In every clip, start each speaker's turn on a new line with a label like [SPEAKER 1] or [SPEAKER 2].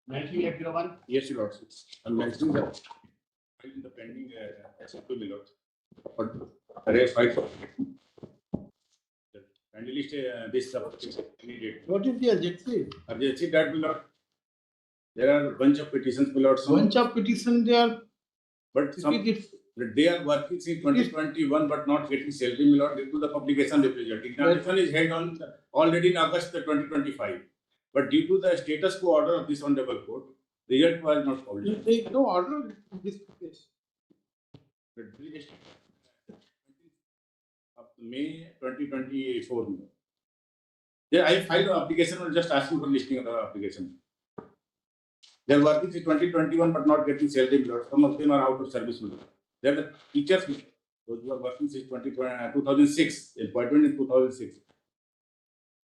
[SPEAKER 1] Mentioning Act 01?
[SPEAKER 2] Yes, Your Lordship. I'm mentioning that in the pending acceptable, Your Lordship. But array 5. Kindly list this immediate.
[SPEAKER 1] What is the urgency?
[SPEAKER 2] Urgency that will not. There are a bunch of petitions, my lord.
[SPEAKER 1] Bunch of petitions they are,
[SPEAKER 2] But some they are working since 2021 but not getting salary, my lord, due to the publication result. Examination is held on already in August 2025. But due to the status quo order of this honorable court, result was not published.
[SPEAKER 1] there is no order in this case.
[SPEAKER 2] Up to May 2024. Yeah, I filed an application and just asking for listing of the application. They are working since 2021 but not getting salary, my lord. Some of them are out of service, my lord. They are the teachers, those who are working since 2006, appointment in 2006.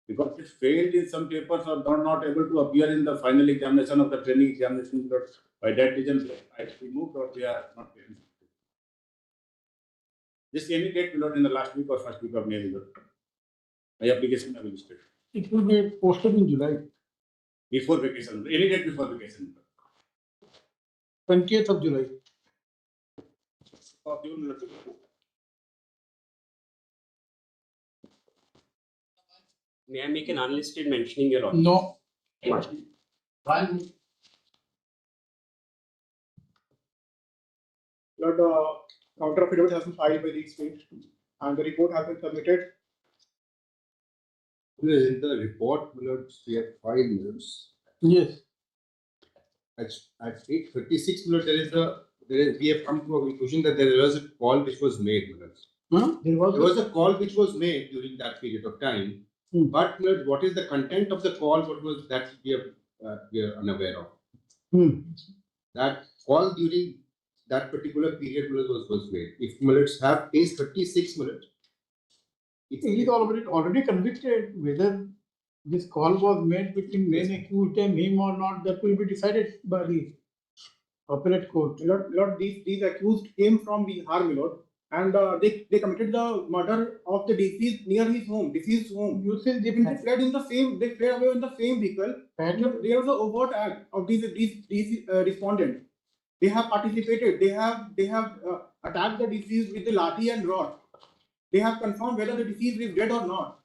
[SPEAKER 2] Because it failed in some papers or not able to appear in the final examination of the training examination, but by that reason, I removed or they are not getting. Just any date, my lord, in the last week or first week of May, my lord. My application will be listed.
[SPEAKER 1] It will be posted in July.
[SPEAKER 2] Before vacation, any date before vacation.
[SPEAKER 1] 20th of July.
[SPEAKER 3] May I make an unlisted mentioning, Your Honor?
[SPEAKER 1] No.
[SPEAKER 4] Lord, counter affidavit has been filed by the state and the report has been submitted.
[SPEAKER 5] In the report, we have 5 minutes.
[SPEAKER 1] Yes.
[SPEAKER 5] At 8:36 minutes, we have come to a conclusion that there was a call which was made.
[SPEAKER 1] There
[SPEAKER 5] was a call which was made during that period of time. But what is the content of the call? What was that we are unaware of? That call during that particular period was made. If minutes have page 36 minutes,
[SPEAKER 1] He is already convicted. Whether this call was made between main accused and him or not, that will be decided by the appellate court.
[SPEAKER 4] Lord, these accused came from Bihar, my lord, and they committed the murder of the deceased near his home, deceased home.
[SPEAKER 1] You say
[SPEAKER 4] They fled in the same. They fled away in the same vehicle. There was an overt act of these respondents. They have participated. They have attacked the deceased with the lathi and rod. They have confirmed whether the deceased is dead or not,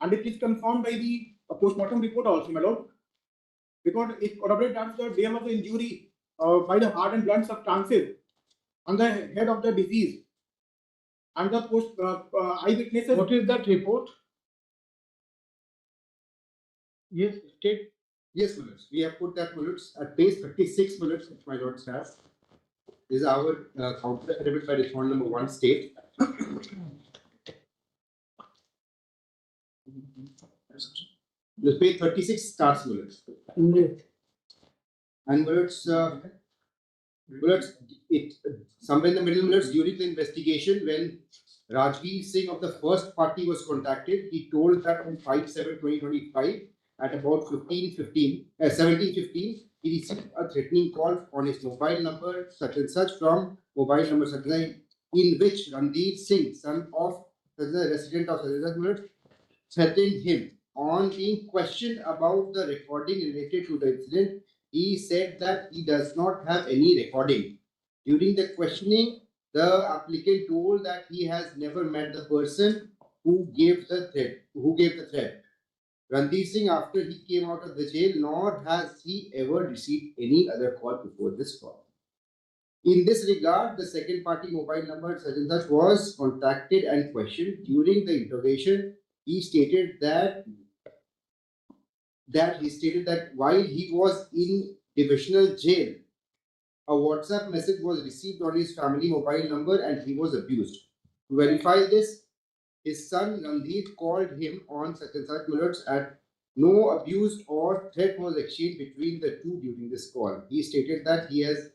[SPEAKER 4] and it is confirmed by the postmortem report also, my lord, because it corroborates that there was an injury by the hard and blunt substances on the head of the deceased, and the eyewitnesses.
[SPEAKER 1] What is that report? Yes, state.
[SPEAKER 5] Yes, minutes. We have put that minutes at page 36 minutes, which my lords have. This is our counter affidavit by respondent number 1 state. The page 36 starts minutes. And minutes, it somewhere in the middle minutes during the investigation when Rajveer Singh of the first party was contacted, he told that on 5/7/2025 at about 17:15, he received a threatening call on his mobile number such and such from mobile number such and such, in which Ranveer Singh, son of the resident of Minutes, threatened him. On being questioned about the recording related to the incident, he said that he does not have any recording. During the questioning, the applicant told that he has never met the person who gave the threat. Ranveer Singh, after he came out of the jail, nor has he ever received any other call before this call. In this regard, the second party mobile number such and such was contacted and questioned. During the interrogation, he stated that while he was in divisional jail, a WhatsApp message was received on his family mobile number and he was abused. To verify this, his son Ranveer called him on such and such minutes at no abuse or threat was exchanged between the two during this call. He stated that this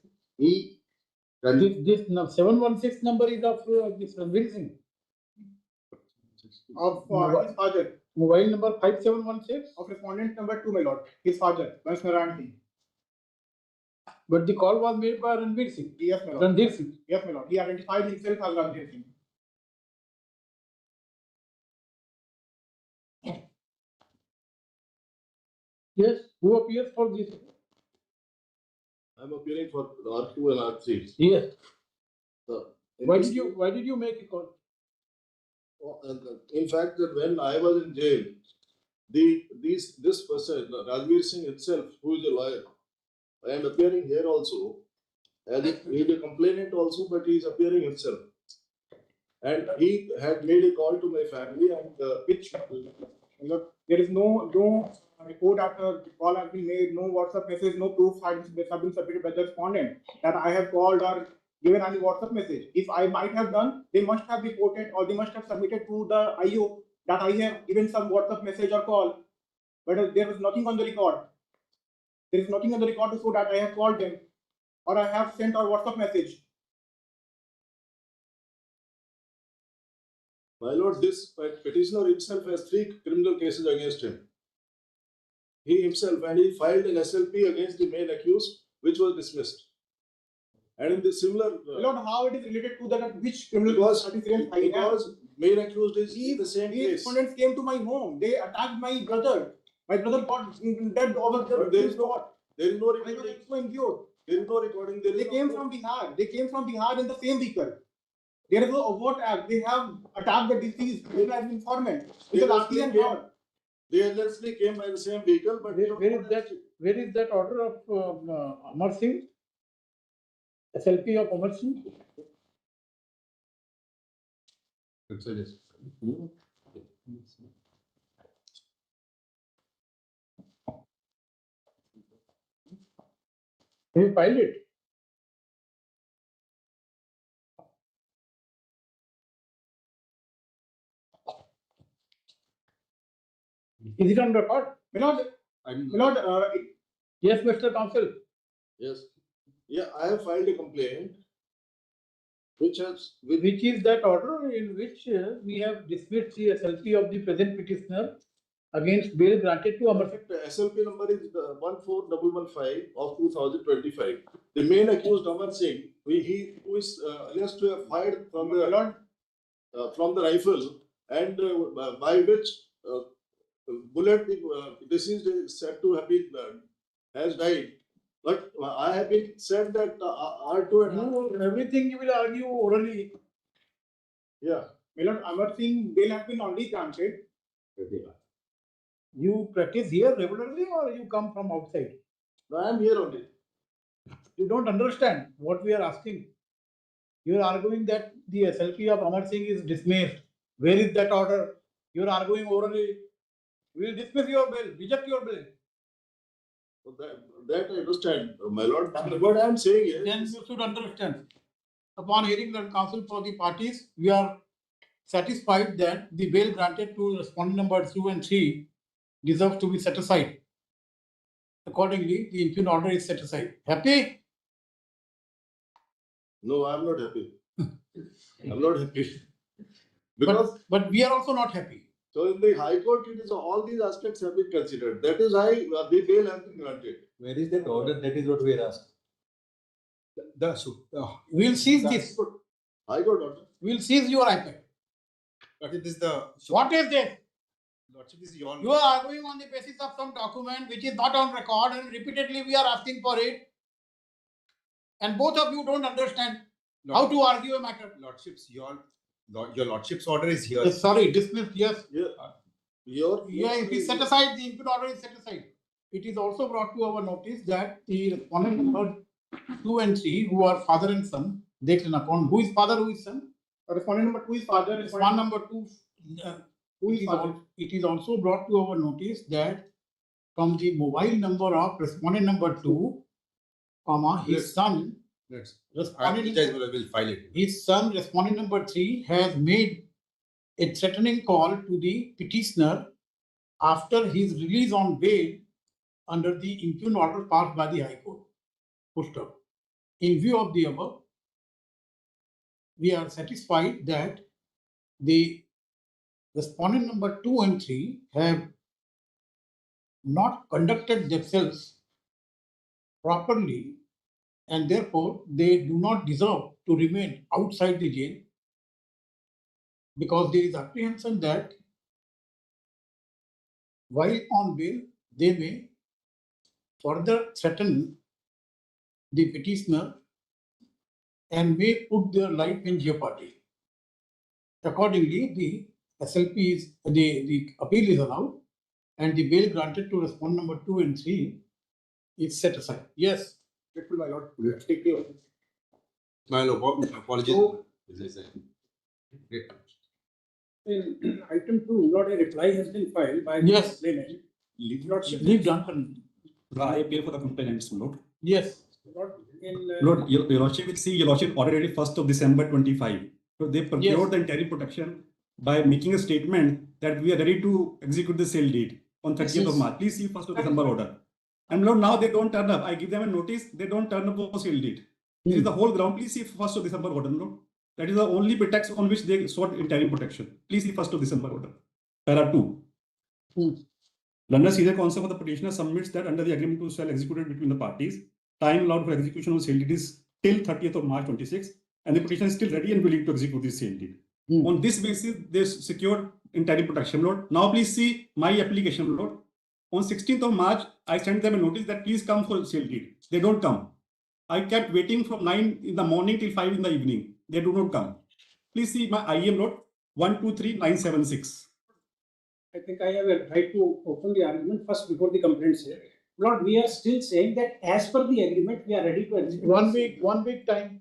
[SPEAKER 1] 716 number is of this Ranveer Singh.
[SPEAKER 4] Of his father.
[SPEAKER 1] Mobile number 5716
[SPEAKER 4] of respondent number 2, my lord, his father, Narayan Singh.
[SPEAKER 1] But the call was made by Ranveer Singh.
[SPEAKER 4] Yes, my lord.
[SPEAKER 1] Ranveer Singh.
[SPEAKER 4] Yes, my lord. He identified himself as Ranveer Singh.
[SPEAKER 1] Yes, who appears for this?
[SPEAKER 6] I'm appearing for R2 and R3.
[SPEAKER 1] Yes.
[SPEAKER 6] The-
[SPEAKER 1] Why did you make a call?
[SPEAKER 6] In fact, that when I was in jail, this person, Rajveer Singh himself, who is a lawyer, I am appearing here also, as if he is a complainant also, but he is appearing himself. And he had made a call to my family and
[SPEAKER 4] Which, look, there is no report after the call has been made, no WhatsApp message, no proof have been submitted by the respondent that I have called or given any WhatsApp message. If I might have done, they must have reported or they must have submitted to the IO that I have given some WhatsApp message or call. But there was nothing on the record. There is nothing on the record to show that I have called them or I have sent a WhatsApp message.
[SPEAKER 6] my lord, this petitioner himself has 3 criminal cases against him. He himself, and he filed an SLP against the main accused, which was dismissed. And in the similar,
[SPEAKER 4] Lord, how it is related to that which criminal certificate I have?
[SPEAKER 6] because main accused is in the same
[SPEAKER 4] These
[SPEAKER 6] case.
[SPEAKER 4] respondents came to my home. They attacked my brother. My brother got dead over
[SPEAKER 6] But there is
[SPEAKER 4] no.
[SPEAKER 6] There is no
[SPEAKER 4] I was
[SPEAKER 6] recording.
[SPEAKER 4] so injured.
[SPEAKER 6] There is no recording. There is
[SPEAKER 4] They
[SPEAKER 6] no
[SPEAKER 4] came
[SPEAKER 6] proof.
[SPEAKER 4] from Bihar. They came from Bihar in the same vehicle. There is no overt act. They have attacked the deceased as informant. With the lathi and rod.
[SPEAKER 6] They allegedly came by the same vehicle, but
[SPEAKER 1] Where is that order of Amar Singh? SLP of Amar Singh? Have you filed it? Is it on record?
[SPEAKER 4] Milord,
[SPEAKER 1] Yes, Mr. Counsel.
[SPEAKER 6] yes, yeah, I have filed a complaint, which has
[SPEAKER 1] Which is that order in which we have dismissed the SLP of the present petitioner against bail granted to Amar Singh.
[SPEAKER 6] SLP number is 14115 of 2025. The main accused Amar Singh, who is alleged to have fired from the rifle, and by which bullet the deceased is said to have been has died. But I have been said that R2 and
[SPEAKER 1] Everything you will argue orally.
[SPEAKER 6] yeah.
[SPEAKER 4] Milord, Amar Singh bail has been already granted.
[SPEAKER 1] You practice here regularly or you come from outside?
[SPEAKER 6] I am here only.
[SPEAKER 1] You don't understand what we are asking. You are arguing that the SLP of Amar Singh is dismissed. Where is that order? You are arguing orally. We will dismiss your bail, reject your bail.
[SPEAKER 6] So that I understand, my lord. What I am saying is,
[SPEAKER 1] Then you should understand. Upon hearing the counsel for the parties, we are satisfied that the bail granted to respondent number 2 and 3 deserves to be set aside. Accordingly, the impugned order is set aside. Happy?
[SPEAKER 6] no, I am not happy. I am not happy. Because
[SPEAKER 1] But we are also not happy.
[SPEAKER 6] so in the High Court, it is all these aspects have been considered. That is why the bail has been granted.
[SPEAKER 7] Where is that order? That is what we are asking.
[SPEAKER 1] We'll seize this.
[SPEAKER 6] High Court order.
[SPEAKER 1] We'll seize your iPad.
[SPEAKER 7] But it is the.
[SPEAKER 1] What is this?
[SPEAKER 7] Lordship is your.
[SPEAKER 1] You are arguing on the basis of some document which is not on record, and repeatedly we are asking for it. And both of you don't understand how to argue a matter.
[SPEAKER 7] Lordship's your Lordship's order is here.
[SPEAKER 1] Yes, sorry, dismissed, yes.
[SPEAKER 6] Yeah.
[SPEAKER 1] It is set aside, the impugned order is set aside. It is also brought to our notice that the respondent number 2 and 3, who are father and son, they can account who is father, who is son.
[SPEAKER 4] Respondent number 2 is father.
[SPEAKER 1] Respondent number 2,
[SPEAKER 4] Who is father?
[SPEAKER 1] it is also brought to our notice that from the mobile number of respondent number 2, his son, respondent,
[SPEAKER 7] will file it.
[SPEAKER 1] his son, respondent number 3, has made a threatening call to the petitioner after his release on bail under the impugned order passed by the High Court. Full stop. In view of the above, we are satisfied that the respondent number 2 and 3 have not conducted themselves properly, and therefore they do not deserve to remain outside the jail, because there is apprehension that while on bail they may further threaten the petitioner and may put their life in jeopardy. Accordingly, the SLP is, the appeal is allowed and the bail granted to respond number 2 and 3 is set aside. Yes.
[SPEAKER 4] Grateful, my lord. Take care.
[SPEAKER 7] My lord, apologies.
[SPEAKER 4] So-
[SPEAKER 7] Great.
[SPEAKER 8] In item 2, not a reply has been filed by the
[SPEAKER 1] Yes.
[SPEAKER 8] complainant. Lordship,
[SPEAKER 1] Leave Duncan.
[SPEAKER 9] I appeal for the complainants, my lord.
[SPEAKER 1] Yes.
[SPEAKER 8] in
[SPEAKER 9] Lord, your lordship will see your lordship ordered 1st of December 25. So they procured
[SPEAKER 1] Yes.
[SPEAKER 9] the interim protection by making a statement that we are ready to execute the sale deed on 30th of March. Please see 1st of December order. And Lord, now they don't turn up. I give them a notice, they don't turn up for sale deed. This is the whole ground. Please see 1st of December order, Lord. That is the only pretext on which they sought interim protection. Please see 1st of December order. Para 2. London Senior Counsel for the petitioner submits that under the agreement to sell executed between the parties, time allowed for execution of sale deed is till 30th of March 26, and the petitioner is still ready and willing to execute this sale deed. On this basis, they secured interim protection, Lord. Now please see my application, Lord. On 16th of March, I sent them a notice that please come for sale deed. They don't come. I kept waiting from 9 in the morning till 5 in the evening. They do not come. Please see my IM note 123976.
[SPEAKER 8] I think I have a right to open the argument first before the complaints here. Lord, we are still saying that as per the agreement, we are ready to execute.
[SPEAKER 1] 1 week time.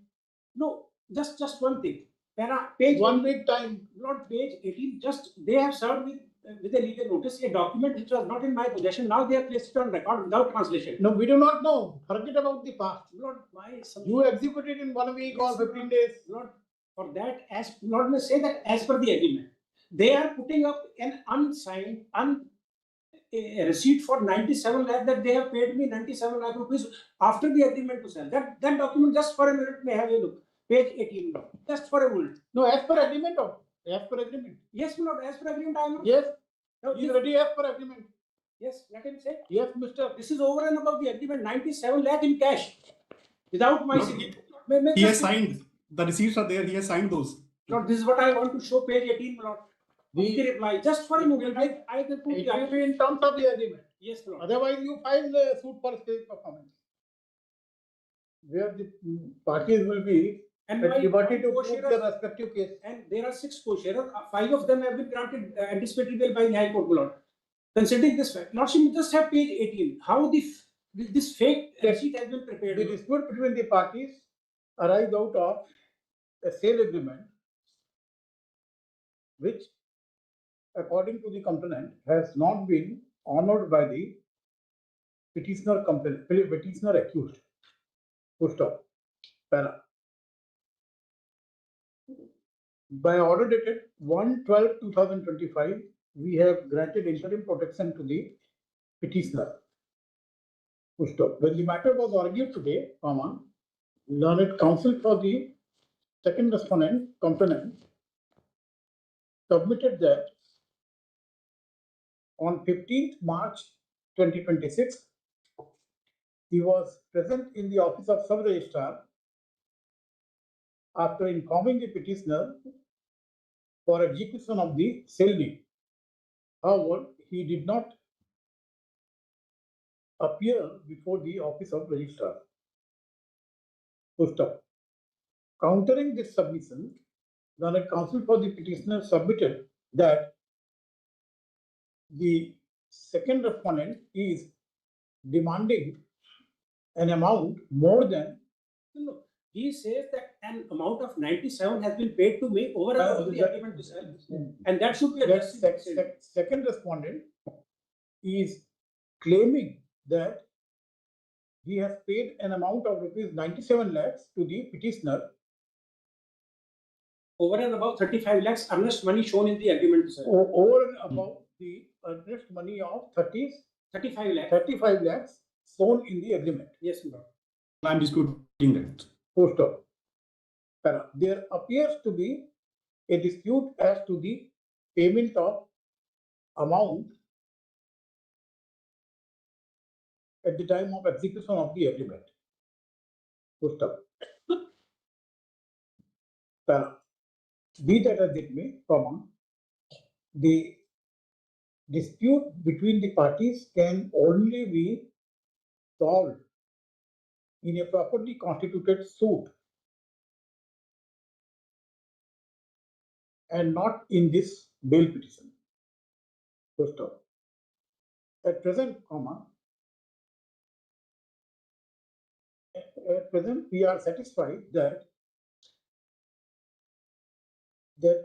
[SPEAKER 8] No, just one thing. Page
[SPEAKER 1] 1 week time.
[SPEAKER 8] Lord, page 18, they have served with a legal notice a document which was not in my possession. Now they have placed it on record without translation.
[SPEAKER 1] No, we do not know. Forget about the past.
[SPEAKER 8] Lord, why?
[SPEAKER 1] You executed in 1 week or 15 days.
[SPEAKER 8] Lord, for that, Lord may say that as per the agreement, they are putting up an unsigned, a receipt for 97 lakh that they have paid me 97 lakh rupees after the agreement to sell. That document, just for a minute, may have a look. Page 18, Lord. Just for a minute.
[SPEAKER 1] No, as per agreement. As per agreement.
[SPEAKER 8] Yes, Lord, as per agreement, I am.
[SPEAKER 1] Yes.
[SPEAKER 8] No,
[SPEAKER 1] He is ready as per agreement.
[SPEAKER 8] yes, let him say.
[SPEAKER 1] Yes, Mister.
[SPEAKER 8] This is over and above the agreement, 97 lakh in cash. Without my
[SPEAKER 9] Lord,
[SPEAKER 8] signature.
[SPEAKER 9] He has signed. The receipts are there. He has signed those.
[SPEAKER 8] Lord, this is what I want to show, page 18, Lord. The reply, just for a moment, I can put
[SPEAKER 1] It
[SPEAKER 8] the
[SPEAKER 1] will be in terms of the agreement.
[SPEAKER 8] Yes, Lord.
[SPEAKER 1] Otherwise, you file the suit for state performance, where the parties will be
[SPEAKER 8] And
[SPEAKER 1] at liberty to prove
[SPEAKER 8] co-sharers-
[SPEAKER 1] their respective case.
[SPEAKER 8] And there are 6 co-sharers. 5 of them have been granted anticipatory bail by the High Court, Lord. Considering this fact, Lordship, you just have page 18. How this fake receipt has been prepared.
[SPEAKER 1] The
[SPEAKER 8] Lord.
[SPEAKER 1] dispute between the parties arise out of a sale agreement, which, according to the complainant, has not been honored by the petitioner accused. Full stop. Para. By order dated 1/12/2025, we have granted interim protection to the petitioner. Full stop. When the matter was argued today, learned counsel for the second respondent, complainant, submitted that on 15th March 2026, he was present in the office of sub-registrar after informing the petitioner for execution of the sale deed. However, he did not appear before the office of registrar. Full stop. Countering this submission, the counsel for the petitioner submitted that the second respondent is demanding an amount more than.
[SPEAKER 8] No, he says that an amount of 97 has been paid to me over and above the agreement to sell. And that should be
[SPEAKER 1] That
[SPEAKER 8] addressed.
[SPEAKER 1] second respondent is claiming that he has paid an amount of rupees 97 lakhs to the petitioner
[SPEAKER 8] Over and above 35 lakhs earnest money shown in the agreement to sell.
[SPEAKER 1] over and above the earnest money of
[SPEAKER 8] 35 lakhs.
[SPEAKER 1] 35 lakhs shown in the agreement.
[SPEAKER 8] Yes, Lord.
[SPEAKER 9] I am disputing that.
[SPEAKER 1] Full stop. Para. There appears to be a dispute as to the payment of amount at the time of execution of the agreement. Full stop. Para. Be that as it may, the dispute between the parties can only be solved in a properly constituted suit and not in this bail petition. First off, at present, we are satisfied that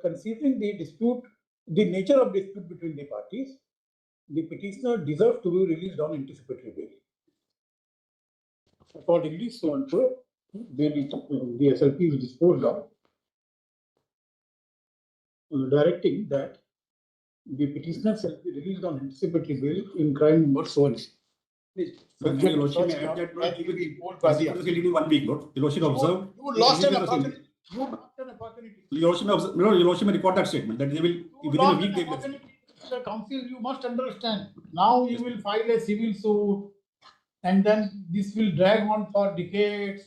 [SPEAKER 1] considering the dispute, the nature of dispute between the parties, the petitioner deserves to be released on anticipatory bail. Accordingly, so and so, the SLP is disposed of, directing that the petitioner shall be released on anticipatory bail in crime number so and so.
[SPEAKER 9] Your Lordship may add that Lord, he will be executed in 1 week, Lord. Your Lordship observe.
[SPEAKER 1] You lost an opportunity. You lost an opportunity.
[SPEAKER 9] Your Lordship may record that statement that they will within a week they will.
[SPEAKER 1] The council, you must understand. Now you will file a civil suit, and then this will drag on for decades.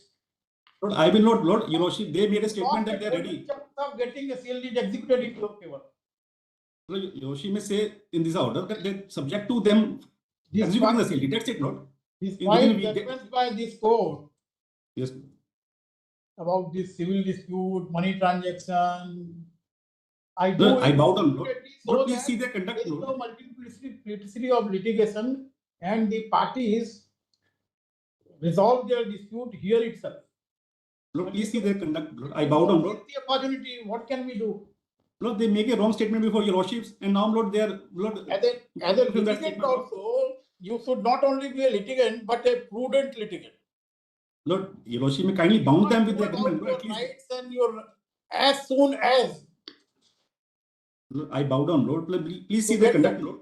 [SPEAKER 9] Lord, I will not, Lord. Your Lordship, they made a statement that they are ready.
[SPEAKER 1] Of getting a CLD executed in your favor.
[SPEAKER 9] Lord, your Lordship may say in this order that they subject to them executing the CLD. That's it, Lord.
[SPEAKER 1] Despite judgments by this court.
[SPEAKER 9] Yes.
[SPEAKER 1] About this civil dispute, money transaction. I
[SPEAKER 9] bow down, Lord.
[SPEAKER 1] So
[SPEAKER 9] Lord, please see their conduct,
[SPEAKER 1] there is
[SPEAKER 9] Lord.
[SPEAKER 1] no multiplicity of litigation, and the parties resolve their dispute here itself.
[SPEAKER 9] Lord, please see their conduct, Lord. I bow down, Lord.
[SPEAKER 1] The opportunity, what can we do?
[SPEAKER 9] Lord, they make a wrong statement before your Lordships, and now, Lord, they are, Lord.
[SPEAKER 1] As a litigant also, you should not only be a litigant, but a prudent litigant.
[SPEAKER 9] Lord, your Lordship may kindly bound them with the agreement.
[SPEAKER 1] Your rights and your, as soon as.
[SPEAKER 9] Lord, I bow down, Lord. Please see their conduct, Lord.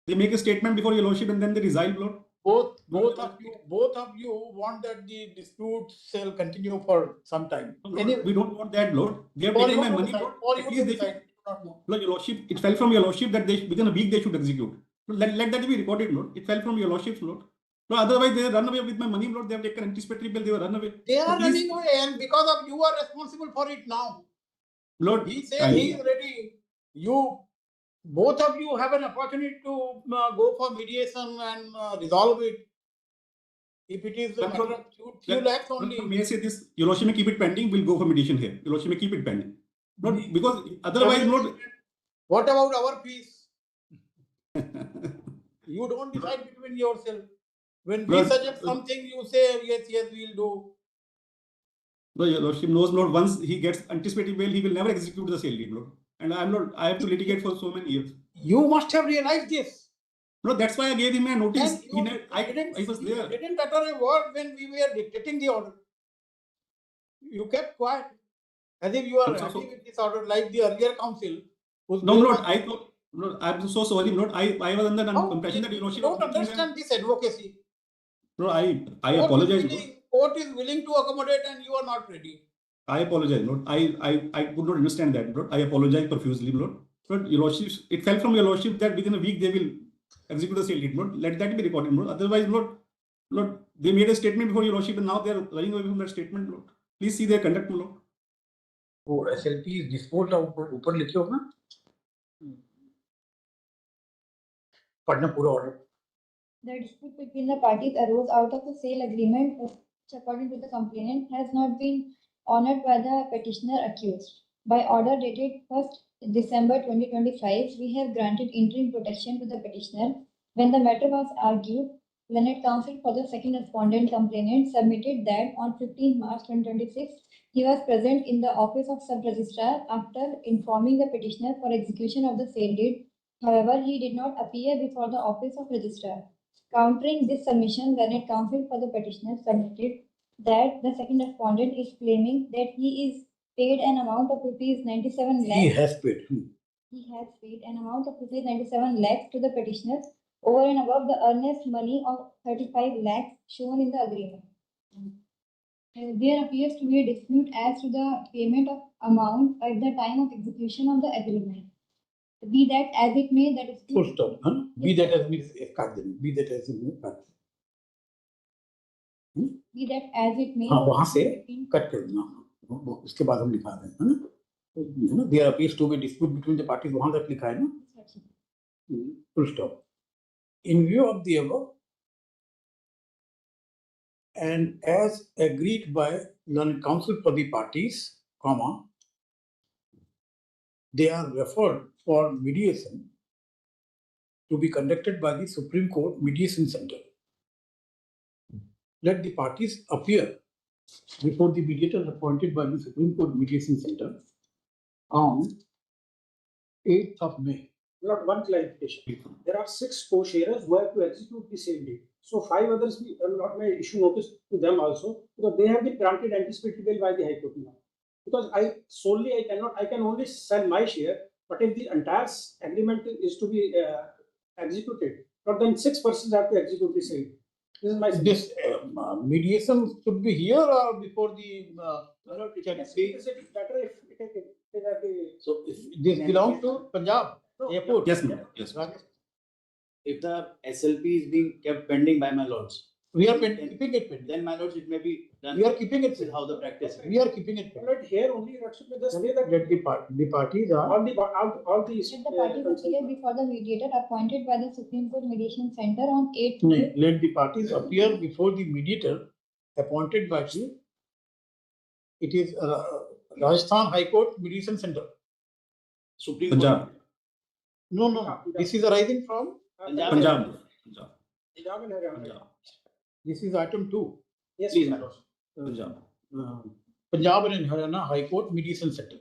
[SPEAKER 9] They make a statement before your Lordship and then they resign, Lord.
[SPEAKER 1] Both of you want that the dispute shall continue for some time.
[SPEAKER 9] Lord, we don't want that, Lord. They have taken my money, Lord. Lord, your Lordship, it fell from your Lordship that they within a week they should execute. Lord, let that be recorded, Lord. It fell from your Lordship, Lord. Lord, otherwise they run away with my money, Lord. They have taken anticipatory bill. They will run away.
[SPEAKER 1] They are running away, and because of you are responsible for it now.
[SPEAKER 9] Lord,
[SPEAKER 1] he said he is ready. Both of you have an opportunity to go for mediation and resolve it. If it is a matter of few lakhs only.
[SPEAKER 9] May I say this? Your Lordship may keep it pending. We'll go for mediation here. Your Lordship may keep it pending. Not because otherwise, Lord.
[SPEAKER 1] What about our fees? You don't decide between yourself. When we suggest something, you say yes, we'll do.
[SPEAKER 9] No, your Lordship knows, Lord. Once he gets anticipated bail, he will never execute the sale deed, Lord. And I have to litigate for so many years.
[SPEAKER 1] You must have realized this.
[SPEAKER 9] No, that's why I gave him a notice.
[SPEAKER 1] I
[SPEAKER 9] was there.
[SPEAKER 1] You didn't utter a word when we were dictating the order. You kept quiet, as if you are happy with this order, like the earlier council.
[SPEAKER 9] No, Lord, I thought, Lord, I'm so sorry, Lord. I was under the impression that you
[SPEAKER 1] don't understand this advocacy.
[SPEAKER 9] No, I apologize.
[SPEAKER 1] Court is willing to accommodate, and you are not ready.
[SPEAKER 9] I apologize, Lord. I could not understand that, Lord. I apologize profusely, Lord. But your Lordship, it fell from your Lordship that within a week they will execute the sale deed, Lord. Let that be recorded, Lord. Otherwise, Lord, they made a statement before your Lordship and now they are running away from that statement, Lord. Please see their conduct, Lord.
[SPEAKER 1] Oh, SLP is disposed of. ऊपर लिखे हो ना? पढ़ना पूरा order.
[SPEAKER 10] The dispute between the parties arose out of a sale agreement which, according to the complainant, has not been honored by the petitioner accused. By order dated 1st December 2025, we have granted interim protection to the petitioner. When the matter was argued, Learned Counsel for the second respondent complainant submitted that on 15 March 2026, he was present in the office of sub-registrar after informing the petitioner for execution of the sale deed. However, he did not appear before the office of registrar. Countering this submission, Learned Counsel for the petitioner submitted that the second respondent is claiming that he is paid an amount of rupees 97 lakhs.
[SPEAKER 1] He has paid.
[SPEAKER 10] He has paid an amount of rupees 97 lakhs to the petitioner over and above the earnest money of 35 lakhs shown in the agreement. There appears to be a dispute as to the payment of amount at the time of execution of the agreement. Be that as it may, that is
[SPEAKER 1] full stop. Huh? Be that as it may, be that as it may.
[SPEAKER 10] Be that as it may.
[SPEAKER 1] हाँ वहाँ से cut कर देना. उसके बाद हम लिखा दें, है ना? There appears to be dispute between the parties. वहाँ तक लिखा है ना? Full stop. In view of the above, and as agreed by learned counsel for the parties, comma, they are referred for mediation to be conducted by the Supreme Court Mediation Center. Let the parties appear before the mediator appointed by the Supreme Court Mediation Center on 8th of May.
[SPEAKER 8] Not one clarification. There are 6 co-sharers who have to execute the same deed. So 5 others, we will not may issue notice to them also, because they have been granted anticipatory bail by the High Court now. Because I can only sell my share, but if the entire agreement is to be executed, but then 6 persons have to execute the same. This is my
[SPEAKER 1] This mediation should be here or before the.
[SPEAKER 8] It is better if it have the.
[SPEAKER 1] So if this belongs to Punjab airport.
[SPEAKER 9] Yes, ma'am. Yes.
[SPEAKER 11] If the SLP is being kept pending by my lords,
[SPEAKER 1] We are keeping it pending.
[SPEAKER 11] then my lords, it may be done.
[SPEAKER 1] We are keeping it.
[SPEAKER 11] with how the practice is.
[SPEAKER 1] We are keeping it pending.
[SPEAKER 8] Right here only, that should be just say that
[SPEAKER 1] Let the parties are.
[SPEAKER 8] all the
[SPEAKER 10] Let the parties appear before the mediator appointed by the Supreme Court Mediation Center on 8th
[SPEAKER 1] No,
[SPEAKER 10] May.
[SPEAKER 1] let the parties appear before the mediator appointed by the. It is Rajasthan High Court Mediation Center.
[SPEAKER 11] Supreme
[SPEAKER 9] Punjab.
[SPEAKER 11] Court.
[SPEAKER 1] No. This is arising from.
[SPEAKER 11] Punjab.
[SPEAKER 9] Punjab.
[SPEAKER 8] Punjab and Haryana.
[SPEAKER 9] Punjab.
[SPEAKER 1] This is item 2.
[SPEAKER 8] Yes,
[SPEAKER 11] Please,
[SPEAKER 8] my
[SPEAKER 11] my
[SPEAKER 8] lord.
[SPEAKER 9] Punjab.
[SPEAKER 1] Punjab and Haryana High Court Mediation Center.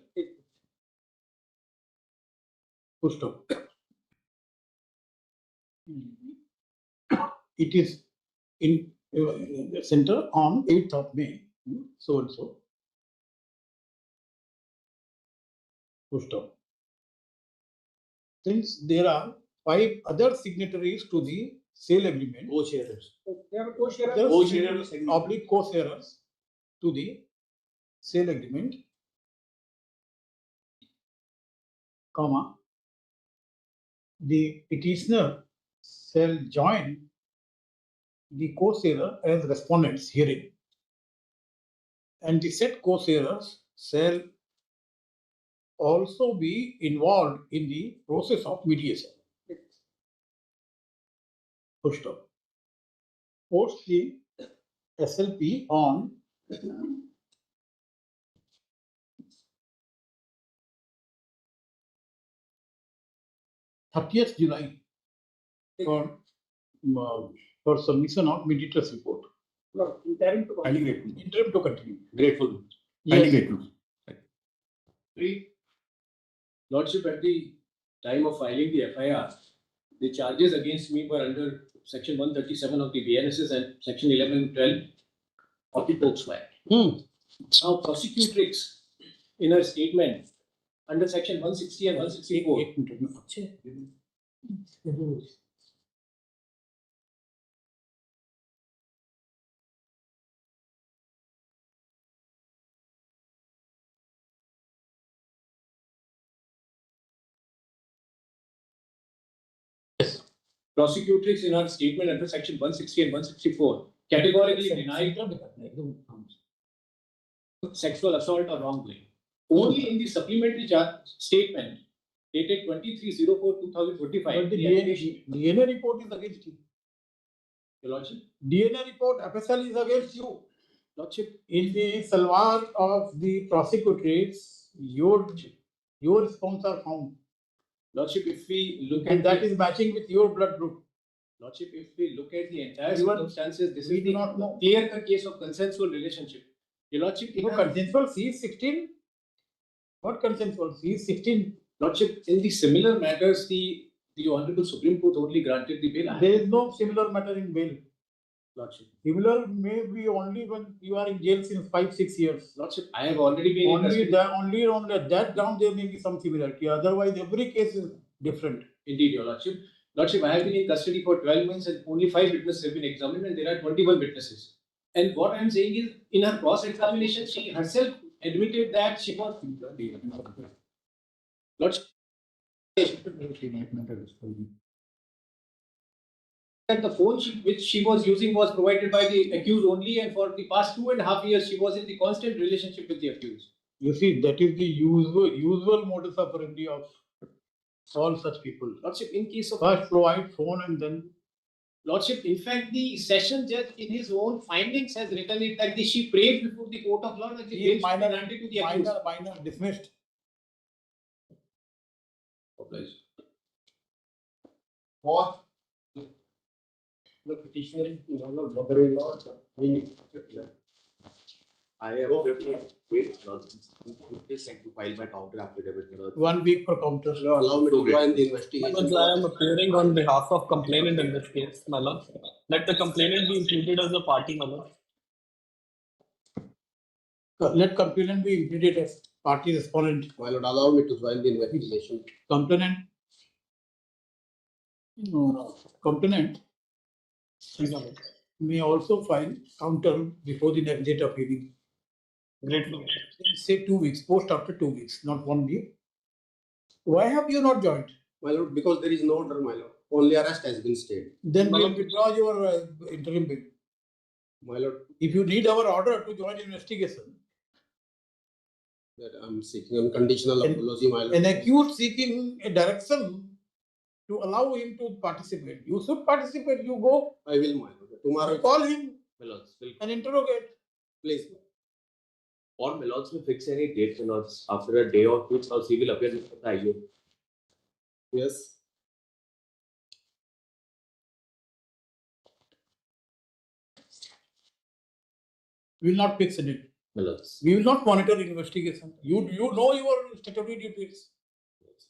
[SPEAKER 1] Full stop. It is in the center on 8th of May. So and so. Full stop. Since there are 5 other signatories to the sale agreement,
[SPEAKER 11] Co-sharers.
[SPEAKER 8] They have a co-sharer.
[SPEAKER 1] other
[SPEAKER 11] Co-sharers.
[SPEAKER 1] signatories, oblique co-sharers to the sale agreement, comma, the petitioner shall join the co-sharer as respondents herein, and the said co-sharers shall also be involved in the process of mediation. Full stop. Post the SLP on 30th July for submission of mediator's report.
[SPEAKER 8] No, interim to
[SPEAKER 9] Highly grateful.
[SPEAKER 1] Interim to continue.
[SPEAKER 11] Grateful.
[SPEAKER 9] Highly
[SPEAKER 1] Yes.
[SPEAKER 9] grateful.
[SPEAKER 12] Lordship, at the time of filing the FIR, the charges against me were under section 137 of the BNSS and section 1112 of the POCSO Act. Now, prosecutrix in her statement under section 160 and 164. Prosecutrix in her statement under section 160 and 164 categorically denied sexual assault or wrongdoing. Only in the supplementary statement dated 23/04/2025.
[SPEAKER 1] But the DNA report is against you.
[SPEAKER 12] Your Lordship,
[SPEAKER 1] DNA report, FSL is against you.
[SPEAKER 12] Lordship,
[SPEAKER 1] In the salwar of the prosecutrix, your response are found.
[SPEAKER 12] Lordship, if we look
[SPEAKER 1] And
[SPEAKER 12] at
[SPEAKER 1] that is matching with your blood group.
[SPEAKER 12] Lordship, if we look at the entire
[SPEAKER 1] Even
[SPEAKER 12] circumstances, this
[SPEAKER 1] we
[SPEAKER 12] is
[SPEAKER 1] do
[SPEAKER 12] the
[SPEAKER 1] not know.
[SPEAKER 12] clear-cut case of consensual relationship. Your Lordship,
[SPEAKER 1] No, consensual C is 16. What consensual? C is 16.
[SPEAKER 12] Lordship, in the similar matters, the Honorable Supreme Court only granted the bail.
[SPEAKER 1] There is no similar matter in bail.
[SPEAKER 12] Lordship,
[SPEAKER 1] Similar may be only when you are in jail since 5-6 years.
[SPEAKER 12] Lordship, I have already been in
[SPEAKER 1] Only
[SPEAKER 12] custody.
[SPEAKER 1] that, only on that ground there may be some similarity. Otherwise, every case is different.
[SPEAKER 12] Indeed, Your Lordship. Lordship, I have been in custody for 12 months and only 5 witnesses have been examined and there are 21 witnesses. And what I am saying is, in her cross-examination, she herself admitted that she was. Lordship, that the phone which she was using was provided by the accused only, and for the past 2.5 years, she was in the constant relationship with the accused.
[SPEAKER 1] You see, that is the usual modus operandi of all such people.
[SPEAKER 12] Lordship, in case of
[SPEAKER 1] First provide phone and then
[SPEAKER 12] Lordship, in fact, the session judge in his own findings has written it that she prayed before the court of law that the bail should be granted to the accused.
[SPEAKER 1] Minor dismissed.
[SPEAKER 6] For
[SPEAKER 12] The petitioner, mother-in-law,
[SPEAKER 11] I have wait, to file my counter affidavit.
[SPEAKER 1] 1 week for counter.
[SPEAKER 7] Allow me to join the investigation.
[SPEAKER 13] I am appearing on behalf of complainant in this case, my lord. Let the complainant be included as a party, my lord.
[SPEAKER 1] Let complainant be included as party respondent.
[SPEAKER 7] My lord, allow me to join the investigation.
[SPEAKER 1] Complainant. No, complainant may also file counter before the next date of hearing.
[SPEAKER 13] Great, lord.
[SPEAKER 1] Say 2 weeks, post after 2 weeks, not 1 week. Why have you not joined?
[SPEAKER 7] My lord, because there is no order, my lord. Only arrest has been stayed.
[SPEAKER 1] Then we will withdraw your interim bill.
[SPEAKER 7] My lord,
[SPEAKER 1] If you need our order to join investigation,
[SPEAKER 7] that I'm seeking unconditional apology, my lord.
[SPEAKER 1] an accused seeking a direction to allow him to participate. You should participate. You go.
[SPEAKER 7] I will, my lord. Tomorrow,
[SPEAKER 1] Call him
[SPEAKER 11] My lords, will
[SPEAKER 1] and interrogate.
[SPEAKER 7] please.
[SPEAKER 11] or my lords will fix any date, my lords, after a day or two, or he will appear before the IU.
[SPEAKER 7] Yes.
[SPEAKER 1] We will not fix it.
[SPEAKER 11] My lords,
[SPEAKER 1] We will not monitor investigation. You know your statutory duties.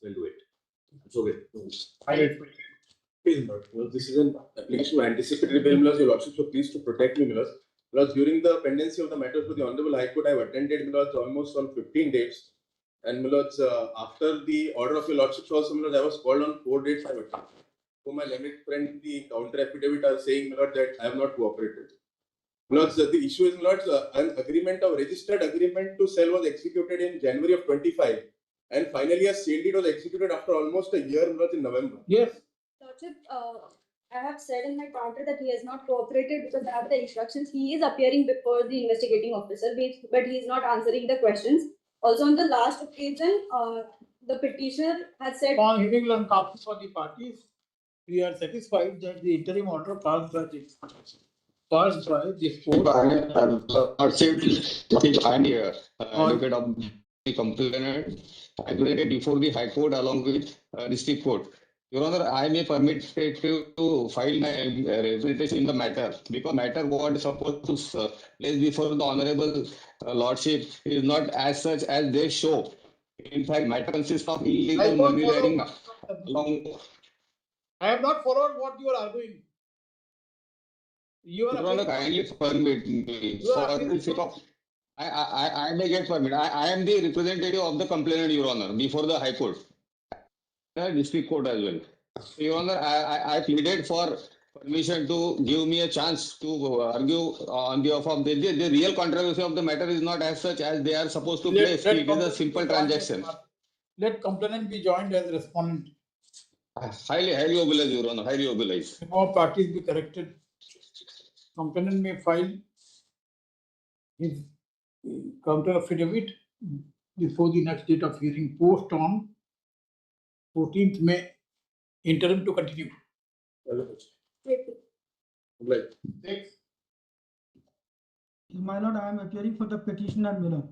[SPEAKER 11] we'll do it. It's okay.
[SPEAKER 6] Please, my lord. This is an application of anticipatory bail, my lord. Your lordship, so please to protect me, my lord. My lord, during the pendency of the matters for the Honorable High Court, I have attended, my lord, almost on 15 dates. And my lords, after the order of your lordship also, my lord, I was called on 4 dates I have attended. So my learned friend, the counter affidavit are saying, my lord, that I have not cooperated. My lords, the issue is, my lords, an agreement of registered agreement to sell was executed in January of 25. And finally, a sale deed was executed after almost a year, my lords, in November.
[SPEAKER 1] Yes.
[SPEAKER 10] Lordship, I have said in my counter that he has not cooperated because after the instructions, he is appearing before the investigating officer, but he is not answering the questions. Also, on the last occasion, the petitioner has said.
[SPEAKER 1] On hearing and copies for the parties, we are satisfied that the interim order passed by this court.
[SPEAKER 14] I'm here, advocate of the complainant. I pleaded before the High Court along with District Court. Your Honor, I may permit to file my representation in the matter because matter what is supposed to place before the Honorable Lordship is not as such as they show. In fact, matter consists of illegal money laundering along.
[SPEAKER 1] I have not followed what you are arguing. You are
[SPEAKER 14] Your Honor, kindly permit me for the sake of. I may get permit. I am the representative of the complainant, Your Honor, before the High Court. District Court as well. So, Your Honor, I pleaded for permission to give me a chance to argue on behalf of the real controversy of the matter is not as such as they are supposed to place. It is a simple transaction.
[SPEAKER 1] Let complainant be joined as respondent.
[SPEAKER 14] Highly obliged, Your Honor. Highly obliged.
[SPEAKER 1] All parties be corrected. Complainant may file his counter affidavit before the next date of hearing, post on 14th May, interim to continue.
[SPEAKER 15] My lord, I am appearing for the petitioner Miller.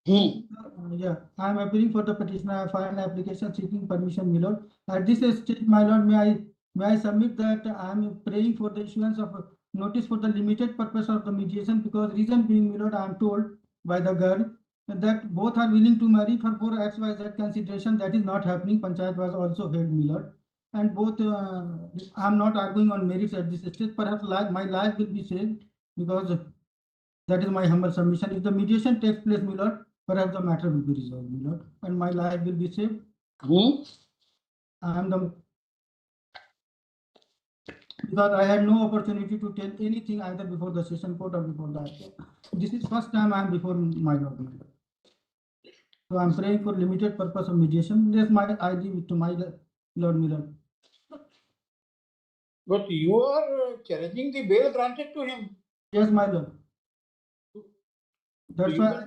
[SPEAKER 15] Yeah, I am appearing for the petitioner. I filed an application seeking permission, my lord. At this stage, my lord, may I submit that I am praying for the issuance of a notice for the limited purpose of the mediation, because reason being, my lord, I am told by the girl that both are willing to marry for XYZ consideration. That is not happening. Panchayat was also held, my lord. And both, I am not arguing on merits at this stage. Perhaps my life will be saved, because that is my humble submission. If the mediation takes place, my lord, perhaps the matter will be resolved, my lord, and my life will be saved. I am the, because I had no opportunity to tell anything either before the session court or before the High Court. This is first time I am before my lord. So I am praying for limited purpose of mediation. Yes, I leave it to my lord, my lord.
[SPEAKER 1] But you are challenging the bail granted to him.
[SPEAKER 15] Yes, my lord. That's why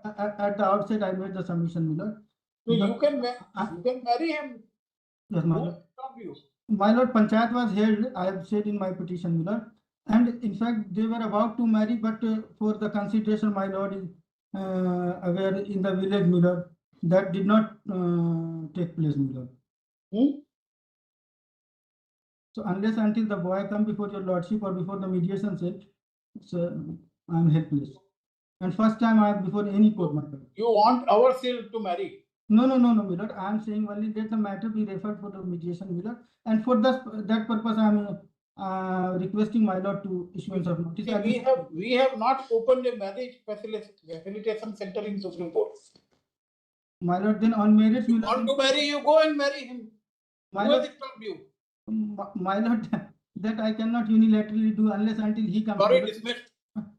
[SPEAKER 15] at the outset I made the submission, my lord.
[SPEAKER 1] So you can marry him.
[SPEAKER 15] Yes, my lord. My lord, Panchayat was held, I have said in my petition, my lord. And in fact, they were about to marry, but for the consideration, my lord is aware in the village, my lord, that did not take place, my lord. So unless until the boy come before your lordship or before the mediation cell, so I am helpless. And first time I am before any court, my lord.
[SPEAKER 1] You want our cell to marry?
[SPEAKER 15] No, my lord. I am saying only let the matter be referred for the mediation, my lord. And for that purpose, I am requesting my lord to issuance of notice.
[SPEAKER 1] We have not opened a marriage facilitation center in Supreme Court.
[SPEAKER 15] My lord, then on merits,
[SPEAKER 1] you want to marry, you go and marry him. Who has stopped you?
[SPEAKER 15] My lord, that I cannot unilaterally do unless until he comes.
[SPEAKER 1] Sorry, dismissed.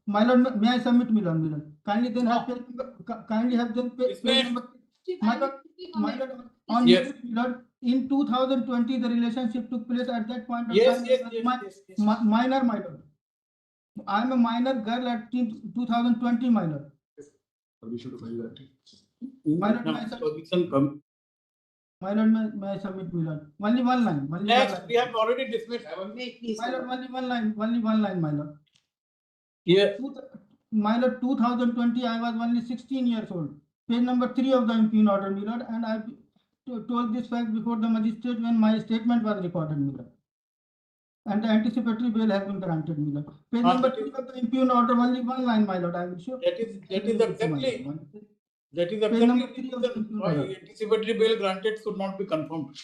[SPEAKER 15] My lord, may I submit, my lord? Kindly then have them pay number. My lord, on
[SPEAKER 1] yes.
[SPEAKER 15] my lord, in 2020, the relationship took place at that point of
[SPEAKER 1] yes,
[SPEAKER 15] time.
[SPEAKER 1] Yes.
[SPEAKER 15] Minor, my lord. I am a minor girl at 2020, my lord.
[SPEAKER 6] Permission to file that.
[SPEAKER 15] My lord, may I submit, my lord? Only one line.
[SPEAKER 1] Next, we have already dismissed.
[SPEAKER 15] My lord, only one line, my lord.
[SPEAKER 1] Yeah.
[SPEAKER 15] My lord, 2020, I was only 16 years old. Page number 3 of the impugned order, my lord, and I told this fact before the magistrate when my statement was recorded, my lord. And the anticipatory bail has been granted, my lord. Page number 3 of the impugned order, only one line, my lord, I will show.
[SPEAKER 1] That is exactly why anticipatory bail granted should not be confirmed.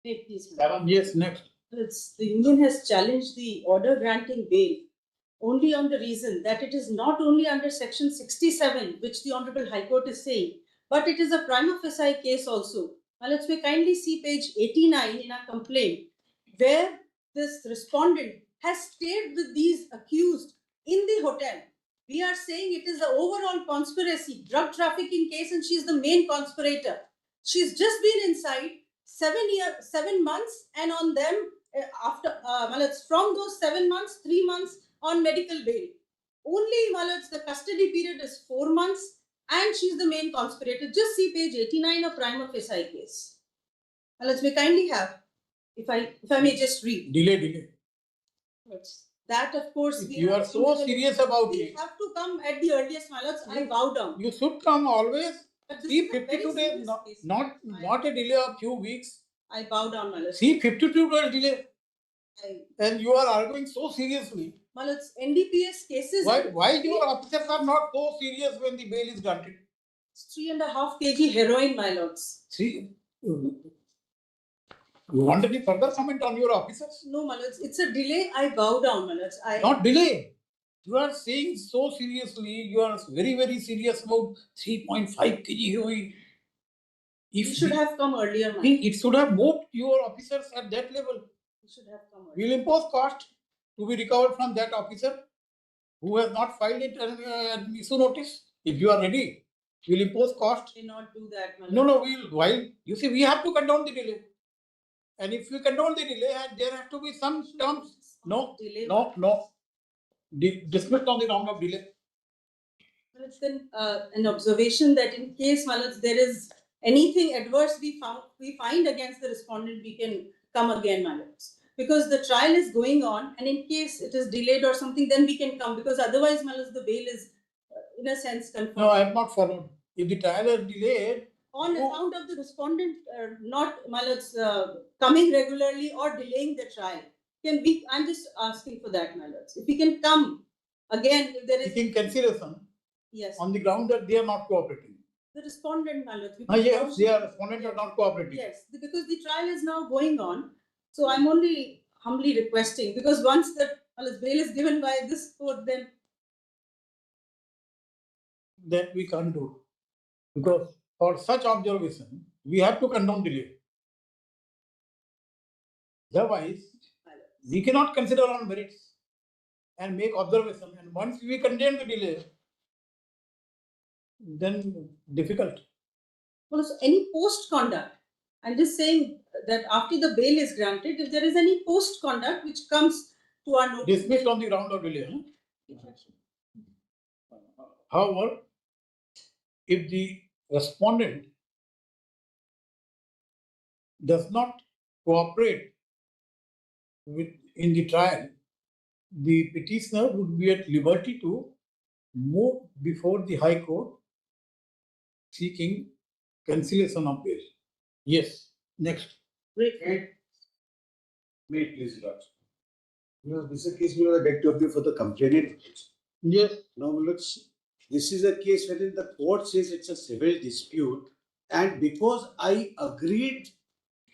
[SPEAKER 1] Yes, next.
[SPEAKER 16] The Union has challenged the order granting bail only on the reason that it is not only under section 67, which the Honorable High Court is saying, but it is a prima facie case also. Now let's kindly see page 89 in our complaint, where this respondent has stayed with these accused in the hotel. We are saying it is an overall conspiracy, drug trafficking case, and she is the main conspirator. She's just been inside 7 months, and on them after from those 7 months, 3 months on medical bail. Only the custody period is 4 months, and she's the main conspirator. Just see page 89 of prima facie case. Let's kindly have, if I may just read.
[SPEAKER 1] Delay.
[SPEAKER 16] That of course
[SPEAKER 1] you are so serious about
[SPEAKER 16] it. We have to come at the earliest, my lords. I bow down.
[SPEAKER 1] You should come always. See 52 days, not a delay of few weeks.
[SPEAKER 16] I bow down, my lords.
[SPEAKER 1] See 52 days delay. And you are arguing so seriously.
[SPEAKER 16] My lords, NDPS cases.
[SPEAKER 1] Why your officers are not so serious when the bail is granted?
[SPEAKER 16] It's 3.5 kg heroin, my lords.
[SPEAKER 1] See. You want any further comment on your officers?
[SPEAKER 16] No, my lords. It's a delay. I bow down, my lords.
[SPEAKER 1] Not delay. You are saying so seriously. You are very, very serious about 3.5 kg heroin.
[SPEAKER 16] You should have come earlier, my
[SPEAKER 1] it should have moved your officers at that level.
[SPEAKER 16] You should have come earlier.
[SPEAKER 1] We will impose cost to be recovered from that officer who has not filed it and issue notice. If you are ready, we will impose cost.
[SPEAKER 16] We cannot do that, my lords.
[SPEAKER 1] No, while you see, we have to condone the delay. And if we condone the delay, there has to be some terms. No. Dismissed on the ground of delay.
[SPEAKER 16] Well, it's then an observation that in case, my lords, there is anything adverse we find against the respondent, we can come again, my lords. Because the trial is going on, and in case it is delayed or something, then we can come. Because otherwise, my lords, the bail is, in a sense, confirmed.
[SPEAKER 1] No, I have not followed. If the trial is delayed,
[SPEAKER 16] on account of the respondent not, my lords, coming regularly or delaying the trial, can we? I'm just asking for that, my lords. If we can come again, if there is
[SPEAKER 1] seeking cancellation.
[SPEAKER 16] Yes.
[SPEAKER 1] On the ground that they are not cooperating.
[SPEAKER 16] The respondent, my lords.
[SPEAKER 1] Yes, they are respondent are not cooperating.
[SPEAKER 16] Yes, because the trial is now going on. So I'm only humbly requesting, because once the bail is given by this court, then
[SPEAKER 1] we can't do. Because for such observation, we have to condone delay. Otherwise, we cannot consider on merits and make observation. And once we condemn the delay, then difficult.
[SPEAKER 16] Well, so any post conduct, I'm just saying that after the bail is granted, if there is any post conduct which comes to our notice.
[SPEAKER 1] Dismissed on the ground of delay. However, if the respondent does not cooperate in the trial, the petitioner would be at liberty to move before the High Court seeking cancellation of bail. Yes, next.
[SPEAKER 17] Wait, please, Lord. This is a case where the director for the complainant.
[SPEAKER 1] Yes.
[SPEAKER 17] Now, this is a case wherein the court says it's a civil dispute, and because I agreed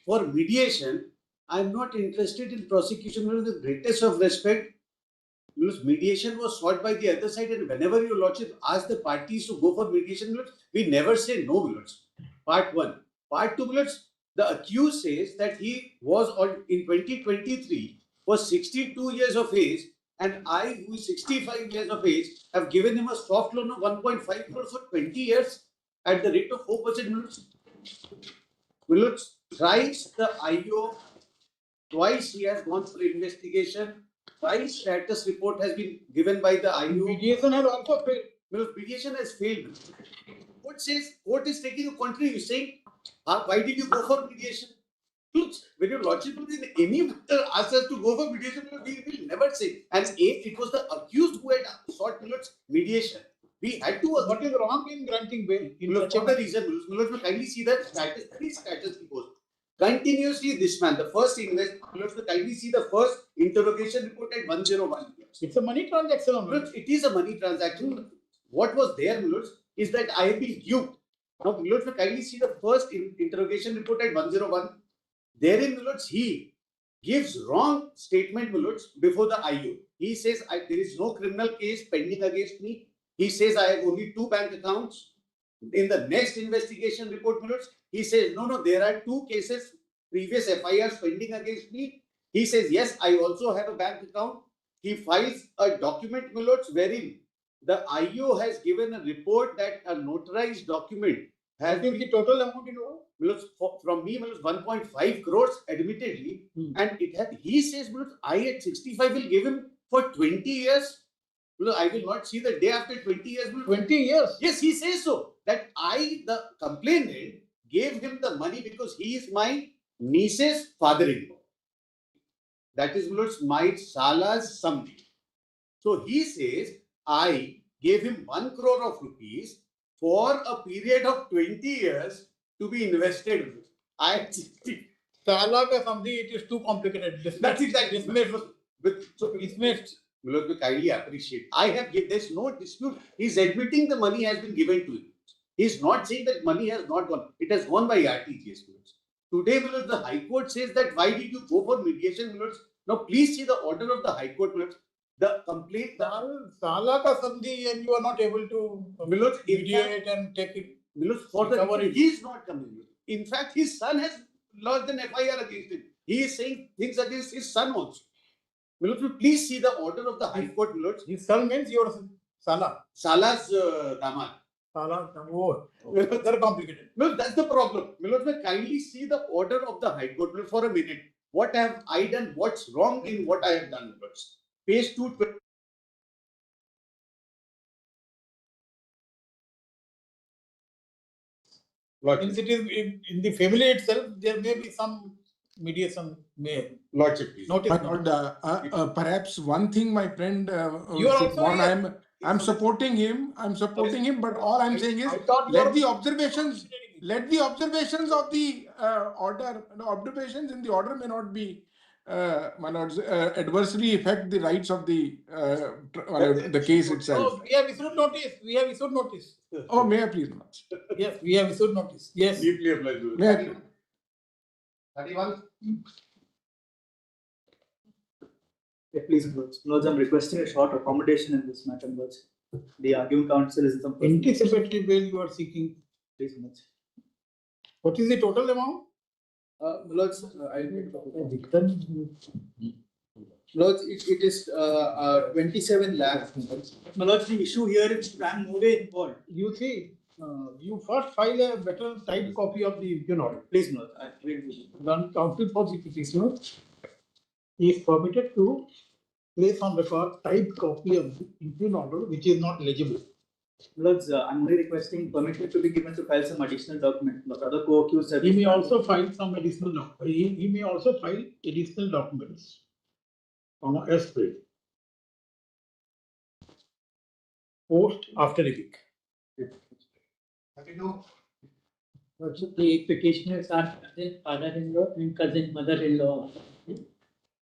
[SPEAKER 17] for mediation, I'm not interested in prosecution with the greatest of respect. Because mediation was sought by the other side, and whenever your lordship ask the parties to go for mediation, we never say no, Lords. Part 1. Part 2, Lords, the accused says that he was in 2023 was 62 years of age, and I, who is 65 years of age, have given him a soft loan of 1.5 crores for 20 years at the rate of 4%. Lords, thrice the IO, twice he has gone for investigation. Twice status report has been given by the IO.
[SPEAKER 1] Mediation has also failed.
[SPEAKER 17] Mediation has failed. Court says, court is taking a contrary. You're saying, why did you go for mediation? When your lordship in any matter asks us to go for mediation, we will never say. And it was the accused who had sought mediation. We had to.
[SPEAKER 1] What is wrong in granting bail?
[SPEAKER 17] For the reason, will kindly see that status report. Continuously, this man, the first kindly see the first interrogation report at 101.
[SPEAKER 1] It's a money transaction.
[SPEAKER 17] It is a money transaction. What was there, is that I have been duped. Now, kindly see the first interrogation report at 101. Therein, he gives wrong statement, before the IU. He says, there is no criminal case pending against me. He says, I have only 2 bank accounts. In the next investigation report, he says, no, there are 2 cases, previous FIRs pending against me. He says, yes, I also have a bank account. He files a document, wherein the IO has given a report that a notarized document has been
[SPEAKER 1] the total amount
[SPEAKER 17] from me 1.5 crores admittedly, and he says, I at 65 will give him for 20 years. I will not see the day after 20 years.
[SPEAKER 1] 20 years?
[SPEAKER 17] Yes, he says so. That the complainant, gave him the money because he is my niece's father-in-law. That is my Sala's son. So he says, I gave him 1 crore of rupees for a period of 20 years to be invested with. I
[SPEAKER 1] Sala ka something, it is too complicated.
[SPEAKER 17] That's exactly
[SPEAKER 1] dismissed.
[SPEAKER 17] Kindly appreciate. There's no dispute. He's admitting the money has been given to him. He's not saying that money has not gone. It has gone by RTGS. Today, the High Court says that why did you go for mediation? Now, please see the order of the High Court. The complaint.
[SPEAKER 1] Sala ka samdi, and you are not able to mediate and take it.
[SPEAKER 17] He is not coming. In fact, his son has lodged an FIR against him. He is saying things against his son also. Please see the order of the High Court.
[SPEAKER 1] His son means your Sala.
[SPEAKER 17] Sala's damad.
[SPEAKER 1] Sala, they're complicated.
[SPEAKER 17] No, that's the problem. Kindly see the order of the High Court for a minute. What have I done? What's wrong in what I have done? Page 220.
[SPEAKER 1] Since it is in the family itself, there may be some mediation.
[SPEAKER 17] Lordship,
[SPEAKER 18] But perhaps one thing, my friend,
[SPEAKER 1] you are also
[SPEAKER 18] I'm supporting him. But all I'm saying is, let the observations of the order, observations in the order may not be adversely affect the rights of the case itself.
[SPEAKER 1] Oh, we have issued notice.
[SPEAKER 18] Oh, may I please?
[SPEAKER 1] Yes, we have issued notice. Yes.
[SPEAKER 17] Deeply obliged.
[SPEAKER 18] May I please?
[SPEAKER 17] 31.
[SPEAKER 19] Please, Lords, I'm requesting a short accommodation in this matter, Lords. The arguing counsel is some
[SPEAKER 1] Anticipatory bail you are seeking.
[SPEAKER 19] Please, Lords.
[SPEAKER 1] What is the total amount?
[SPEAKER 19] Lords, Lords, it is 27 lakhs. Lords, the issue here is Frank Mode involved.
[SPEAKER 1] You see, you first file a better typed copy of the impugn order.
[SPEAKER 19] Please, Lord.
[SPEAKER 1] Then counsel for the petitioner is permitted to place on record typed copy of the impugn order which is not legible.
[SPEAKER 19] Lords, I'm only requesting permission to be given to file some additional document. The other co-accused have
[SPEAKER 1] He may
[SPEAKER 19] been-
[SPEAKER 1] also file some additional, he may also file additional documents on a S-grade. Post after a week.
[SPEAKER 20] Also, the petitioners are cousin father-in-law and cousin mother-in-law.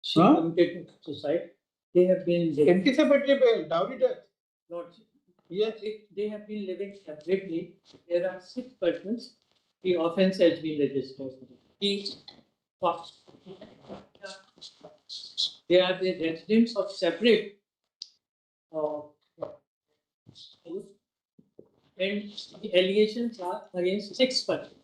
[SPEAKER 20] She
[SPEAKER 1] Huh?
[SPEAKER 20] committed suicide. They have been.
[SPEAKER 1] Anticipatory bail, dowry death.
[SPEAKER 20] Lordship. Yes, they have been living separately. There are 6 persons. The offence has been registered. They are the residents of separate. And the allegations are against 6 persons.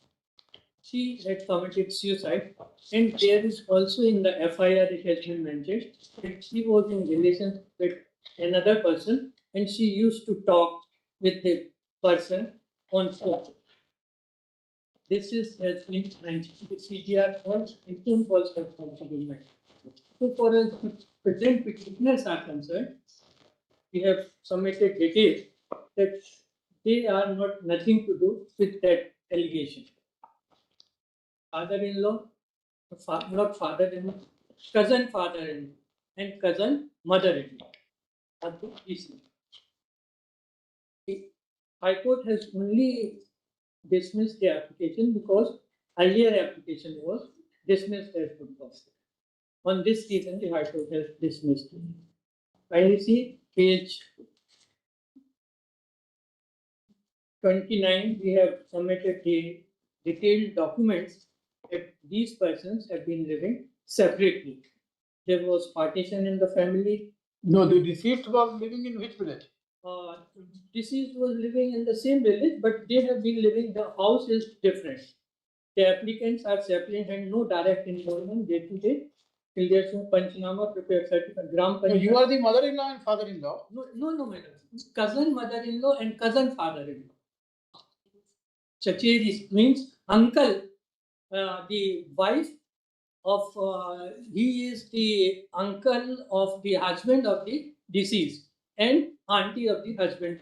[SPEAKER 20] She had committed suicide, and there is also in the FIR it has been mentioned that she was in relation with another person, and she used to talk with the person on phone. This is has been mentioned. The CTR calls, victim calls have also been mentioned. So, for as present petitioners are concerned, we have submitted details that they are not nothing to do with that allegation. Father-in-law, not father-in-law, cousin father-in-law, and cousin mother-in-law. The High Court has only dismissed the application because earlier application was dismissed as good cause. On this reason, the High Court has dismissed it. Kindly see page 29. We have submitted the detailed documents that these persons have been living separately. There was partition in the family.
[SPEAKER 1] No, the deceased was living in which village?
[SPEAKER 20] Deceased was living in the same village, but they have been living, the house is different. The applicants are separate and no direct involvement day to day. Till there's no Panchanama prepared certificate.
[SPEAKER 1] No, you are the mother-in-law and father-in-law.
[SPEAKER 20] No, madam. Cousin mother-in-law and cousin father-in-law. Chacheri means uncle, the wife of, he is the uncle of the husband of the deceased and auntie of the husband.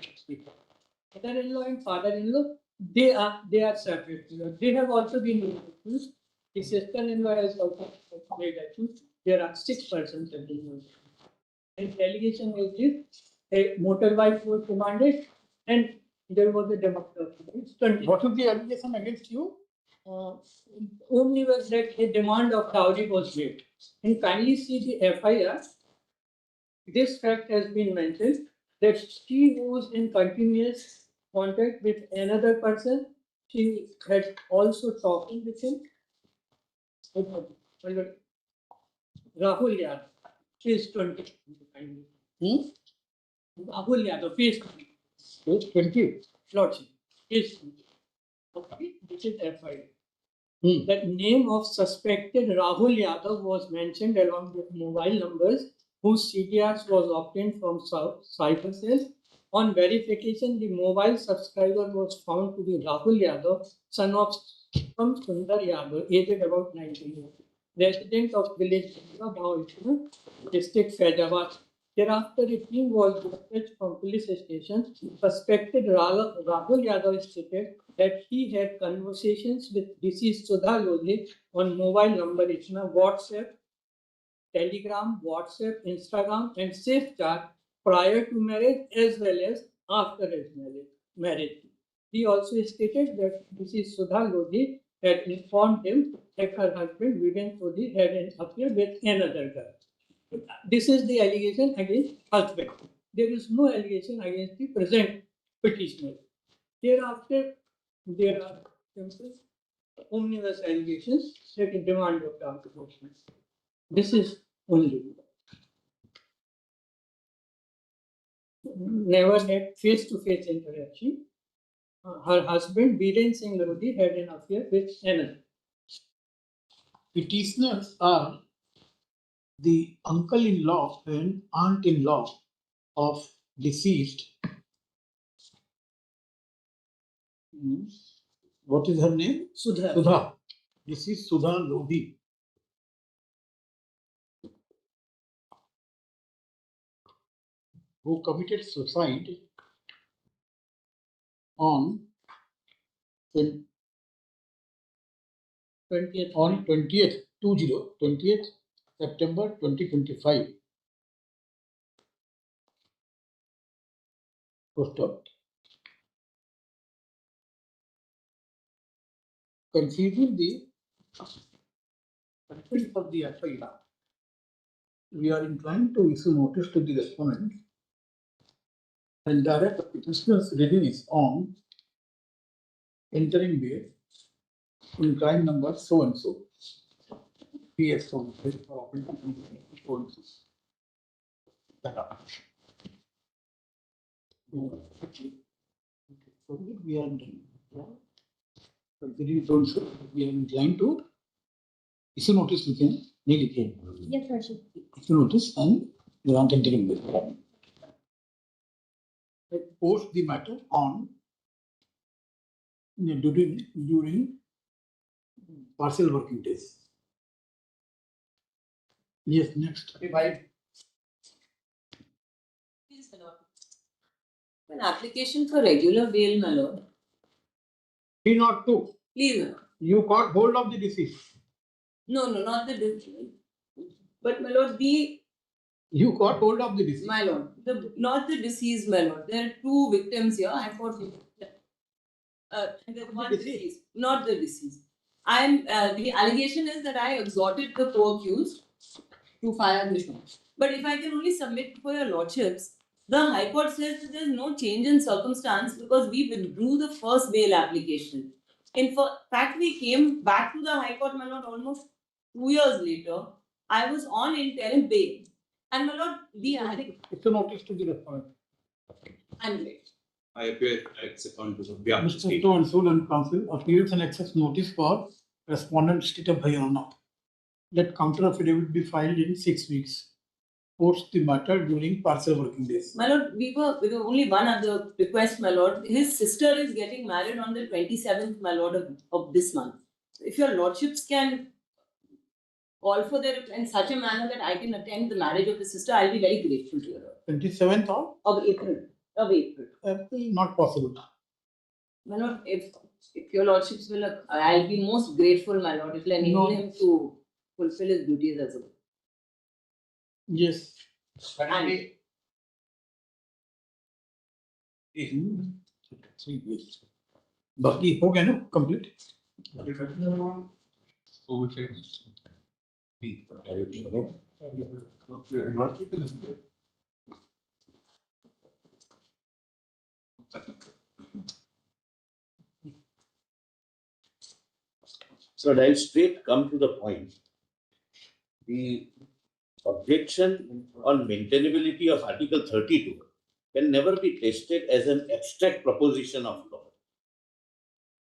[SPEAKER 20] Mother-in-law and father-in-law, they are separate. They have also been accused. The sister-in-law has also made accused. There are 6 persons have been accused. And the allegation is this: a motorbike was demanded, and there was a democracy.
[SPEAKER 1] What is the allegation against you?
[SPEAKER 20] Only was that a demand of dowry was made. And kindly see the FIR. This fact has been mentioned that she was in continuous contact with another person. She had also talking with him. Rahul Yadav, she is 20. Rahul Yadav, face
[SPEAKER 1] 20.
[SPEAKER 20] Lordship, is 20. Okay, this is FIR. The name of suspected Rahul Yadav was mentioned along with mobile numbers whose CDRs was obtained from cyber cell. On verification, the mobile subscriber was found to be Rahul Yadav, son of Sundar Yadav, aged about 19 years, resident of village district Faizabad. Thereafter, a team was dispatched from police station. Suspected Rahul Yadav stated that he had conversations with deceased Sudha Lodhe on mobile number WhatsApp, Telegram, WhatsApp, Instagram, and SafeChat prior to marriage as well as after his marriage. He also stated that deceased Sudha Lodhe had informed him that her husband Viren Sodhi had an affair with another girl. This is the allegation against husband. There is no allegation against the present petitioner. Thereafter, there are omnibus allegations that demand of arbitration. This is only. Never had face-to-face interaction. Her husband, Biren Singh Lodhi, had an affair with another.
[SPEAKER 1] Petitioners are the uncle-in-law and aunt-in-law of deceased. What is her name?
[SPEAKER 20] Sudha.
[SPEAKER 1] Sudha. This is Sudha Lodhi. Who committed suicide on 20th September 2025. Post up. Considering the content of the FIR, we are inclined to issue notice to the respondent and direct the petitioner's release on interim bail in crime number so and so. PS so and so. We are considering so and so, we are inclined to issue notice. We can need it.
[SPEAKER 10] Yes, Worship.
[SPEAKER 1] Issue notice and grant interim bail. Post the matter on during partial working days. Yes, next.
[SPEAKER 16] An application for regular bail, my lord.
[SPEAKER 1] 302.
[SPEAKER 16] Please, my lord.
[SPEAKER 1] You got hold of the deceased.
[SPEAKER 16] No, not the deceased. But my lord,
[SPEAKER 1] You got hold of the deceased.
[SPEAKER 16] my lord, not the deceased, my lord. There are two victims here. I thought one deceased, not the deceased. The allegation is that I exhorted the co-accused to fire the shot. But if I can only submit for your lordships, the High Court says that there is no change in circumstance because we withdrew the first bail application. In fact, we came back to the High Court, my lord, almost 2 years later. I was on interim bail. And my lord,
[SPEAKER 1] it's a notice to the respondent.
[SPEAKER 16] I'm late.
[SPEAKER 11] I appear on to the
[SPEAKER 1] Mr. So and so and counsel appeals and access notice for respondent state of Haryana. Let counter affidavit be filed in 6 weeks. Post the matter during partial working days.
[SPEAKER 16] My lord, we were only one other request, my lord. His sister is getting married on the 27th, my lord, of this month. If your lordships can call for their in such a manner that I can attend the marriage of the sister, I'll be very grateful to you.
[SPEAKER 1] 27th
[SPEAKER 16] of April.
[SPEAKER 1] Not possible.
[SPEAKER 16] My lord, if your lordships will, I'll be most grateful, my lord. It will enable him to fulfill his duties as well.
[SPEAKER 1] Yes.
[SPEAKER 16] And
[SPEAKER 1] 3 weeks. बाकी हो गया ना complete?
[SPEAKER 2] So I'll straight come to the point. The objection on maintainability of Article 32 can never be tested as an abstract proposition of law.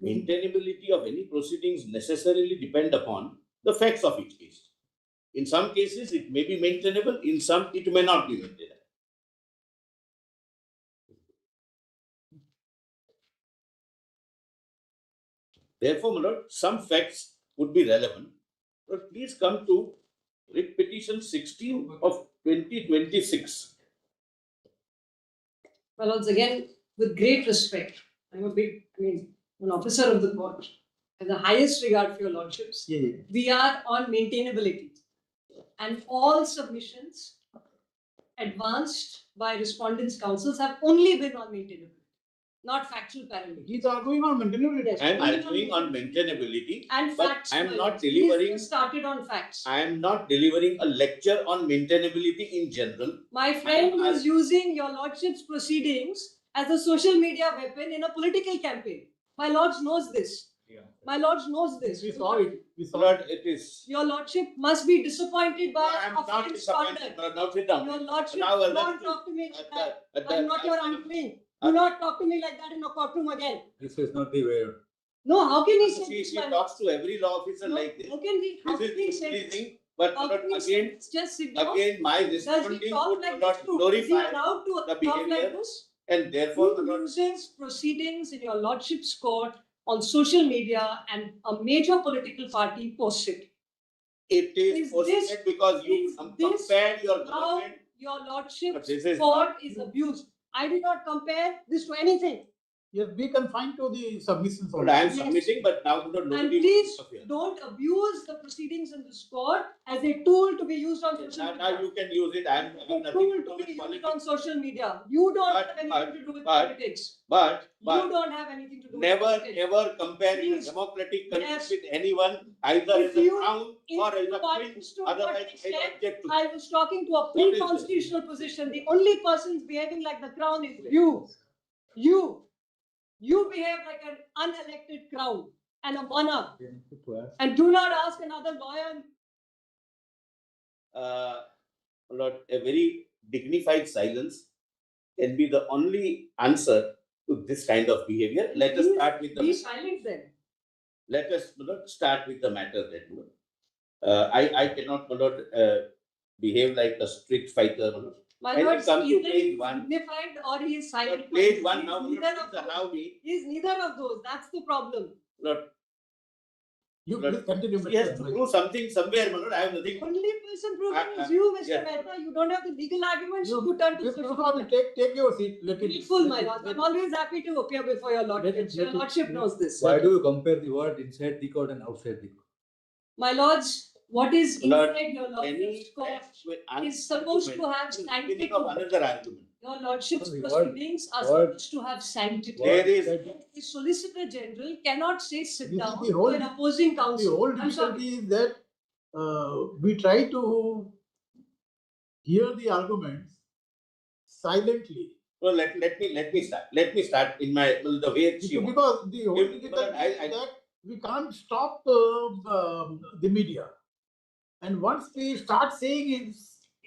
[SPEAKER 2] Maintainability of any proceedings necessarily depend upon the facts of each case. In some cases, it may be maintainable, in some, it may not be maintainable. Therefore, my lord, some facts would be relevant. But please come to Writ Petition 16 of 2026.
[SPEAKER 21] My lords, again, with great respect, I'm an officer of the court, and the highest regard for your lordships. We are on maintainability. And all submissions advanced by respondents' counsels have only been on maintainability, not factual parameters.
[SPEAKER 1] He's arguing on maintainability.
[SPEAKER 2] I am arguing on maintainability,
[SPEAKER 21] and
[SPEAKER 2] but
[SPEAKER 21] facts.
[SPEAKER 2] I am
[SPEAKER 21] my
[SPEAKER 2] not
[SPEAKER 21] lords.
[SPEAKER 2] delivering.
[SPEAKER 21] Please started on facts.
[SPEAKER 2] I am not delivering a lecture on maintainability in general.
[SPEAKER 21] My friend was using your lordship's proceedings as a social media weapon in a political campaign. My lords knows this. My lords knows this.
[SPEAKER 2] We saw it. We saw it. It is.
[SPEAKER 21] Your lordship must be disappointed by
[SPEAKER 2] I am not disappointed. Now sit down.
[SPEAKER 21] Your lordship,
[SPEAKER 2] Now,
[SPEAKER 21] don't talk to me like that. I'm not your unclean. Do not talk to me like that in a courtroom again.
[SPEAKER 2] This is not the way.
[SPEAKER 21] No, how can he say
[SPEAKER 2] She
[SPEAKER 21] this?
[SPEAKER 2] talks to every law officer like this.
[SPEAKER 21] How can he say
[SPEAKER 2] Pleasing, but again,
[SPEAKER 21] just sit down?
[SPEAKER 2] again, my responding would not glorify the behavior, and therefore,
[SPEAKER 21] uses proceedings in your lordship's court on social media, and a major political party posts it.
[SPEAKER 2] It is posted because you compared your government.
[SPEAKER 21] Your lordship's court is abused. I did not compare this to anything.
[SPEAKER 1] Yes, be confined to the submissions.
[SPEAKER 2] But I am
[SPEAKER 1] only.
[SPEAKER 2] submitting, but now
[SPEAKER 21] And
[SPEAKER 2] nobody.
[SPEAKER 21] please don't abuse the proceedings in this court as a tool to be used on social
[SPEAKER 2] Now
[SPEAKER 21] media.
[SPEAKER 2] you can use it. I am having
[SPEAKER 21] A
[SPEAKER 2] nothing
[SPEAKER 21] tool
[SPEAKER 2] to
[SPEAKER 21] to
[SPEAKER 2] do
[SPEAKER 21] be
[SPEAKER 2] with
[SPEAKER 21] used
[SPEAKER 2] politics.
[SPEAKER 21] on social media. You don't have anything to do with politics.
[SPEAKER 2] But
[SPEAKER 21] You don't have anything to do with
[SPEAKER 2] never
[SPEAKER 21] politics.
[SPEAKER 2] ever compare in a
[SPEAKER 21] Please.
[SPEAKER 2] democratic country
[SPEAKER 21] Yes.
[SPEAKER 2] with anyone, either
[SPEAKER 21] If
[SPEAKER 2] as a
[SPEAKER 21] you-
[SPEAKER 2] crown
[SPEAKER 21] if
[SPEAKER 2] or as
[SPEAKER 21] you
[SPEAKER 2] a queen.
[SPEAKER 21] understood what
[SPEAKER 2] Otherwise,
[SPEAKER 21] I
[SPEAKER 2] I
[SPEAKER 21] said,
[SPEAKER 2] object to.
[SPEAKER 21] I was talking to a
[SPEAKER 2] What is this?
[SPEAKER 21] pre-constitutional position. The only persons behaving like the crown is you. You behave like an unelected crown and a monarch. And do not ask another lawyer.
[SPEAKER 2] Lord, a very dignified silence can be the only answer to this kind of behavior. Let us start with
[SPEAKER 21] Be
[SPEAKER 2] the.
[SPEAKER 21] silent then.
[SPEAKER 2] Let us start with the matter then. I cannot behave like a street fighter.
[SPEAKER 21] My
[SPEAKER 2] Can we
[SPEAKER 21] lord,
[SPEAKER 2] come to
[SPEAKER 21] either he
[SPEAKER 2] page
[SPEAKER 21] is
[SPEAKER 2] one?
[SPEAKER 21] dignified or he is silent.
[SPEAKER 2] Page one
[SPEAKER 21] He is
[SPEAKER 2] now,
[SPEAKER 21] neither of
[SPEAKER 2] please allow me.
[SPEAKER 21] He is neither of those. That's the problem.
[SPEAKER 2] Lord,
[SPEAKER 1] You please continue.
[SPEAKER 2] he has to prove something somewhere, my lord. I have nothing.
[SPEAKER 21] Only person proving is you, Mr.
[SPEAKER 2] yes.
[SPEAKER 21] Mehta. You don't have the legal arguments. You turn to social media.
[SPEAKER 1] Take your seat. Let it.
[SPEAKER 21] Grateful, my lord. I'm always happy to appear before your lordship. Your lordship knows this.
[SPEAKER 3] Why do you compare the word inside the court and outside the court?
[SPEAKER 21] My lords, what is
[SPEAKER 2] Lord,
[SPEAKER 21] inside your lordship's court is supposed to have sanctity.
[SPEAKER 2] Beginning of another argument.
[SPEAKER 21] Your lordship's
[SPEAKER 3] The
[SPEAKER 21] proceedings are
[SPEAKER 3] word-
[SPEAKER 21] supposed to have sanctity.
[SPEAKER 2] There is
[SPEAKER 21] The Solicitor General cannot say sit
[SPEAKER 1] You see,
[SPEAKER 21] down
[SPEAKER 1] the
[SPEAKER 21] to
[SPEAKER 1] whole-
[SPEAKER 21] an opposing
[SPEAKER 1] The
[SPEAKER 21] counsel.
[SPEAKER 1] whole
[SPEAKER 21] I'm sorry.
[SPEAKER 1] difficulty is that we try to hear the arguments silently.
[SPEAKER 2] well. Let me start. Let me start in my the way she wants.
[SPEAKER 1] Because the whole
[SPEAKER 2] If-
[SPEAKER 1] difficulty
[SPEAKER 2] but I-
[SPEAKER 1] is that we can't stop the media. And once we start saying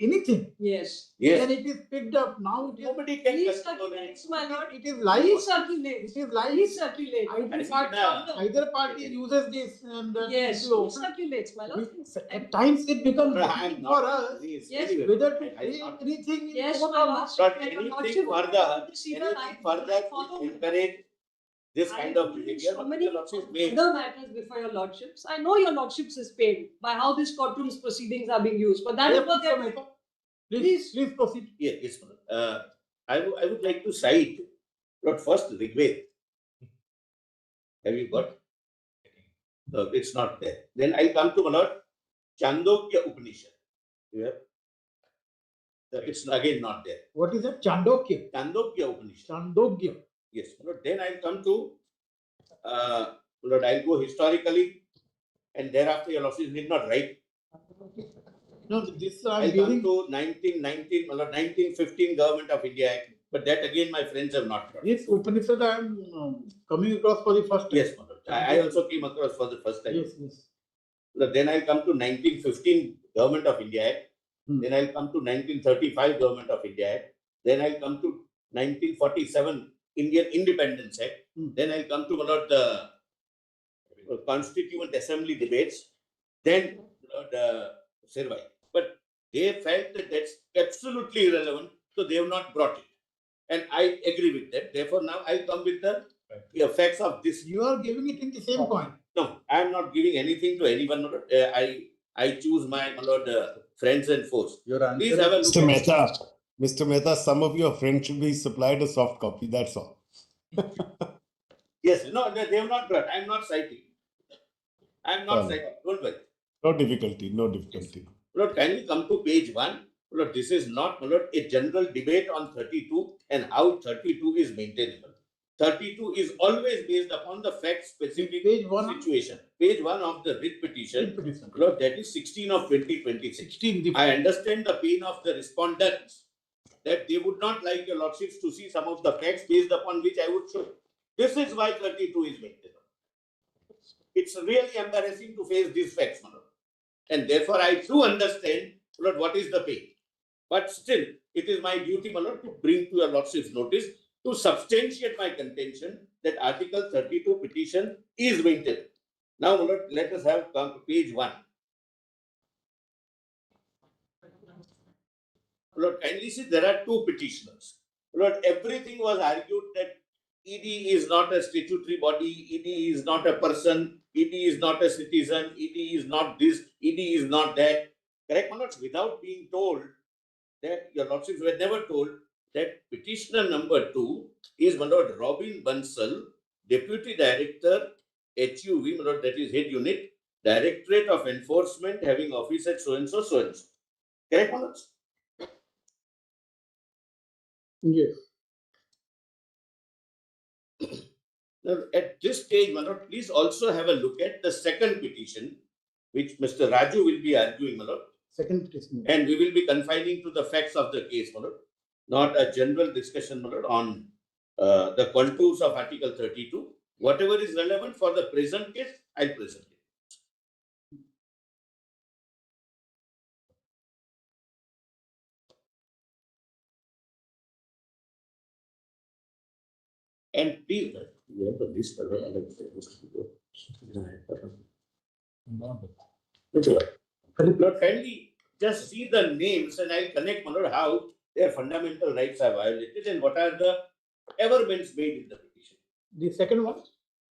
[SPEAKER 1] anything,
[SPEAKER 21] Yes.
[SPEAKER 2] Yes.
[SPEAKER 1] then it is picked up. Now it is,
[SPEAKER 2] Nobody can
[SPEAKER 21] Please
[SPEAKER 2] control
[SPEAKER 21] circulate,
[SPEAKER 2] it.
[SPEAKER 21] my lord.
[SPEAKER 1] it is live.
[SPEAKER 21] Please circulate.
[SPEAKER 1] It is live.
[SPEAKER 21] Please circulate.
[SPEAKER 1] Either party uses this and
[SPEAKER 21] Yes,
[SPEAKER 1] it will-
[SPEAKER 21] please circulate, my lord.
[SPEAKER 1] at times it becomes
[SPEAKER 2] I am
[SPEAKER 1] difficult
[SPEAKER 2] not.
[SPEAKER 1] for us
[SPEAKER 21] Yes.
[SPEAKER 1] whether to
[SPEAKER 2] I
[SPEAKER 1] say
[SPEAKER 2] not-
[SPEAKER 1] anything in
[SPEAKER 21] Yes,
[SPEAKER 1] court
[SPEAKER 21] my
[SPEAKER 1] or
[SPEAKER 21] lord.
[SPEAKER 1] not.
[SPEAKER 2] But
[SPEAKER 21] Your
[SPEAKER 2] anything
[SPEAKER 21] lordship
[SPEAKER 2] further,
[SPEAKER 21] will see the
[SPEAKER 2] anything
[SPEAKER 21] light.
[SPEAKER 2] further
[SPEAKER 21] Follow
[SPEAKER 2] to
[SPEAKER 21] me.
[SPEAKER 2] encourage this kind of behavior.
[SPEAKER 21] So many
[SPEAKER 2] the lordship may.
[SPEAKER 21] other matters before your lordships. I know your lordships is paid by how this courtroom's proceedings are being used, but that is what they're doing.
[SPEAKER 1] Please proceed.
[SPEAKER 2] Yes, madam. I would like to cite Lord first Rigved. Have you got? No, it's not there. Then I'll come to Lord Chandogya Upanishad. You have? It's again not there.
[SPEAKER 1] What is it? Chandogya.
[SPEAKER 2] Chandogya Upanishad.
[SPEAKER 1] Chandogya.
[SPEAKER 2] Yes, Lord. Then I'll come to Lord. I'll go historically, and thereafter your lordship need not write.
[SPEAKER 1] No, this
[SPEAKER 2] I'll
[SPEAKER 1] I'm
[SPEAKER 2] come
[SPEAKER 1] giving.
[SPEAKER 2] to 1919, Lord, 1915 Government of India Act, but that again my friends have not got.
[SPEAKER 1] This Upanishad I am coming across for the first time.
[SPEAKER 2] Yes, Lord. I also came across for the first time.
[SPEAKER 1] Yes.
[SPEAKER 2] Lord, then I'll come to 1915 Government of India Act. Then I'll come to 1935 Government of India Act. Then I'll come to 1947 Indian Independence Act. Then I'll come to the Constituent Assembly debates. Then the Sirvai. But they felt that that's absolutely irrelevant, so they have not brought it. And I agree with that. Therefore, now I come with the effects of this.
[SPEAKER 1] You are giving it in the same coin.
[SPEAKER 2] No, I am not giving anything to anyone. I choose my friends and foes. Please have a look.
[SPEAKER 22] Mr. Mehta, Mr. Mehta, some of your friends should be supplied a soft copy. That's all.
[SPEAKER 2] Yes, no, they have not brought. I am not citing. I am not citing. Don't worry.
[SPEAKER 22] No difficulty, no difficulty.
[SPEAKER 2] Lord, can we come to page 1? Lord, this is not a general debate on 32 and how 32 is maintainable. 32 is always based upon the fact-specific situation. Page 1 of the writ petition, Lord, that is 16 of 2026. I understand the pain of the respondents that they would not like your lordships to see some of the facts based upon which I would show. This is why 32 is maintainable. It's really embarrassing to face these facts, my lord. And therefore, I do understand, Lord, what is the pain. But still, it is my duty, my lord, to bring to your lordship's notice to substantiate my contention that Article 32 petition is maintained. Now, my lord, let us have come to page 1. Lord, kindly see, there are two petitioners. Lord, everything was argued that ED is not a statutory body, ED is not a person, ED is not a citizen, ED is not this, ED is not that. Correct, my lord? Without being told that your lordships were never told
[SPEAKER 4] that petitioner number 2 is my lord Robin Bansal, Deputy Director, HUV, my lord, that is Head Unit, Directorate of Enforcement, having office at so and so, so and so. Correct, my lord?
[SPEAKER 1] Yes.
[SPEAKER 4] Now, at this stage, my lord, please also have a look at the second petition, which Mr. Raju will be arguing, my lord.
[SPEAKER 1] Second petition.
[SPEAKER 4] And we will be confining to the facts of the case, my lord, not a general discussion, my lord, on the contours of Article 32. Whatever is relevant for the present case, I'll present it. And please, we have the list. Lord, kindly just see the names and I'll connect, my lord, how their fundamental rights are violated and what are the averments made in the petition.
[SPEAKER 1] The second one?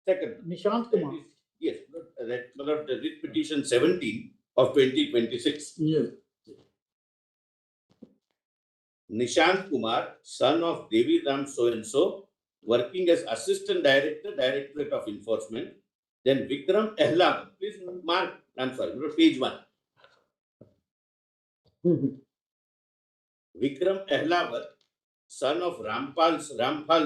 [SPEAKER 4] Second.
[SPEAKER 1] Nishant Kumar.
[SPEAKER 4] Yes, that, my lord, the writ petition 17 of 2026.
[SPEAKER 1] Yes.
[SPEAKER 4] Nishant Kumar, son of Devi Ram so and so, working as Assistant Director, Directorate of Enforcement. Then Vikram Ehlam, please mark, I'm sorry, page 1. Vikram Ehlawat, son of Rampal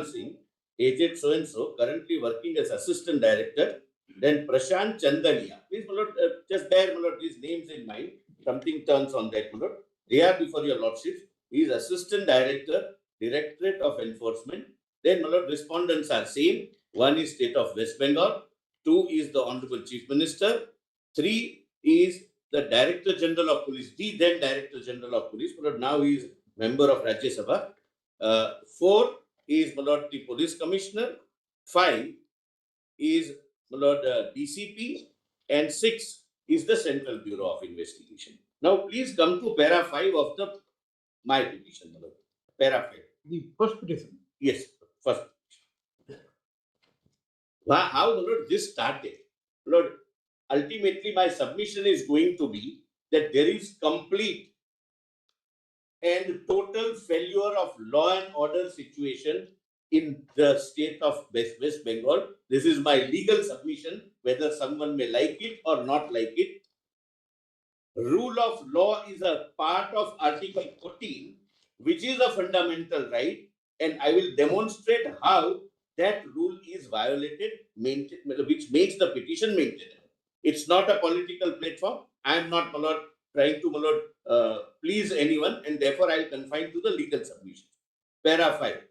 [SPEAKER 4] Singh, aged so and so, currently working as Assistant Director. Then Prashant Chandalia, please, my lord, just bear, my lord, these names in mind. Something turns on that, my lord. They are before your lordship. He is Assistant Director, Directorate of Enforcement. Then, my lord, respondents are same. One is State of West Bengal. 2 is the Honorable Chief Minister. 3 is the Director General of Police, the then Director General of Police, but now he is member of Rajya Sabha. 4 is, my lord, the Police Commissioner. 5 is, my lord, DCP. And 6 is the Central Bureau of Investigation. Now, please come to para 5 of the my petition, my lord. Para 5.
[SPEAKER 1] The first petition.
[SPEAKER 4] Yes, first petition. How, my lord, this started? Lord, ultimately, my submission is going to be that there is complete and total failure of law and order situation in the state of West Bengal. This is my legal submission, whether someone may like it or not like it. Rule of law is a part of Article 14, which is a fundamental right, and I will demonstrate how that rule is violated, which makes the petition maintainable. It's not a political platform. I am not, my lord, trying to, my lord, please anyone, and therefore I'll confine to the legal submission. Para 5.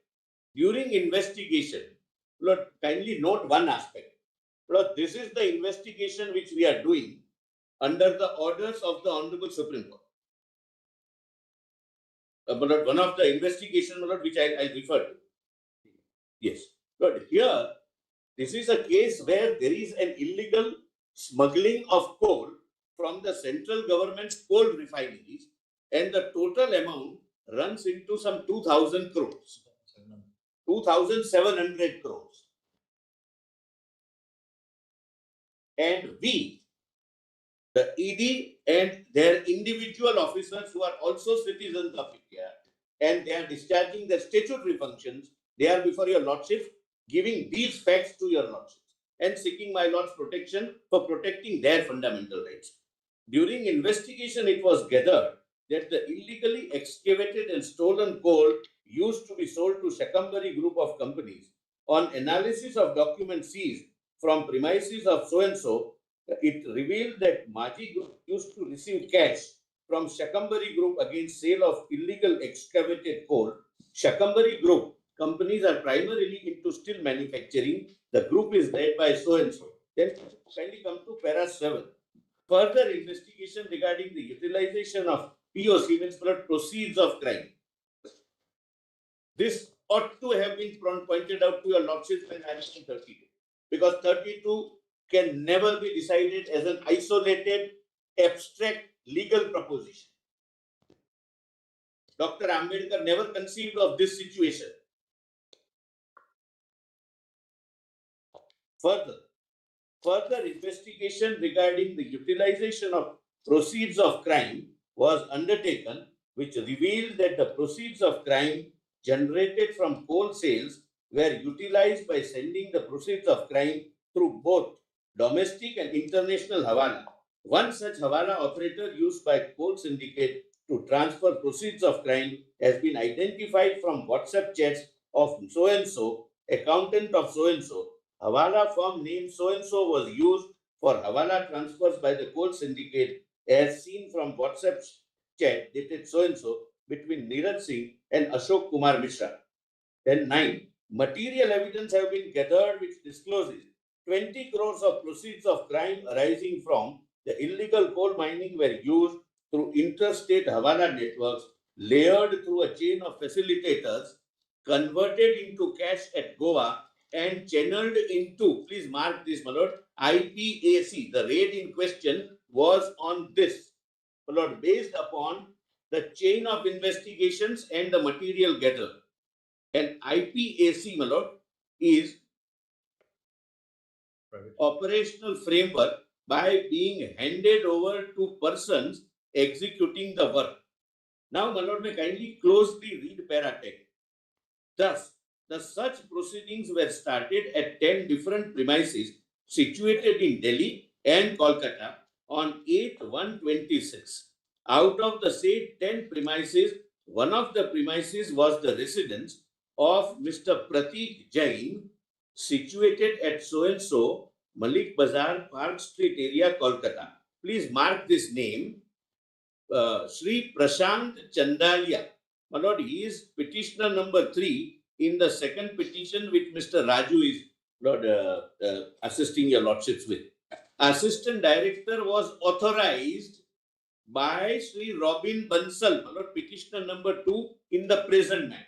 [SPEAKER 4] During investigation, Lord, kindly note one aspect. Lord, this is the investigation which we are doing under the orders of the Honorable Supreme Court. But one of the investigation, Lord, which I refer to. Yes. But here, this is a case where there is an illegal smuggling of coal from the central government's coal refineries, and the total amount runs into some 2,000 crores. 2,700 crores. And we, the ED and their individual officers who are also citizens of India, and they are discharging their statutory functions, they are before your lordship giving these facts to your lordship and seeking my lord's protection for protecting their fundamental rights. During investigation, it was gathered that the illegally excavated and stolen coal used to be sold to Shakambari group of companies. On analysis of documents seized from premises of so-and-so, it revealed that Maji Group used to receive cash from Shakambari Group against sale of illegal excavated coal. Shakambari Group companies are primarily into steel manufacturing. The group is led by so-and-so. Then kindly come to para 7. Further investigation regarding the utilization of POC, means proceeds of crime. This ought to have been pointed out to your lordship when answering 32, because 32 can never be decided as an isolated, abstract legal proposition. Dr. Ambedkar never conceived of this situation. Further investigation regarding the utilization of proceeds of crime was undertaken, which revealed that the proceeds of crime generated from coal sales were utilized by sending the proceeds of crime through both domestic and international Hawala. One such Hawala operator used by coal syndicate to transfer proceeds of crime has been identified from WhatsApp chats of so-and-so, accountant of so-and-so. Hawala firm name so-and-so was used for Hawala transfers by the coal syndicate as seen from WhatsApp chat dated so-and-so between Neeraj Singh and Ashok Kumar Mishra. Then 9. Material evidence have been gathered which discloses 20 crores of proceeds of crime arising from the illegal coal mining were used through interstate Hawala networks layered through a chain of facilitators, converted into cash at Goa and channeled into, please mark this, my lord, IPAC. The raid in question was on this, my lord, based upon the chain of investigations and the material gathered. And IPAC, my lord, is operational framework by being handed over to persons executing the work. Now, my lord, may kindly closely read paratext. Thus, the such proceedings were started at 10 different premises situated in Delhi and Kolkata on 8/1/26. Out of the said 10 premises, one of the premises was the residence of Mr. Pratik Jain, situated at so-and-so Malik Bazar, Park Street area, Kolkata. Please mark this name, Sri Prashant Chandalia. My lord, he is petitioner number 3 in the second petition which Mr. Raju is, Lord, assisting your lordships with. Assistant Director was authorized by Sri Robin Bansal, my lord, petitioner number 2 in the present matter.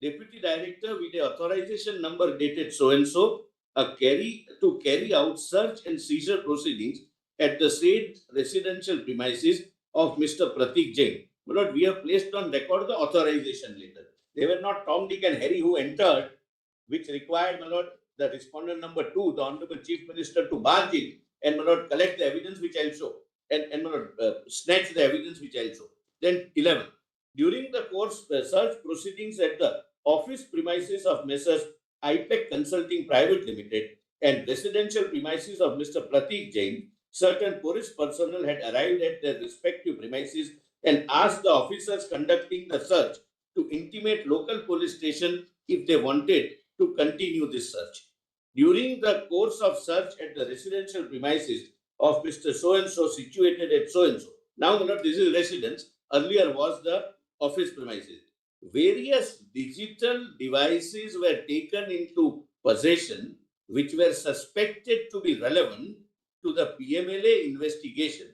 [SPEAKER 4] Deputy Director with the authorization number dated so-and-so to carry out search and seizure proceedings at the said residential premises of Mr. Pratik Jain. My lord, we have placed on record the authorization letter. They were not Tom, Dick and Harry who entered, which required, my lord, the respondent number 2, the Honorable Chief Minister, to barge in and, my lord, collect the evidence which I'll show and my lord, snatch the evidence which I'll show. Then 11. During the course search proceedings at the office premises of Messrs. IPEC Consulting Private Limited and residential premises of Mr. Pratik Jain, certain police personnel had arrived at their respective premises and asked the officers conducting the search to intimate local police station if they wanted to continue this search. During the course of search at the residential premises of Mr. So-and-so situated at so-and-so. Now, this is residence. Earlier was the office premises. Various digital devices were taken into possession which were suspected to be relevant to the PMLA investigation.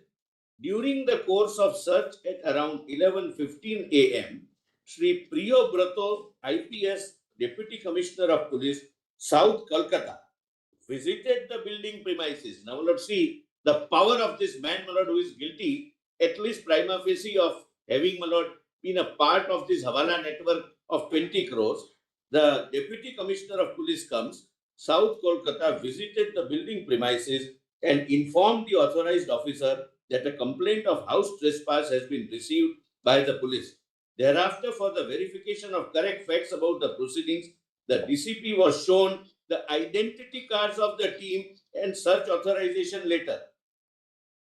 [SPEAKER 4] During the course of search at around 11:15 a.m., Sri Priyo Brato, IPS Deputy Commissioner of Police, South Kolkata, visited the building premises. Now let's see the power of this man, my lord, who is guilty, at least prima facie, of having, my lord, been a part of this Hawala network of 20 crores. The Deputy Commissioner of Police comes, South Kolkata, visited the building premises and informed the authorized officer that a complaint of house trespass has been received by the police. Thereafter, for the verification of correct facts about the proceedings, the DCP was shown the identity cards of the team and search authorization letter.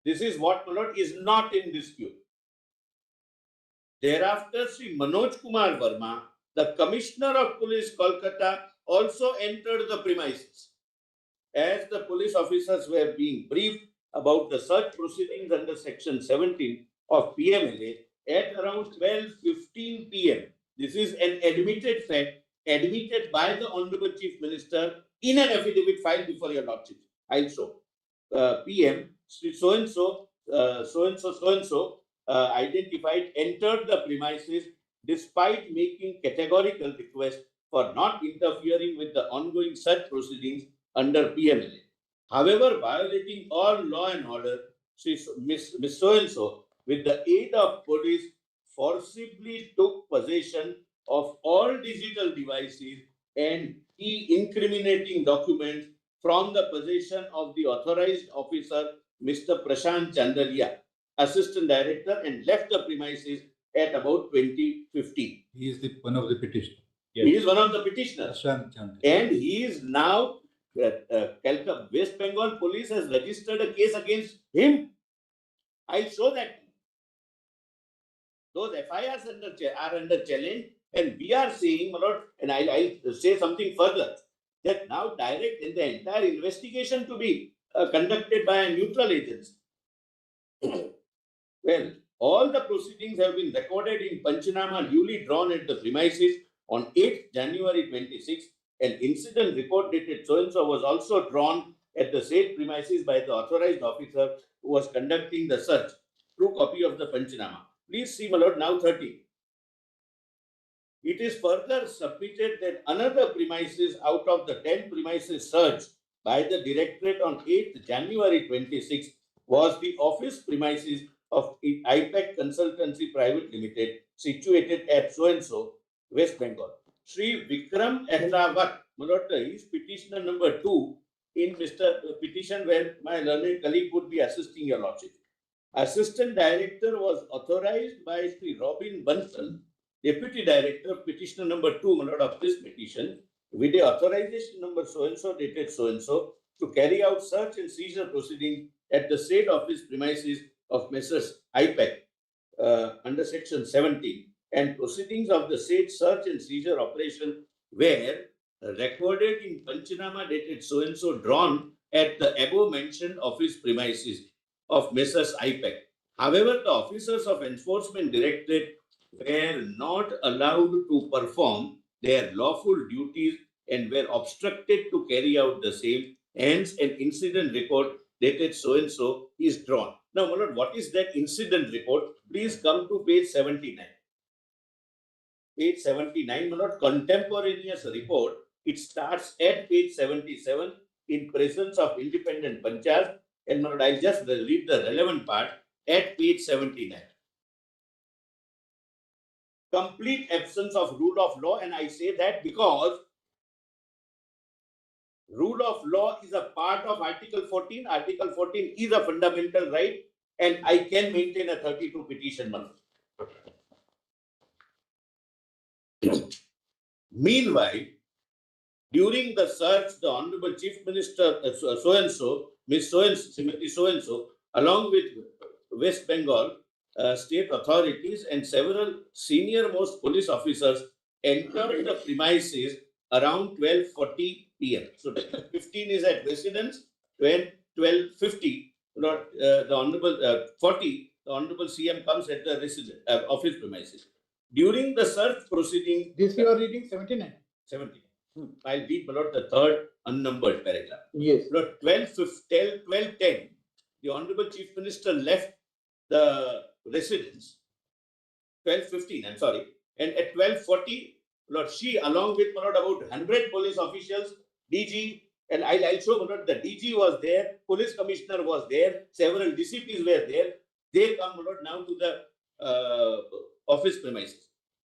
[SPEAKER 4] This is what, my lord, is not in dispute. Thereafter, Sri Manoj Kumar Verma, the Commissioner of Police, Kolkata, also entered the premises. As the police officers were being briefed about the search proceedings under Section 17 of PMLA at around 12:15 p.m. This is an admitted fact, admitted by the Honorable Chief Minister in an affidavit filed before your lordship. I'll show. PM, so-and-so, identified, entered the premises despite making categorical request for not interfering with the ongoing search proceedings under PMLA. However, violating all law and order, Miss so-and-so, with the aid of police, forcibly took possession of all digital devices and key incriminating documents from the possession of the authorized officer, Mr. Prashant Chandalia, Assistant Director, and left the premises at about 2015.
[SPEAKER 3] He is one of the petitioners.
[SPEAKER 4] He is one of the petitioners.
[SPEAKER 3] PRASHANT.
[SPEAKER 4] And he is now, West Bengal police has registered a case against him. I'll show that. Those FIRs are under challenge, and we are saying, my lord, and I'll say something further, that now direct in the entire investigation to be conducted by a neutral agency. Well, all the proceedings have been recorded in Panchanama duly drawn at the premises on 8th January 26. An incident report dated so-and-so was also drawn at the said premises by the authorized officer who was conducting the search. True copy of the Panchanama. Please see, my lord, now 30. It is further submitted that another premises out of the 10 premises searched by the Directorate on 8th January 26 was the office premises of IPAC Consultancy Private Limited, situated at so-and-so, West Bengal. Sri Vikram Ahlavak, my lord, is petitioner number 2 in Mr. Petition, where my learned colleague would be assisting your lordship. Assistant Director was authorized by Sri Robin Bansal, Deputy Director, petitioner number 2, my lord, of this petition, with the authorization number so-and-so, dated so-and-so, to carry out search and seizure proceedings at the said office premises of Messrs. IPAC under section 17, and proceedings of the said search and seizure operation were recorded in Panchanama dated so-and-so drawn at the above mentioned office premises of Messrs. IPAC. However, the officers of Enforcement Directorate were not allowed to perform their lawful duties and were obstructed to carry out the same. Hence, an incident report dated so-and-so is drawn. Now, my lord, what is that incident report? Please come to page 79. Page 79, my lord, contemporaneous report. It starts at page 77 in presence of independent panchayat. And my lord, I'll just read the relevant part at page 79. Complete absence of rule of law, and I say that because rule of law is a part of Article 14. Article 14 is a fundamental right, and I can maintain a 32 petition. Meanwhile, during the search, the Honorable Chief Minister so-and-so, Miss so-and-so, Srimati so-and-so, along with West Bengal state authorities and several senior-most police officers entered the premises around 12:40 p.m. So 15 is at residence, 12:50, the Honorable 40, the Honorable CM comes at the residence office premises. During the search proceeding,
[SPEAKER 1] this you are reading 79.
[SPEAKER 4] 70. I'll read below the third unnumbered paragraph.
[SPEAKER 1] Yes.
[SPEAKER 4] 12:10, the Honorable Chief Minister left the residence. 12:15, I'm sorry. And at 12:40, Lord, she, along with about 100 police officials, DG, and I'll show Lord, the DG was there, police commissioner was there, several DCPs were there. They come Lord, now to the office premises.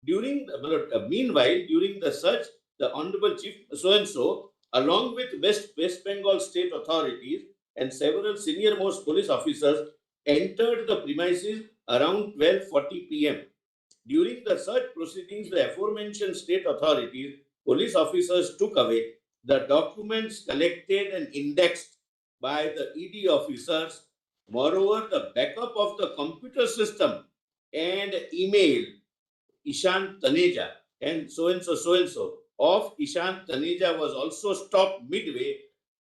[SPEAKER 4] Meanwhile, during the search, the Honorable Chief so-and-so, along with West Bengal state authorities and several senior-most police officers, entered the premises around 12:40 p.m. During the search proceedings, the aforementioned state authorities, police officers took away the documents collected and indexed by the ED officers. Moreover, the backup of the computer system and email Ishant Taneja and so-and-so of Ishant Taneja was also stopped midway,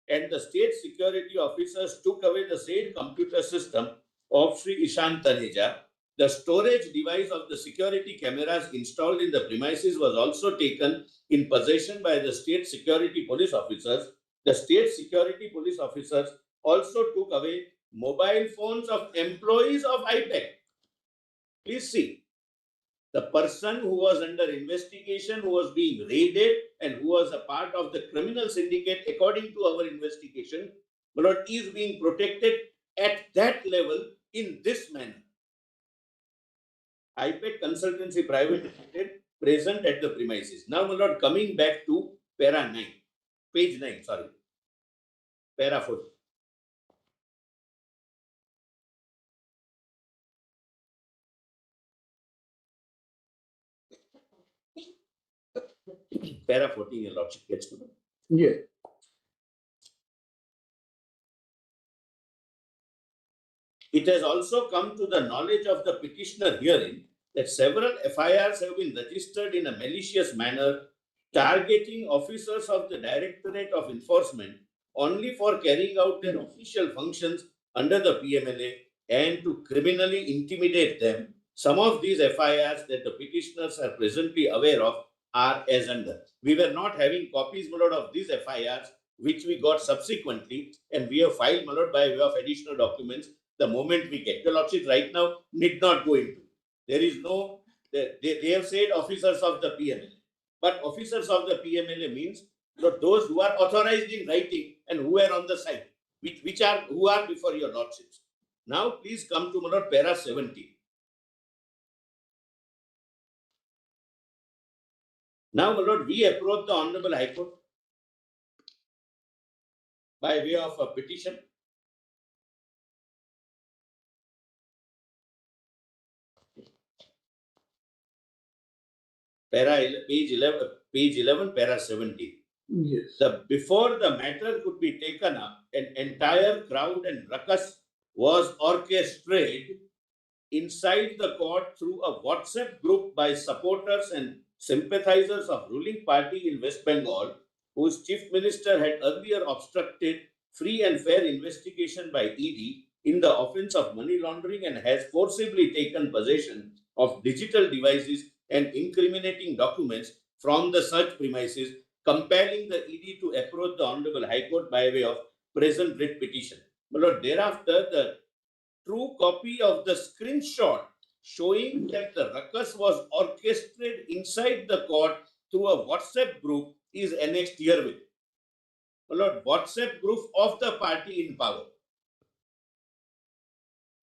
[SPEAKER 4] and the state security officers took away the said computer system of Sri Ishant Taneja. The storage device of the security cameras installed in the premises was also taken in possession by the state security police officers. The state security police officers also took away mobile phones of employees of IPAC. Please see. The person who was under investigation, who was being raided, and who was a part of the criminal syndicate, according to our investigation, is being protected at that level in this manner. IPAC Consultancy Private Limited present at the premises. Now, my lord, coming back to para 9, page 9, sorry, para 4. para 14, your lordship gets to know.
[SPEAKER 1] Yeah.
[SPEAKER 4] It has also come to the knowledge of the petitioner herein that several FIRs have been registered in a malicious manner, targeting officers of the Directorate of Enforcement only for carrying out their official functions under the PMLA and to criminally intimidate them. Some of these FIRs that the petitioners are presently aware of are as under. We were not having copies, my lord, of these FIRs, which we got subsequently, and we have filed, my lord, by way of additional documents the moment we get. Your lordship right now need not go into. There is no, they have said officers of the PMLA. But officers of the PMLA means those who are authorized in writing and who are on the side, who are before your lordships. Now please come to my lord, para 70. Now, my lord, we approach the Honorable High Court by way of a petition. Page 11, para 70.
[SPEAKER 1] Yes.
[SPEAKER 4] Before the matter could be taken up, an entire crowd and ruckus was orchestrated inside the court through a WhatsApp group by supporters and sympathizers of ruling party in West Bengal, whose chief minister had earlier obstructed free and fair investigation by ED in the offense of money laundering and has forcibly taken possession of digital devices and incriminating documents from the search premises, compelling the ED to approach the Honorable High Court by way of present writ petition. My lord, thereafter, the true copy of the screenshot showing that the ruckus was orchestrated inside the court through a WhatsApp group is annexed herewith. My lord, WhatsApp group of the party in power.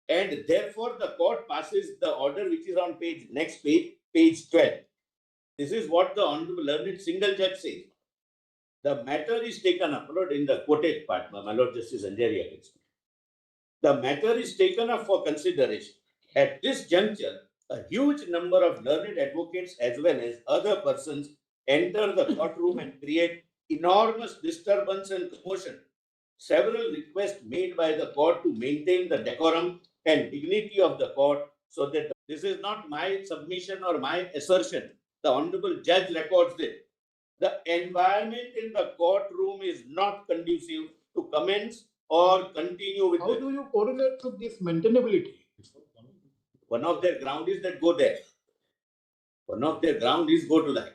[SPEAKER 4] And therefore, the court passes the order which is on next page, page 12. This is what the Honorable Learned Single Judge says. The matter is taken up, my lord, in the quoted part, my lord Justice Anjaria. The matter is taken up for consideration. At this juncture, a huge number of learned advocates as well as other persons enter the courtroom and create enormous disturbance and commotion. Several requests made by the court to maintain the decorum and dignity of the court, so that this is not my submission or my assertion. The Honorable Judge records it. The environment in the courtroom is not conducive to commence or continue with.
[SPEAKER 1] How do you correlate to this maintainability?
[SPEAKER 4] One of their ground is that go there. One of their ground is go to the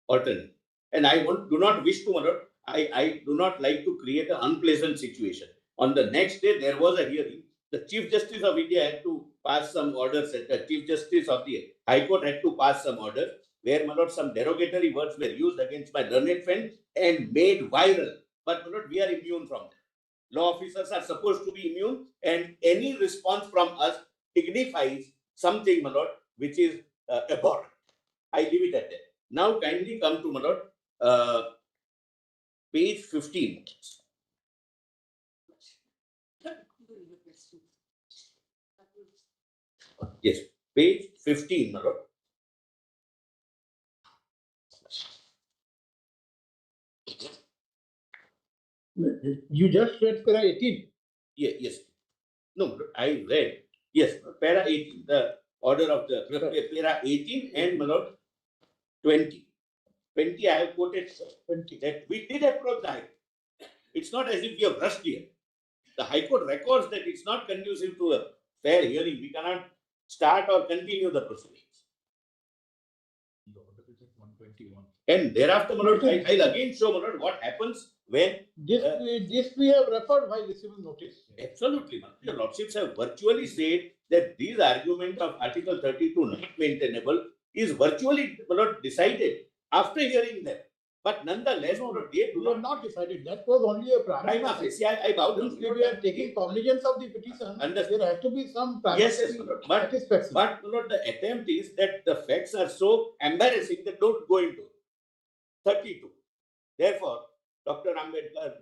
[SPEAKER 4] alternate. And I do not wish to, my lord, I do not like to create an unpleasant situation. On the next day, there was a hearing. The Chief Justice of India had to pass some orders. The Chief Justice of the High Court had to pass some orders where, my lord, some derogatory words were used against my learned friend and made viral. But, my lord, we are immune from that. Law officers are supposed to be immune, and any response from us signifies something, my lord, which is abhorrent. I leave it at that. Now, kindly come to, my lord, page 15. Yes, page 15, my lord.
[SPEAKER 1] You just read para 18.
[SPEAKER 4] Yeah, yes. No, I read. Yes, para 18, the order of the para 18 and, my lord, 20. 20, I have quoted 20. That we did approach the High Court. It's not as if we have rushed here. The High Court records that it's not conducive to a fair hearing. We cannot start or continue the proceedings. And thereafter, my lord, I'll again show, my lord, what happens when
[SPEAKER 1] this we have referred by receiving notice.
[SPEAKER 4] Absolutely, my lord. Your lordships have virtually said that these arguments of Article 32 not maintainable is virtually, my lord, decided after hearing them. But nonetheless, they do
[SPEAKER 1] not decided. That was only a primary.
[SPEAKER 4] I bow down.
[SPEAKER 1] If we are taking cognizance of the petition, there has to be some
[SPEAKER 4] yes, but my lord, the attempt is that the facts are so embarrassing that don't go into 32. Therefore, Dr. Ambedkar,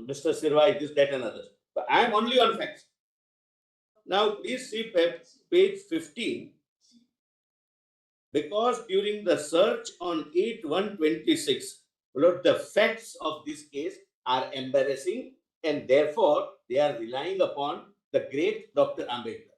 [SPEAKER 4] Mr. Sirvai, this, that, and others. But I am only on facts. Now, please see page 15. because during the search on 8/1/26, Lord, the facts of this case are embarrassing, and therefore they are relying upon the great Dr. Ambedkar.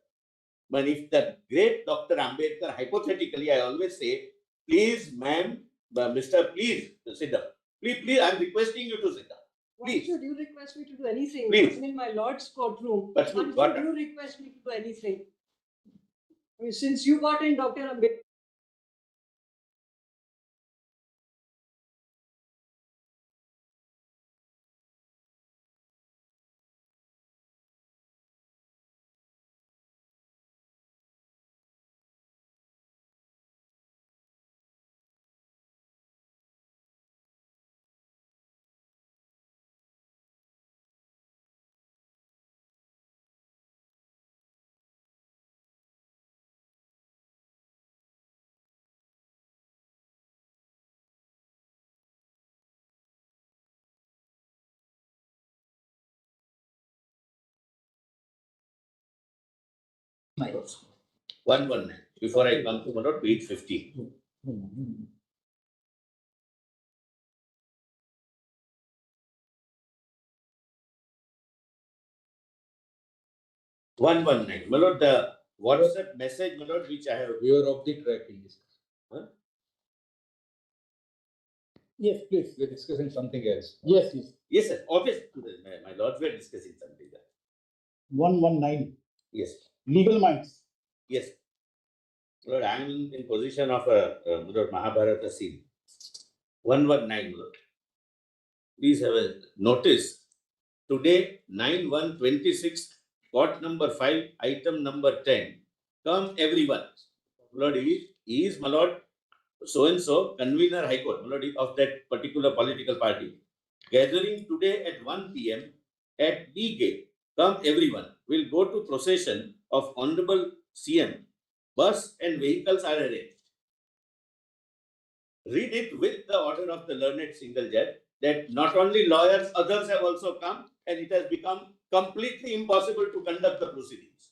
[SPEAKER 4] But if the great Dr. Ambedkar, hypothetically, I always say, please, ma'am, Mr. Please sit down. Please, I'm requesting you to sit down.
[SPEAKER 21] Why
[SPEAKER 4] Please.
[SPEAKER 21] should you request me to do anything?
[SPEAKER 4] Please.
[SPEAKER 21] I'm in my lord's courtroom.
[SPEAKER 4] But
[SPEAKER 21] Why
[SPEAKER 4] look, what-
[SPEAKER 21] should you request me to do anything? I mean, since you got in Dr. Ambedkar.
[SPEAKER 4] My God. 119. Before I come to about page 15. One one nine. My lord, the WhatsApp message, my lord, which I have.
[SPEAKER 3] We are off the track in this.
[SPEAKER 4] Huh?
[SPEAKER 3] Yes, please. We're discussing something else.
[SPEAKER 1] Yes, yes.
[SPEAKER 4] Yes, sir. Obviously, my lords were discussing something.
[SPEAKER 1] 119.
[SPEAKER 4] Yes.
[SPEAKER 1] Legal minds.
[SPEAKER 4] Yes. Lord, I am in position of a Lord Mahabharata scene. 119, Lord. Please have a notice. Today, 9/1/26, court number 5, item number 10. Come everyone. Lord, he is, my lord, so and so, convener High Court, my lord, of that particular political party. Gathering today at 1 p.m. at D Gate. Come everyone. We'll go to procession of Honorable CM. Bus and vehicles are arranged. Read it with the order of the learned single judge that not only lawyers, others have also come, and it has become completely impossible to conduct the proceedings.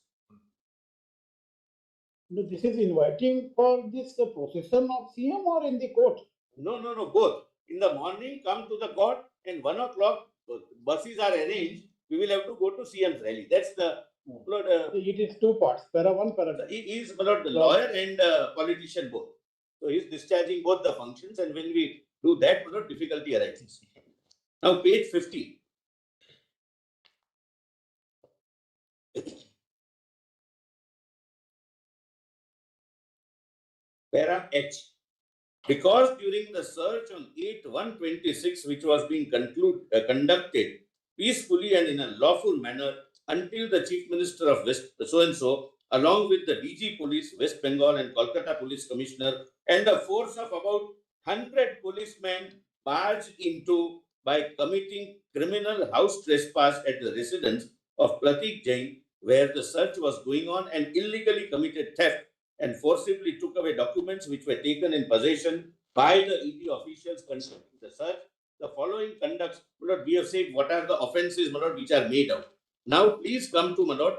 [SPEAKER 1] No, this is inviting for this procession of CM or in the court?
[SPEAKER 4] No, both. In the morning, come to the court, and 1 o'clock, buses are arranged. We will have to go to CM's rally. That's the. Lord,
[SPEAKER 1] it is two parts, para 1, para 2.
[SPEAKER 4] He is, my lord, the lawyer and politician both. So he is discharging both the functions, and when we do that, my lord, difficulty arises. Now, page 50. Para H. Because during the search on 8/1/26, which was being conducted peacefully and in a lawful manner until the Chief Minister of West so-and-so, along with the DG Police, West Bengal and Kolkata Police Commissioner, and a force of about 100 policemen barged into by committing criminal house trespass at the residence of Pratik Jain, where the search was going on, and illegally committed theft and forcibly took away documents which were taken in possession by the ED officials conducting the search. The following conducts, my lord, we have said what are the offences, my lord, which are made out. Now, please come to, my lord.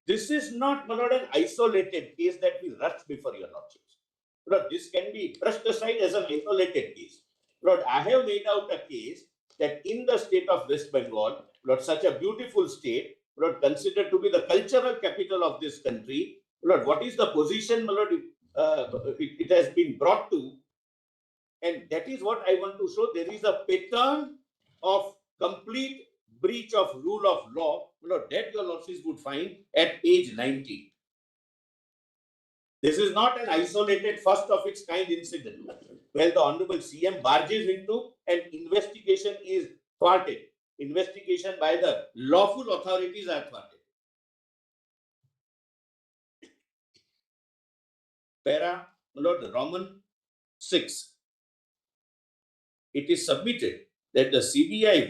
[SPEAKER 4] This is not, my lord, an isolated case that we rush before your lordships. Lord, this can be brushed aside as an isolated case. Lord, I have made out a case that in the state of West Bengal, Lord, such a beautiful state, Lord, considered to be the cultural capital of this country, Lord, what is the position, my lord, it has been brought to, and that is what I want to show. There is a pattern of complete breach of rule of law, my lord, that your lordships would find at page 90. This is not an isolated, first of its kind incident where the Honorable CM barges into and investigation is thwarted. Investigation by the lawful authorities are thwarted. Para, Lord, Roman 6. It is submitted that the CBI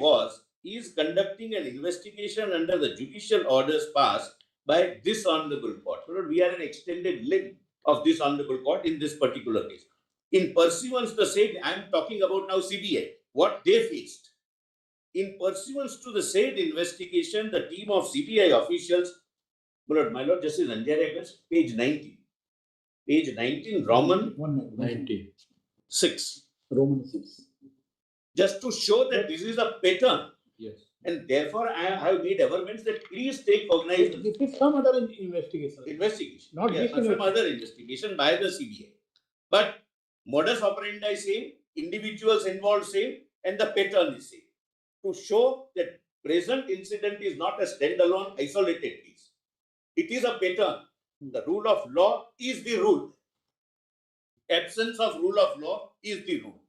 [SPEAKER 4] is conducting an investigation under the judicial orders passed by this honorable court. Lord, we are an extended limb of this honorable court in this particular case. In pursuance to the said, I am talking about now CBI, what they faced. In pursuance to the said investigation, the team of CBI officials, my lord Justice Anjaria, page 90. page 19, Roman 6.
[SPEAKER 12] Roman 6.
[SPEAKER 4] Just to show that this is a pattern.
[SPEAKER 12] Yes.
[SPEAKER 4] And therefore, I have made averments that please take cognizance.
[SPEAKER 20] This is some other investigation.
[SPEAKER 4] Investigation.
[SPEAKER 20] Not
[SPEAKER 4] Yes,
[SPEAKER 20] this
[SPEAKER 4] some other investigation by the CBI. But modus operandi same, individuals involved same, and the pattern is same. To show that present incident is not a standalone isolated case. It is a pattern. The rule of law is the rule. Absence of rule of law is the rule.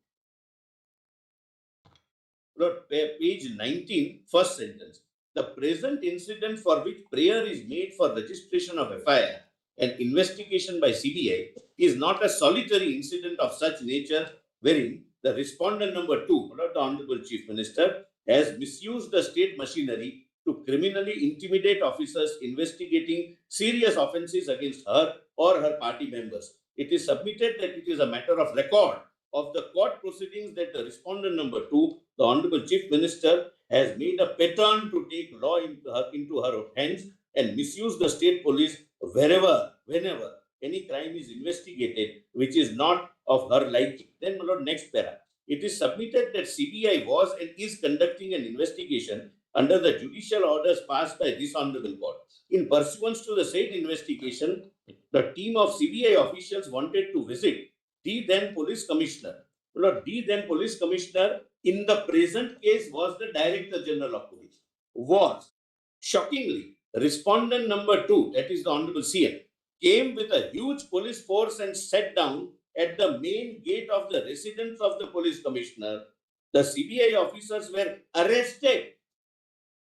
[SPEAKER 4] Lord, page 19, first sentence. The present incident for which prayer is made for registration of FIR and investigation by CBI is not a solitary incident of such nature wherein the respondent number 2, Lord, the Honorable Chief Minister, has misused the state machinery to criminally intimidate officers investigating serious offences against her or her party members. It is submitted that it is a matter of record of the court proceedings that the respondent number 2, the Honorable Chief Minister, has made a pattern to take law into her hands and misuse the state police wherever, whenever any crime is investigated which is not of her liking. Then, my Lord, next para. It is submitted that CBI was and is conducting an investigation under the judicial orders passed by this Honorable Court. In pursuance to the said investigation, the team of CBI officials wanted to visit the then police commissioner. Lord, the then police commissioner in the present case was the Director General of Police. Was shockingly respondent number 2, that is the Honorable CM, came with a huge police force and sat down at the main gate of the residence of the police commissioner. The CBI officers were arrested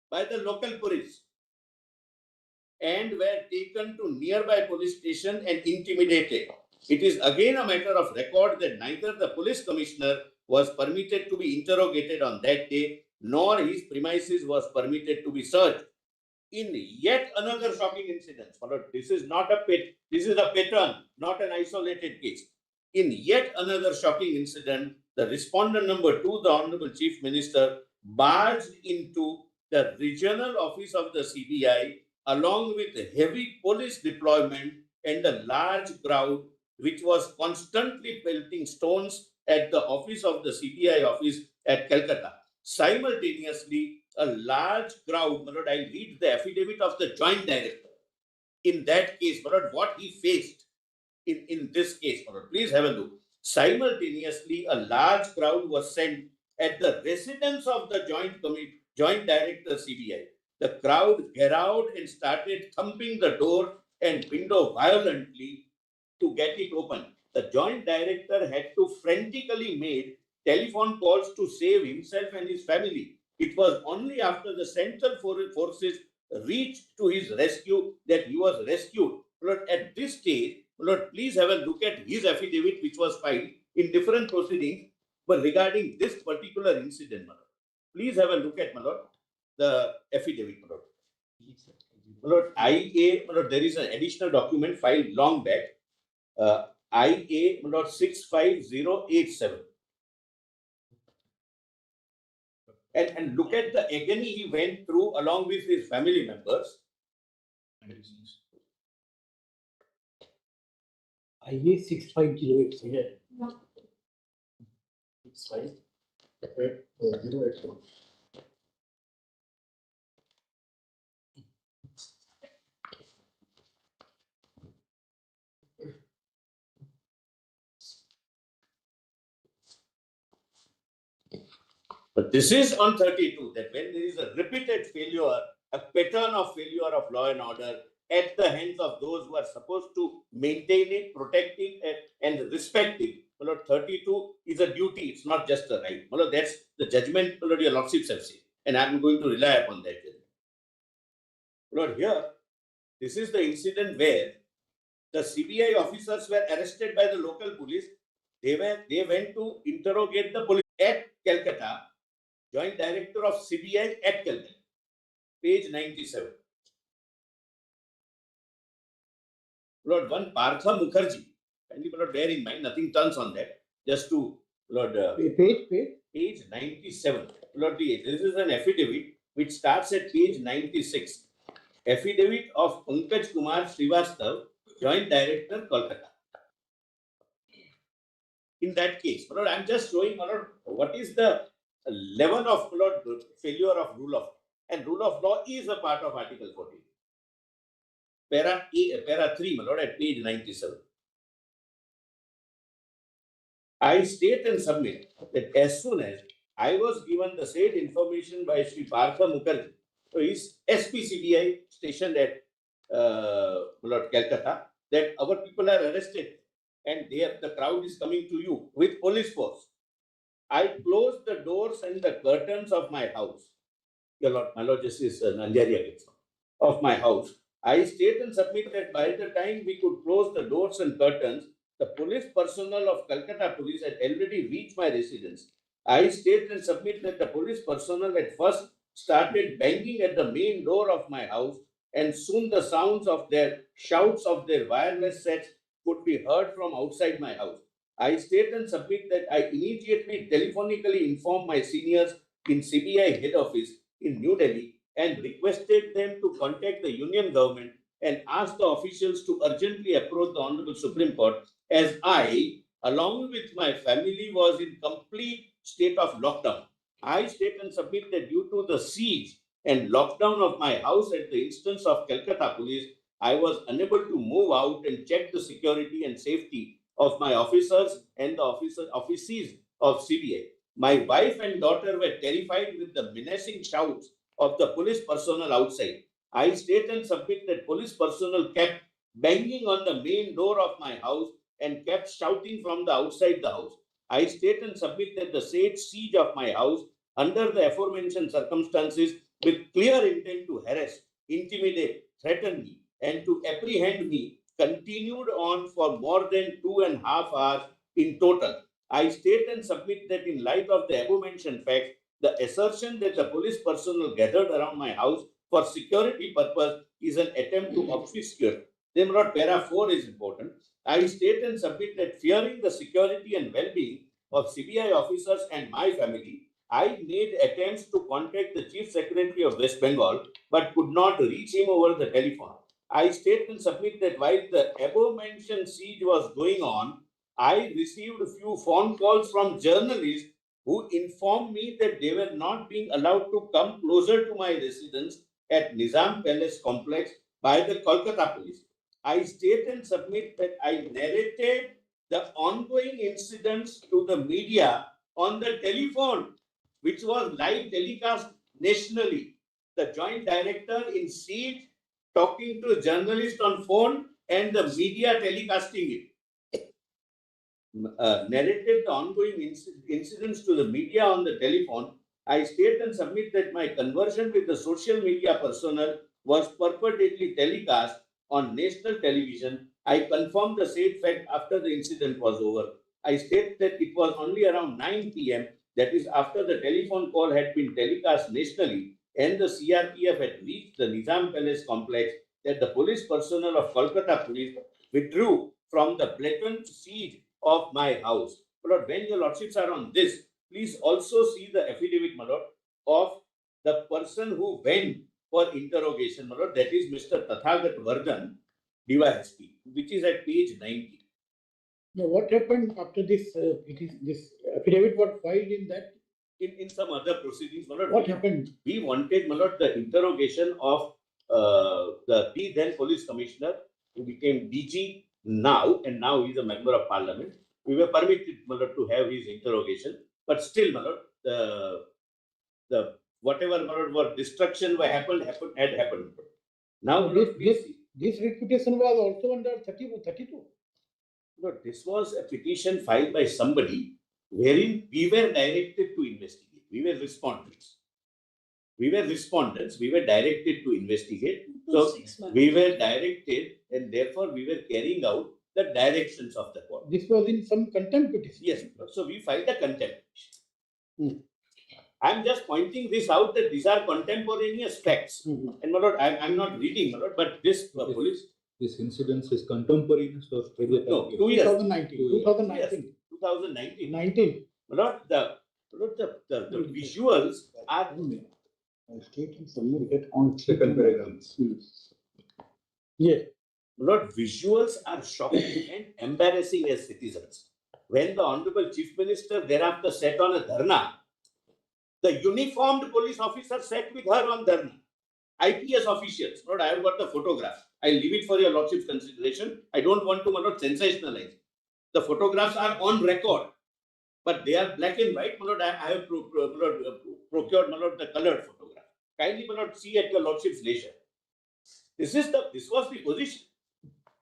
[SPEAKER 4] by the local police and were taken to nearby police station and intimidated. It is again a matter of record that neither the police commissioner was permitted to be interrogated on that day, nor his premises was permitted to be searched. In yet another shocking incident, this is not a this is a pattern, not an isolated case. In yet another shocking incident, the respondent number 2, the Honorable Chief Minister, barged into the regional office of the CBI along with heavy police deployment and a large crowd which was constantly pelting stones at the office of the CBI office at Calcutta. Simultaneously, a large crowd, my Lord, I read the affidavit of the joint director. In that case, my Lord, what he faced in this case, my Lord, please have a look. Simultaneously, a large crowd was sent at the residence of the joint director CBI. The crowd gathered and started thumping the door and window violently to get it open. The joint director had to frantically make telephone calls to save himself and his family. It was only after the central forces reached to his rescue that he was rescued. Lord, at this stage, Lord, please have a look at his affidavit which was filed in different proceedings, but regarding this particular incident, my Lord. Please have a look at, my Lord, the affidavit, my Lord. My Lord, IA, my Lord, there is an additional document filed long back. IA, my Lord, 65087. And look at the agony he went through along with his family members.
[SPEAKER 20] IA 6508 here.
[SPEAKER 6] 6508.
[SPEAKER 4] But this is on 32, that when there is a repeated failure, a pattern of failure of law and order at the hands of those who are supposed to maintain it, protect it, and respect it. Lord, 32 is a duty, it's not just a right. Lord, that's the judgment, Lord, your lordships have said, and I'm going to rely upon that judgment. Lord, here, this is the incident where the CBI officers were arrested by the local police. They went to interrogate the police at Calcutta. Joint Director of CBI at Calcutta, page 97. Lord, one Partha Mukherjee, kindly Lord bear in mind, nothing turns on that, just to Lord. Page 97. Lord, this is an affidavit which starts at page 96. Affidavit of Pankaj Kumar Srivastav, Joint Director, Kolkata. in that case. My lord, I'm just showing, my lord, what is the level of, my lord, failure of rule of law. And rule of law is a part of Article 14. Para 3, my lord, at page 97. I state and submit that as soon as I was given the said information by Sri Partha Mukherjee, who is SPCBI stationed at Lord Calcutta, that our people are arrested and the crowd is coming to you with police force. I closed the doors and the curtains of my house. Your Lord, my Lord Justice Anjaria of my house. I state and submit that by the time we could close the doors and curtains, the police personnel of Calcutta Police had already reached my residence. I state and submit that the police personnel at first started banging at the main door of my house, and soon the sounds of their shouts of their wireless sets could be heard from outside my house. I state and submit that I immediately telephonically informed my seniors in CBI head office in New Delhi and requested them to contact the union government and ask the officials to urgently approach the Honorable Supreme Court, as I, along with my family, was in complete state of lockdown. I state and submit that due to the siege and lockdown of my house at the instance of Calcutta Police, I was unable to move out and check the security and safety of my officers and the offices of CBI. My wife and daughter were terrified with the menacing shouts of the police personnel outside. I state and submit that police personnel kept banging on the main door of my house and kept shouting from the outside the house. I state and submit that the said siege of my house under the aforementioned circumstances with clear intent to harass, intimidate, threaten me and to apprehend me continued on for more than 2.5 hours in total. I state and submit that in light of the above-mentioned facts, the assertion that the police personnel gathered around my house for security purpose is an attempt to obfuscate. Then, not para 4 is important. I state and submit that fearing the security and well-being of CBI officers and my family, I made attempts to contact the Chief Secretary of West Bengal, but could not reach him over the telephone. I state and submit that while the above-mentioned siege was going on, I received a few phone calls from journalists who informed me that they were not being allowed to come closer to my residence at Nizam Palace complex by the Kolkata police. I state and submit that I narrated the ongoing incidents to the media on the telephone, which was live telecast nationally. The joint director in siege talking to a journalist on phone and the media telecasting it. Narrated the ongoing incidents to the media on the telephone. I state and submit that my conversion with the social media personnel was purportedly telecast on national television. I confirmed the said fact after the incident was over. I state that it was only around 9 p.m., that is after the telephone call had been telecast nationally and the CRPF had reached the Nizam Palace complex, that the police personnel of Kolkata Police withdrew from the blatant siege of my house. My Lord, when your lordships are on this, please also see the affidavit, my lord, of the person who went for interrogation, my lord, that is Mr. Tathagat Vardhan, DYSP, which is at page 90.
[SPEAKER 1] Now, what happened after this? This affidavit was filed in that?
[SPEAKER 4] In some other proceedings, my lord.
[SPEAKER 1] What happened?
[SPEAKER 4] We wanted, my lord, the interrogation of the then police commissioner who became DG now, and now he's a member of parliament. We were permitted, my lord, to have his interrogation, but still, my lord, the whatever, my lord, what destruction had happened. Now,
[SPEAKER 1] this reputation was also under 32.
[SPEAKER 4] No, this was a petition filed by somebody wherein we were directed to investigate. We were respondents. We were directed to investigate. So we were directed, and therefore we were carrying out the directions of the court.
[SPEAKER 1] This was in some contempt petition.
[SPEAKER 4] Yes. So we filed a contempt petition. I'm just pointing this out that these are contemporaneous facts. And my lord, I'm not reading, my lord, but this police.
[SPEAKER 3] This incident is contemporaneous of
[SPEAKER 4] no, 2 years.
[SPEAKER 1] 2019.
[SPEAKER 4] 2019.
[SPEAKER 1] 19.
[SPEAKER 4] Not the visuals are.
[SPEAKER 1] Stating submitted on
[SPEAKER 3] second paragraph.
[SPEAKER 1] Yes.
[SPEAKER 4] Lord, visuals are shocking and embarrassing as citizens. when the Honorable Chief Minister thereafter sat on a dharna, the uniformed police officer sat with her on dharna. IPS officials. Lord, I have got the photograph. I leave it for your Lordship's consideration. I don't want to, my Lord, sensationalize. The photographs are on record, but they are black and white. My Lord, I have procured, my Lord, the colored photograph. Kindly, my Lord, see at your Lordship's leisure. This was the position.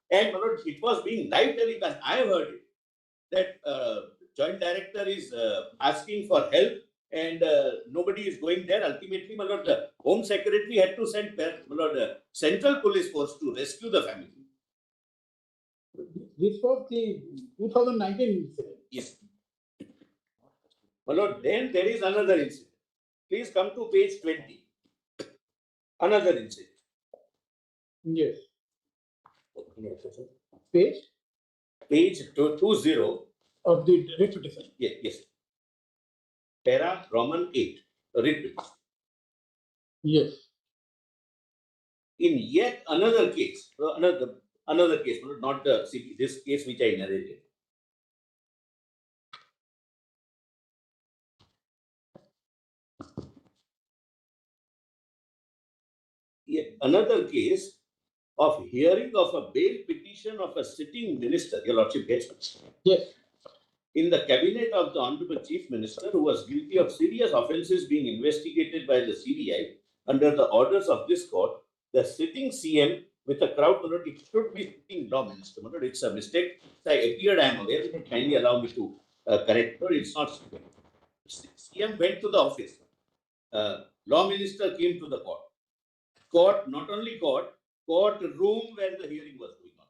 [SPEAKER 4] And, my Lord, it was being live telecast. I have heard it, that Joint Director is asking for help and nobody is going there. Ultimately, my Lord, the Home Secretary had to send, my Lord, the Central Police Force to rescue the family.
[SPEAKER 1] This was the 2019 incident.
[SPEAKER 4] Yes. My Lord, then there is another incident. Please come to page 20. Another incident.
[SPEAKER 1] Yes. Page?
[SPEAKER 4] Page 20
[SPEAKER 1] of the writ petition.
[SPEAKER 4] Yes, yes. Para Roman 8, writ petition.
[SPEAKER 1] Yes.
[SPEAKER 4] In yet another case, another case, not this case which I narrated. Yet another case of hearing of a bail petition of a sitting minister, your Lordship gets it.
[SPEAKER 1] Yes.
[SPEAKER 4] In the cabinet of the Honorable Chief Minister, who was guilty of serious offences being investigated by the CBI under the orders of this court, the sitting CM with a crowd, it should be sitting law minister. It's a mistake. I appeared, I am aware. Kindly allow me to correct. It's not. CM went to the office. Law minister came to the court. Court, not only court room where the hearing was going on.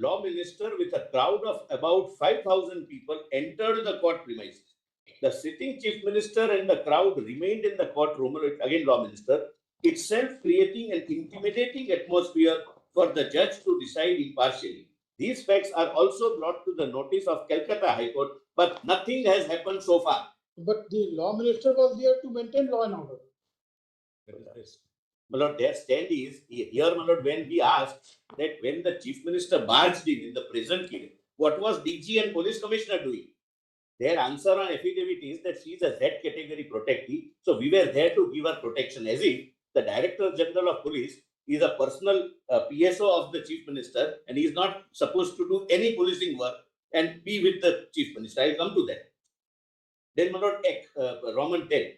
[SPEAKER 4] Law minister with a crowd of about 5,000 people entered the court premises. The sitting chief minister and the crowd remained in the courtroom, again law minister, itself creating an intimidating atmosphere for the judge to decide impartially. These facts are also brought to the notice of Calcutta High Court, but nothing has happened so far.
[SPEAKER 1] But the law minister was there to maintain law and order.
[SPEAKER 4] My Lord, their stand is here, my Lord, when we asked that when the chief minister barged in the present case, what was DG and police commissioner doing? Their answer on affidavit is that she is a Z category protectee. So we were there to give her protection, as if the Director General of Police is a personal PSO of the chief minister and he is not supposed to do any policing work and be with the chief minister. I'll come to that. Then, my Lord, Roman 10.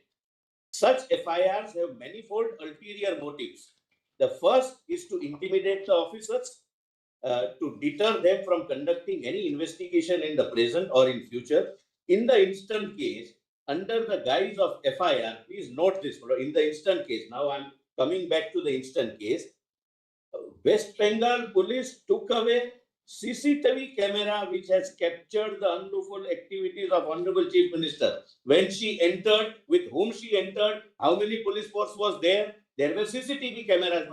[SPEAKER 4] Such FIRs have manifold ulterior motives. The first is to intimidate the officers, to deter them from conducting any investigation in the present or in future. In the instant case, under the guise of FIR, please note this, in the instant case, now I'm coming back to the instant case, West Bengal police took away CCTV camera which has captured the unlawful activities of Honorable Chief Minister. When she entered, with whom she entered, how many police force was there? There were CCTV cameras.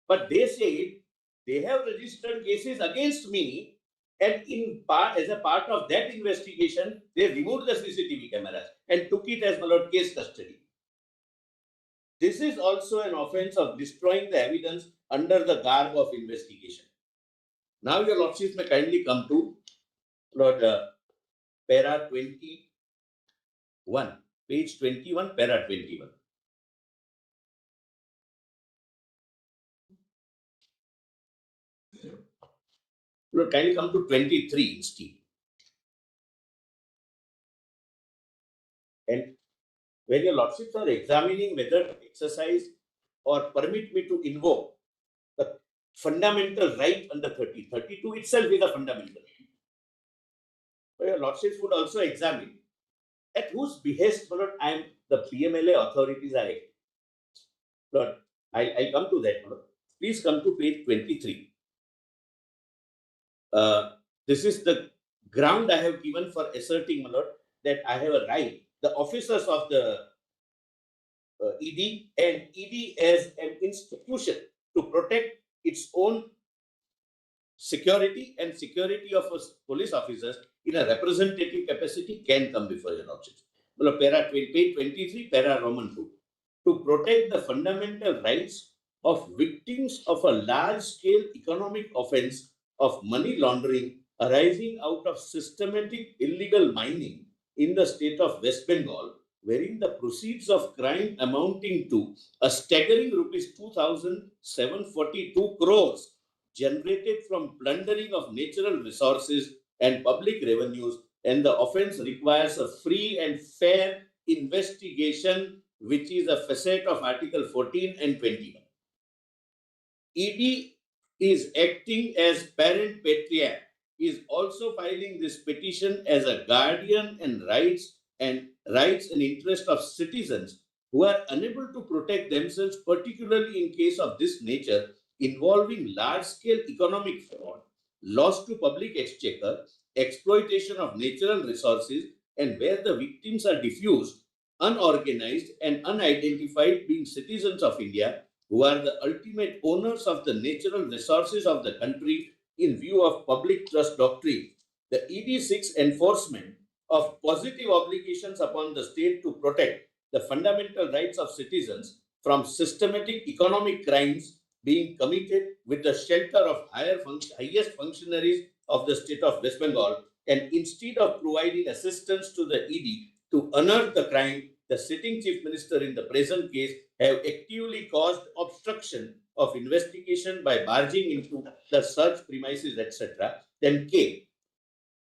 [SPEAKER 4] But they said they have registered cases against me, and as a part of that investigation, they removed the CCTV cameras and took it as, my Lord, case custody. This is also an offence of destroying the evidence under the garb of investigation. Now, your Lordships may kindly come to Lord para 21, page 21, para 21. Lord, kindly come to 23 instead. And when your Lordships are examining whether to exercise or permit me to invoke the fundamental right under 32 itself is a fundamental right. But your Lordships would also examine at whose behest, Lord, the PMLA authorities are acting. Lord, I come to that, Lord. Please come to page 23. This is the ground I have given for asserting, my Lord, that I have a right. The officers of the ED and ED as an institution to protect its own security and security of police officers in a representative capacity can come before your Lordships. Page 23, para Roman 2. To protect the fundamental rights of victims of a large-scale economic offence of money laundering arising out of systematic illegal mining in the state of West Bengal, wherein the proceeds of crime amounting to a staggering rupees 2,742 crores generated from plundering of natural resources and public revenues, and the offence requires a free and fair investigation, which is a facet of Article 14 and 21. ED is acting as parent patriarch, is also filing this petition as a guardian and rights and interest of citizens who are unable to protect themselves, particularly in case of this nature involving large-scale economic fraud, loss to public exchequer, exploitation of natural resources, and where the victims are diffused, unorganized, and unidentified, being citizens of India who are the ultimate owners of the natural resources of the country in view of public trust doctrine. The ED seeks enforcement of positive obligations upon the state to protect the fundamental rights of citizens from systematic economic crimes being committed with the shelter of highest functionaries of the state of West Bengal, and instead of providing assistance to the ED to unearth the crime, the sitting chief minister in the present case have actively caused obstruction of investigation by barging into the search premises, etc. Then K,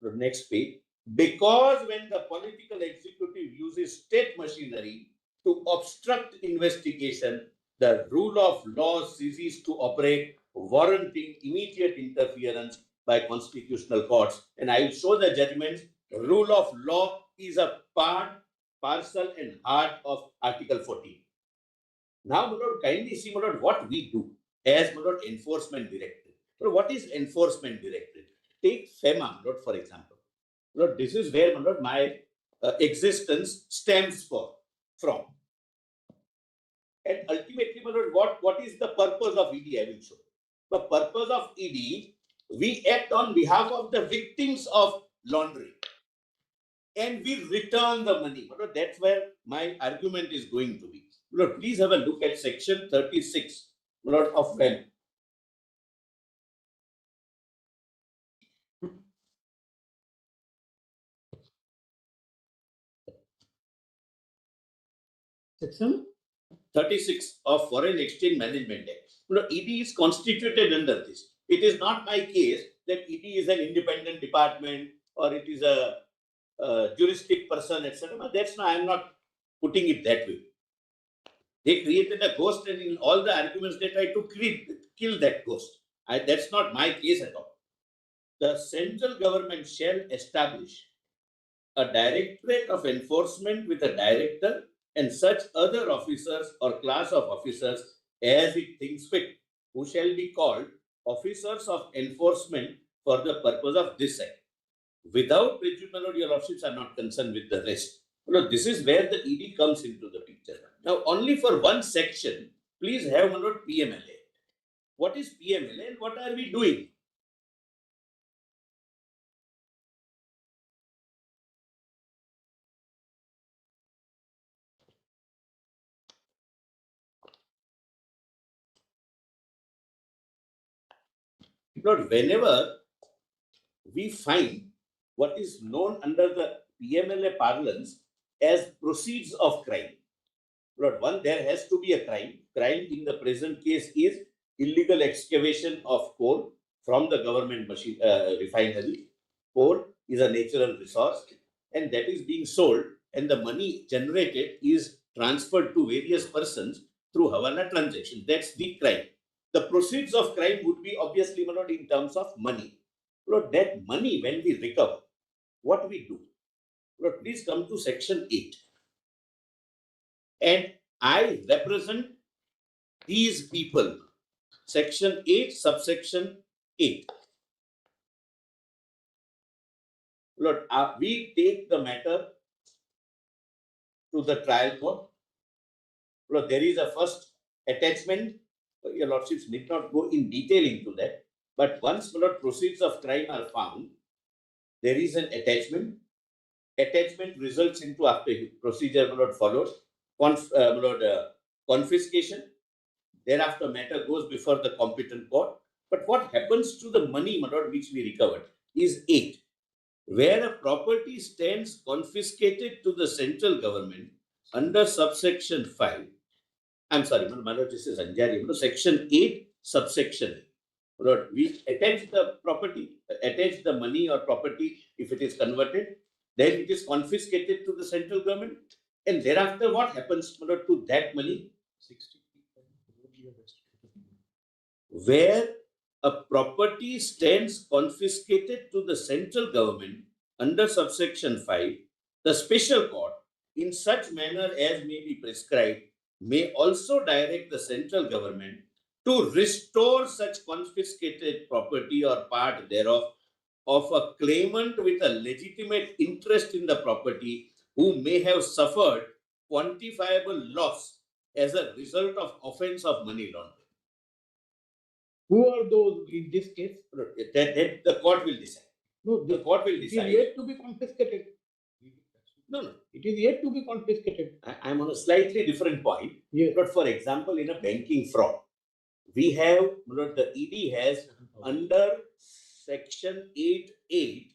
[SPEAKER 4] the next page, because when the political executive uses state machinery to obstruct investigation, the rule of law ceases to operate, warranting immediate interference by constitutional courts. And I will show the judgments. Rule of law is a part, parcel, and heart of Article 14. Now, my lord, kindly see, my lord, what we do as, my lord, enforcement directorate. So what is enforcement directorate? Take FEMA, my lord, for example. Lord, this is where, my lord, my existence stems from. And ultimately, my lord, what is the purpose of ED? I will show. The purpose of ED, we act on behalf of the victims of laundering, and we return the money. My lord, that's where my argument is going to be. My lord, please have a look at section 36, my lord, of FEMA.
[SPEAKER 20] Section
[SPEAKER 4] 36 of Foreign Exchange Management Act. You know, ED is constituted under this. It is not my case that ED is an independent department or it is a juristic person, etc. That's not, I am not putting it that way. They created a ghost, and in all the arguments they try to kill that ghost. That's not my case at all. The central government shall establish a directorate of enforcement with a director and such other officers or class of officers as it thinks fit, who shall be called officers of enforcement for the purpose of this act. Without prejudice, your lordships are not concerned with the rest. Well, this is where the ED comes into the picture. Now, only for one section, please have a note PMLA. What is PMLA and what are we doing? Lord, whenever we find what is known under the PMLA parlance as proceeds of crime. Lord, one, there has to be a crime. Crime in the present case is illegal excavation of coal from the government refinery. Coal is a natural resource and that is being sold, and the money generated is transferred to various persons through Hawala transaction. That's the crime. The proceeds of crime would be obviously not in terms of money. Lord, that money, when we recover, what we do? Lord, please come to section 8. And I represent these people. Section 8, subsection 8. Lord, we take the matter to the trial court. Lord, there is a first attachment. Your lordships need not go in detail into that. But once, Lord, proceeds of crime are found, there is an attachment. Attachment results into, after procedure, Lord, follows, confiscation. Thereafter, matter goes before the competent court. But what happens to the money, my lord, which we recovered? is 8. Where a property stands confiscated to the central government under subsection 5. I'm sorry, my lord, this is ANJARIA. Section 8, subsection. Lord, we attach the property, attach the money or property if it is converted, then it is confiscated to the central government. And thereafter, what happens, my lord, to that money? Where a property stands confiscated to the central government under subsection 5, the special court, in such manner as may be prescribed, may also direct the central government to restore such confiscated property or part thereof of a claimant with a legitimate interest in the property who may have suffered quantifiable loss as a result of offense of money laundering.
[SPEAKER 1] Who are those in this case?
[SPEAKER 4] That the court will decide.
[SPEAKER 1] No,
[SPEAKER 4] the court will decide.
[SPEAKER 1] It is yet to be confiscated.
[SPEAKER 4] No.
[SPEAKER 1] It is yet to be confiscated.
[SPEAKER 4] I'm on a slightly different point.
[SPEAKER 1] Yes.
[SPEAKER 4] But for example, in a banking fraud, we have, the ED has under section 8.8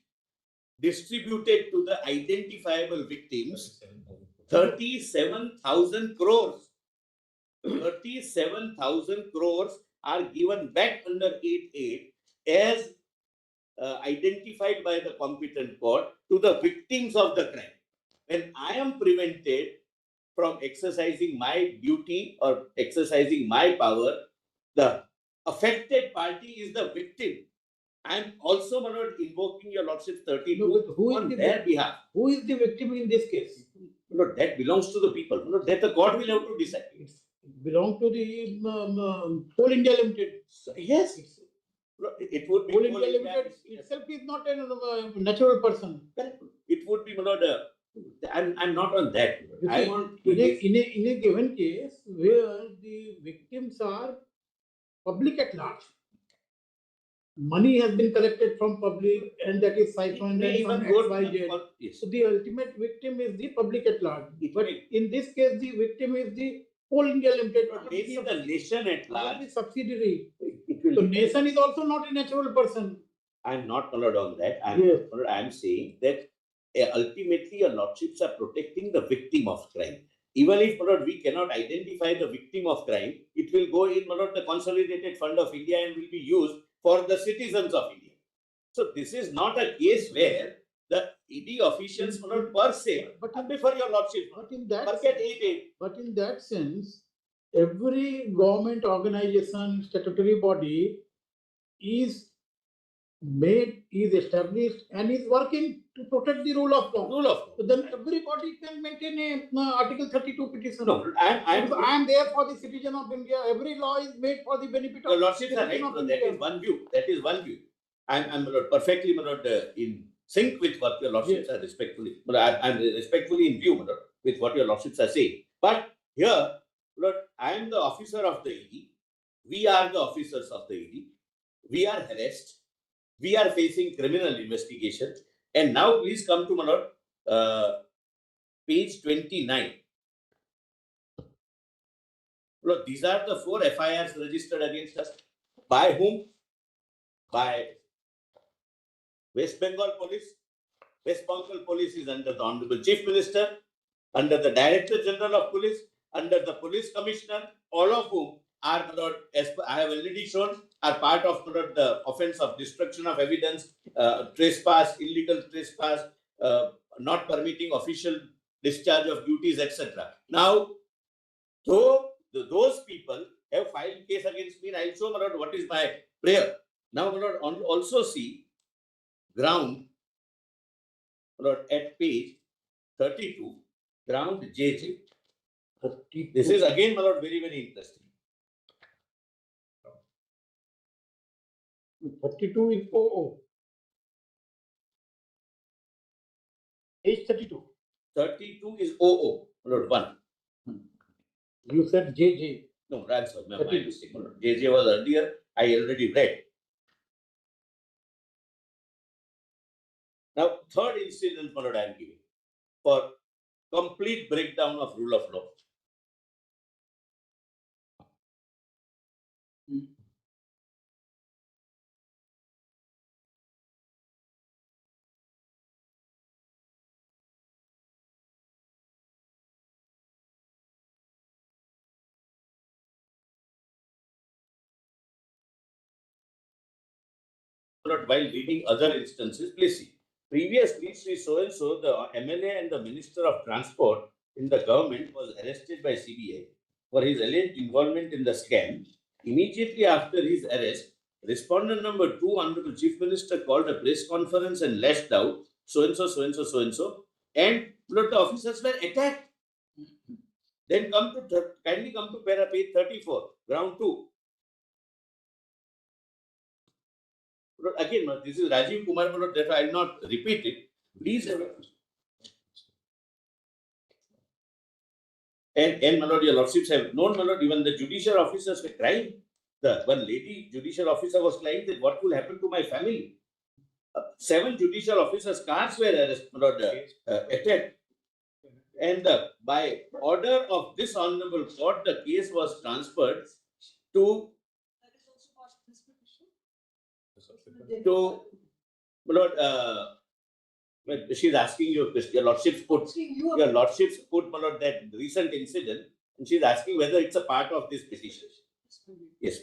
[SPEAKER 4] distributed to the identifiable victims 37,000 crores. 37,000 crores are given back under 8.8 as identified by the competent court to the victims of the crime. When I am prevented from exercising my duty or exercising my power, the affected party is the victim. I am also, my lord, invoking your lordship 32 on their behalf.
[SPEAKER 1] Who is the victim in this case?
[SPEAKER 4] Lord, that belongs to the people. Lord, that the court will have to decide.
[SPEAKER 1] It belongs to the Coal India Limited.
[SPEAKER 4] Yes. It would be
[SPEAKER 1] Coal India Limited itself is not a natural person.
[SPEAKER 4] It would be, my lord, I'm not on that. I want to
[SPEAKER 1] in a given case where the victims are public at large. Money has been collected from public and that is siphoned and some XYZ.
[SPEAKER 4] Yes.
[SPEAKER 1] So the ultimate victim is the public at large. But in this case, the victim is the Coal India Limited.
[SPEAKER 4] Maybe the nation at large.
[SPEAKER 1] The subsidiary. So nation is also not a natural person.
[SPEAKER 4] I'm not colored on that. I'm saying that ultimately your lordships are protecting the victim of crime. Even if, my lord, we cannot identify the victim of crime, it will go in, my lord, the consolidated fund of India and will be used for the citizens of India. So this is not a case where the ED officials, my lord, per se, but before your lordship,
[SPEAKER 1] but in that sense, every government organization, statutory body is established and is working to protect the rule of law. So then everybody can maintain a Article 32 petition.
[SPEAKER 4] No, I
[SPEAKER 1] am there for the citizen of India. Every law is made for the benefit of
[SPEAKER 4] the lordships are
[SPEAKER 1] citizen
[SPEAKER 4] right.
[SPEAKER 1] of
[SPEAKER 4] No,
[SPEAKER 1] India.
[SPEAKER 4] that is one view. That is one view. I'm my lord, perfectly, my lord, in sync with what your lordships are respectfully. But I'm respectfully in view, my lord, with what your lordships are saying. But here, lord, I am the officer of the ED. We are the officers of the ED. We are harassed. We are facing criminal investigation. And now please come to, my lord, page 29. Look, these are the 4 FIRs registered against us. By whom? By West Bengal Police. West Bengal Police is under the Honorable Chief Minister, under the Director General of Police, under the Police Commissioner, all of whom are, my lord, as I have already shown, are part of, my lord, the offense of destruction of evidence, trespass, illegal trespass, not permitting official discharge of duties, etc. Now, though those people have filed case against me, and I'll show, my lord, what is my prayer. Now, my lord, also see ground, my lord, at page 32, ground JJ. This is again, my lord, very, very interesting.
[SPEAKER 1] 32 is OO. Page 32.
[SPEAKER 4] 32 is OO, my lord, 1.
[SPEAKER 1] You said JJ.
[SPEAKER 4] No, that's my mistake. My lord. JJ was earlier. I already read. Now, third incident, my lord, I am giving for complete breakdown of rule of law. while reading other instances, please see. Previously, Sri so-and-so, the MLA and the Minister of Transport in the government was arrested by CBI for his alleged involvement in the scam. Immediately after his arrest, respondent number 2, Honorable Chief Minister, called a press conference and lashed out, so-and-so, so-and-so, so-and-so, and the officers were attacked. Then kindly come to page 34, ground 2. Again, this is Rajiv Kumar, therefore I will not repeat it. Please. And my lord, your lordships have known, my lord, even the judicial officers were crying. The one lady judicial officer was crying that what will happen to my family? 7 judicial officers' cars were attacked. And by order of this honorable court, the case was transferred to my lord, she's asking you, your lordships put my lord, that recent incident, and she's asking whether it's a part of this petition. Yes,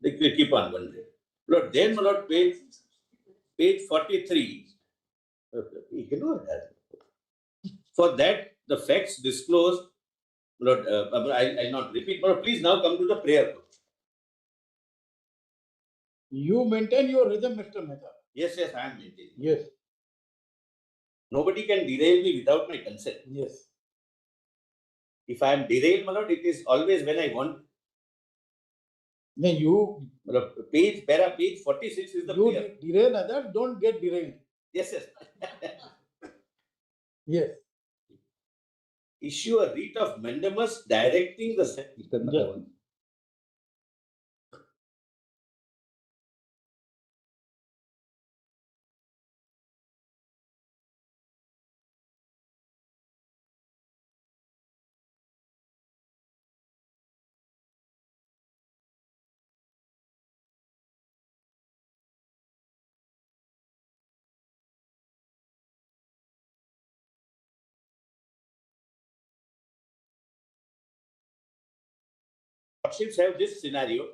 [SPEAKER 4] they keep on wondering. Lord, then my lord, page 43. Ignore that. For that, the facts disclosed, Lord, I'll not repeat, but please now come to the prayer.
[SPEAKER 1] You maintain your rhythm, Mr. Mehta.
[SPEAKER 4] Yes, I am maintaining.
[SPEAKER 1] Yes.
[SPEAKER 4] Nobody can derail me without my consent.
[SPEAKER 1] Yes.
[SPEAKER 4] If I am derailed, my lord, it is always when I want.
[SPEAKER 1] No, you.
[SPEAKER 4] Page 46 is the prayer.
[SPEAKER 1] Derail others, don't get derailed.
[SPEAKER 4] Yes.
[SPEAKER 1] Yes.
[SPEAKER 4] Issue a writ of mandamus directing the lordships have this scenario.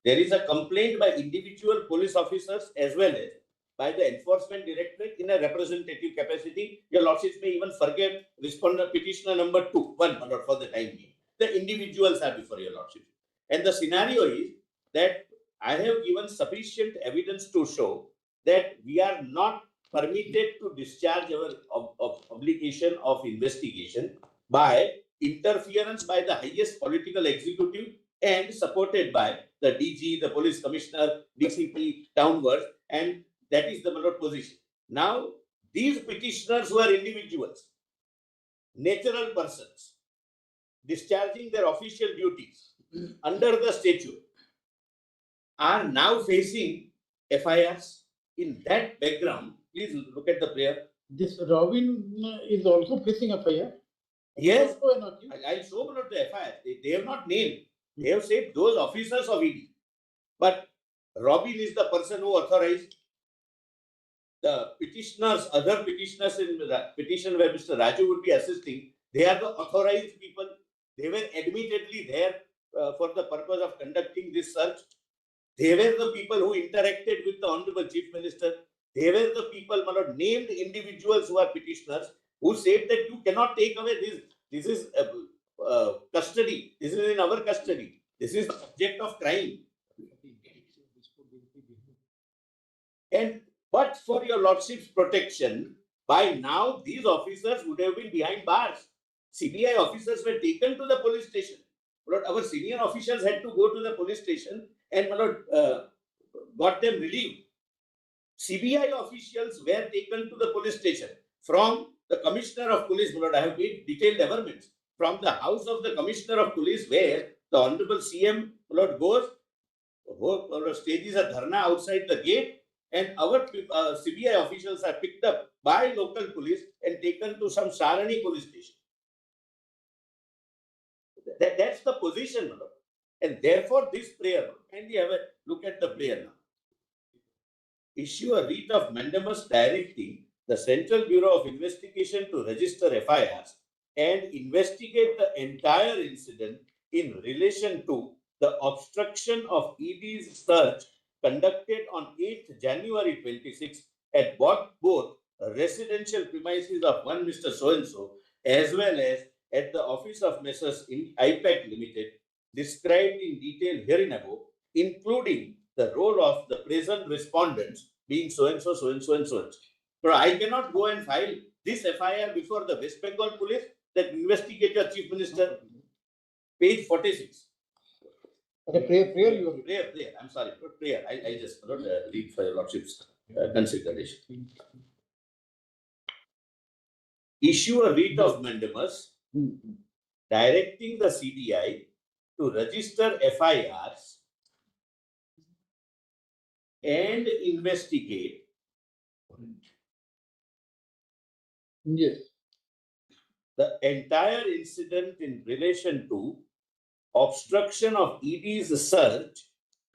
[SPEAKER 4] There is a complaint by individual police officers as well as by the enforcement directorate in a representative capacity. Your lordships may even forget respondent petitioner number 2, one for the time being. The individuals are before your lordships. And the scenario is that I have given sufficient evidence to show that we are not permitted to discharge our obligation of investigation by interference by the highest political executive and supported by the DG, the police commissioner, DCP downwards, and that is the position. Now, these petitioners who are individuals, natural persons, discharging their official duties under the statute, are now facing FIRs. In that background, please look at the prayer.
[SPEAKER 1] This Robin is also facing a FIR.
[SPEAKER 4] Yes, I'll show about the FIR. They have not named. They have said those officers of ED. But Robin is the person who authorized the petitioners, other petitioners in the petition where Mr. Raju would be assisting. They are the authorized people. They were admittedly there for the purpose of conducting this search. They were the people who interacted with the Honorable Chief Minister. They were the people, named individuals who are petitioners, who said that you cannot take away this. This is custody. This is in our custody. This is the object of crime. And but for your lordship's protection, by now these officers would have been behind bars. CBI officers were taken to the police station. But our senior officials had to go to the police station and got them relieved. CBI officials were taken to the police station from the Commissioner of Police. I have made detailed averments from the house of the Commissioner of Police, where the Honorable CM goes, stages a dharna outside the gate, and our CBI officials are picked up by local police and taken to some Sarani police station. That's the position, and therefore this prayer, kindly have a look at the prayer now. Issue a writ of mandamus directing the Central Bureau of Investigation to register FIRs and investigate the entire incident in relation to the obstruction of ED's search conducted on 8th January 26 at both residential premises of one Mr. So-and-so as well as at the office of Messrs. IPAC Limited, described in detail herein above, including the role of the present respondents being so-and-so, so-and-so, and so-and-so. But I cannot go and file this FIR before the West Bengal Police, that investigator, Chief Minister, page 46.
[SPEAKER 1] Okay, prayer.
[SPEAKER 4] Prayer. I'm sorry, not prayer. I just read for your lordship's consideration. Issue a writ of mandamus directing the CBI to register FIRs and investigate the entire incident in relation to obstruction of ED's search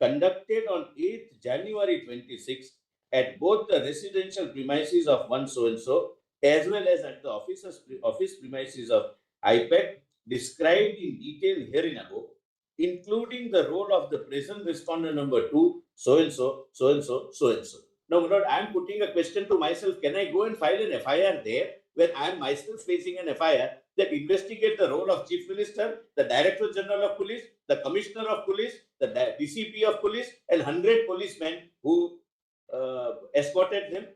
[SPEAKER 4] conducted on 8th January 26 at both the residential premises of one so-and-so as well as at the office premises of IPAC, described in detail herein above, including the role of the present respondent number 2, so-and-so, so-and-so, so-and-so. Now, Lord, I am putting a question to myself, can I go and file an FIR there when I am myself facing an FIR that investigate the role of Chief Minister, the Director General of Police, the Commissioner of Police, the DCP of Police, and 100 policemen who escorted them?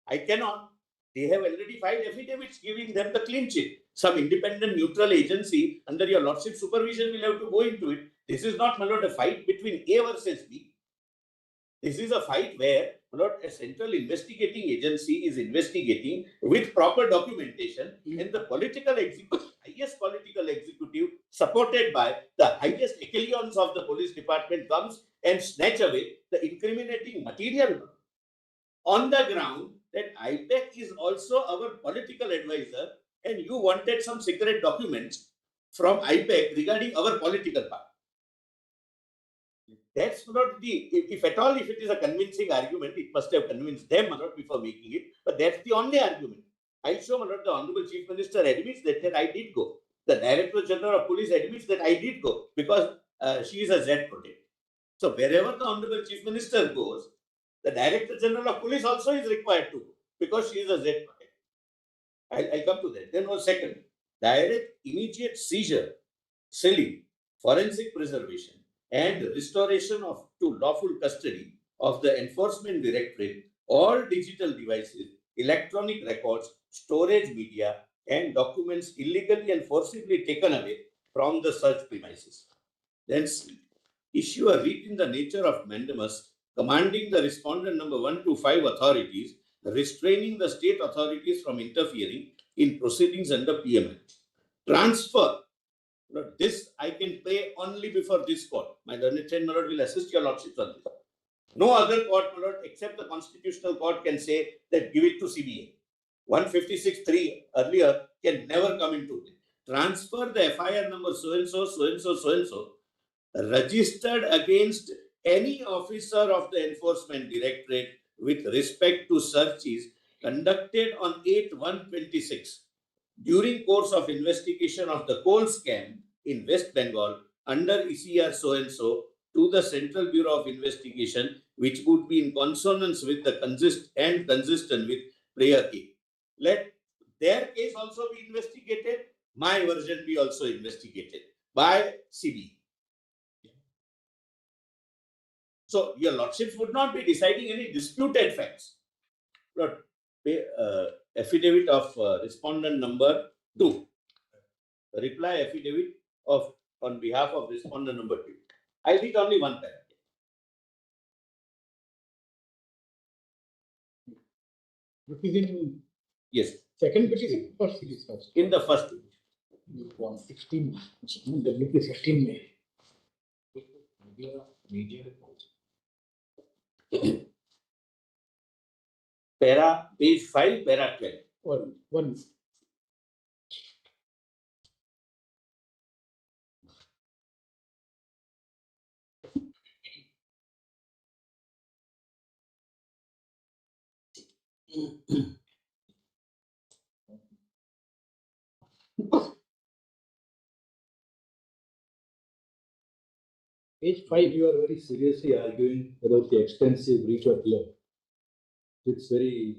[SPEAKER 4] I cannot. They have already filed affidavits giving them the clean sheet. Some independent neutral agency under your lordship supervision will have to go into it. This is not, my lord, a fight between A versus B. This is a fight where, my lord, a central investigating agency is investigating with proper documentation, and the political executive, highest political executive, supported by the highest echelons of the police department, comes and snatch away the incriminating material on the ground that IPAC is also our political advisor, and you wanted some secret documents from IPAC regarding our political part. That's not the, if at all, if it is a convincing argument, it must have convinced them not before making it, but that's the only argument. I'll show my lord, the Honorable Chief Minister admits that I did go. The Director General of Police admits that I did go because she is a Z protect. So wherever the Honorable Chief Minister goes, the Director General of Police also is required to go because she is a Z protect. I'll come to that. Then one second. Direct immediate seizure, sealing, forensic preservation, and restoration to lawful custody of the Enforcement Directorate, all digital devices, electronic records, storage media, and documents illegally and forcibly taken away from the search premises. Then issue a writ in the nature of mandamus commanding the respondent number 1 to 5 authorities, restraining the state authorities from interfering in proceedings under PML. Transfer. This I can pray only before this court. My learned friend, my lord, will assist your lordship on this. No other court, my lord, except the constitutional court, can say that give it to CBA. 156(3) earlier can never come into it. Transfer the FIR number so-and-so, so-and-so, so-and-so, registered against any officer of the Enforcement Directorate with respect to searches conducted on 8/1/26 during course of investigation of the coal scam in West Bengal under ECR so-and-so to the Central Bureau of Investigation, which would be in consonance with the consistent with prayer A. Let their case also be investigated, my version be also investigated by CB. So your lordships would not be deciding any disputed facts. Lord, affidavit of respondent number 2. Reply affidavit of on behalf of respondent number 2. I read only one paragraph. Yes.
[SPEAKER 1] Second petition, first series first.
[SPEAKER 4] In the first petition.
[SPEAKER 1] 16 May.
[SPEAKER 4] Page 5, para 12.
[SPEAKER 1] One.
[SPEAKER 3] Page 5, you are very seriously arguing about the extensive breach of law. It's very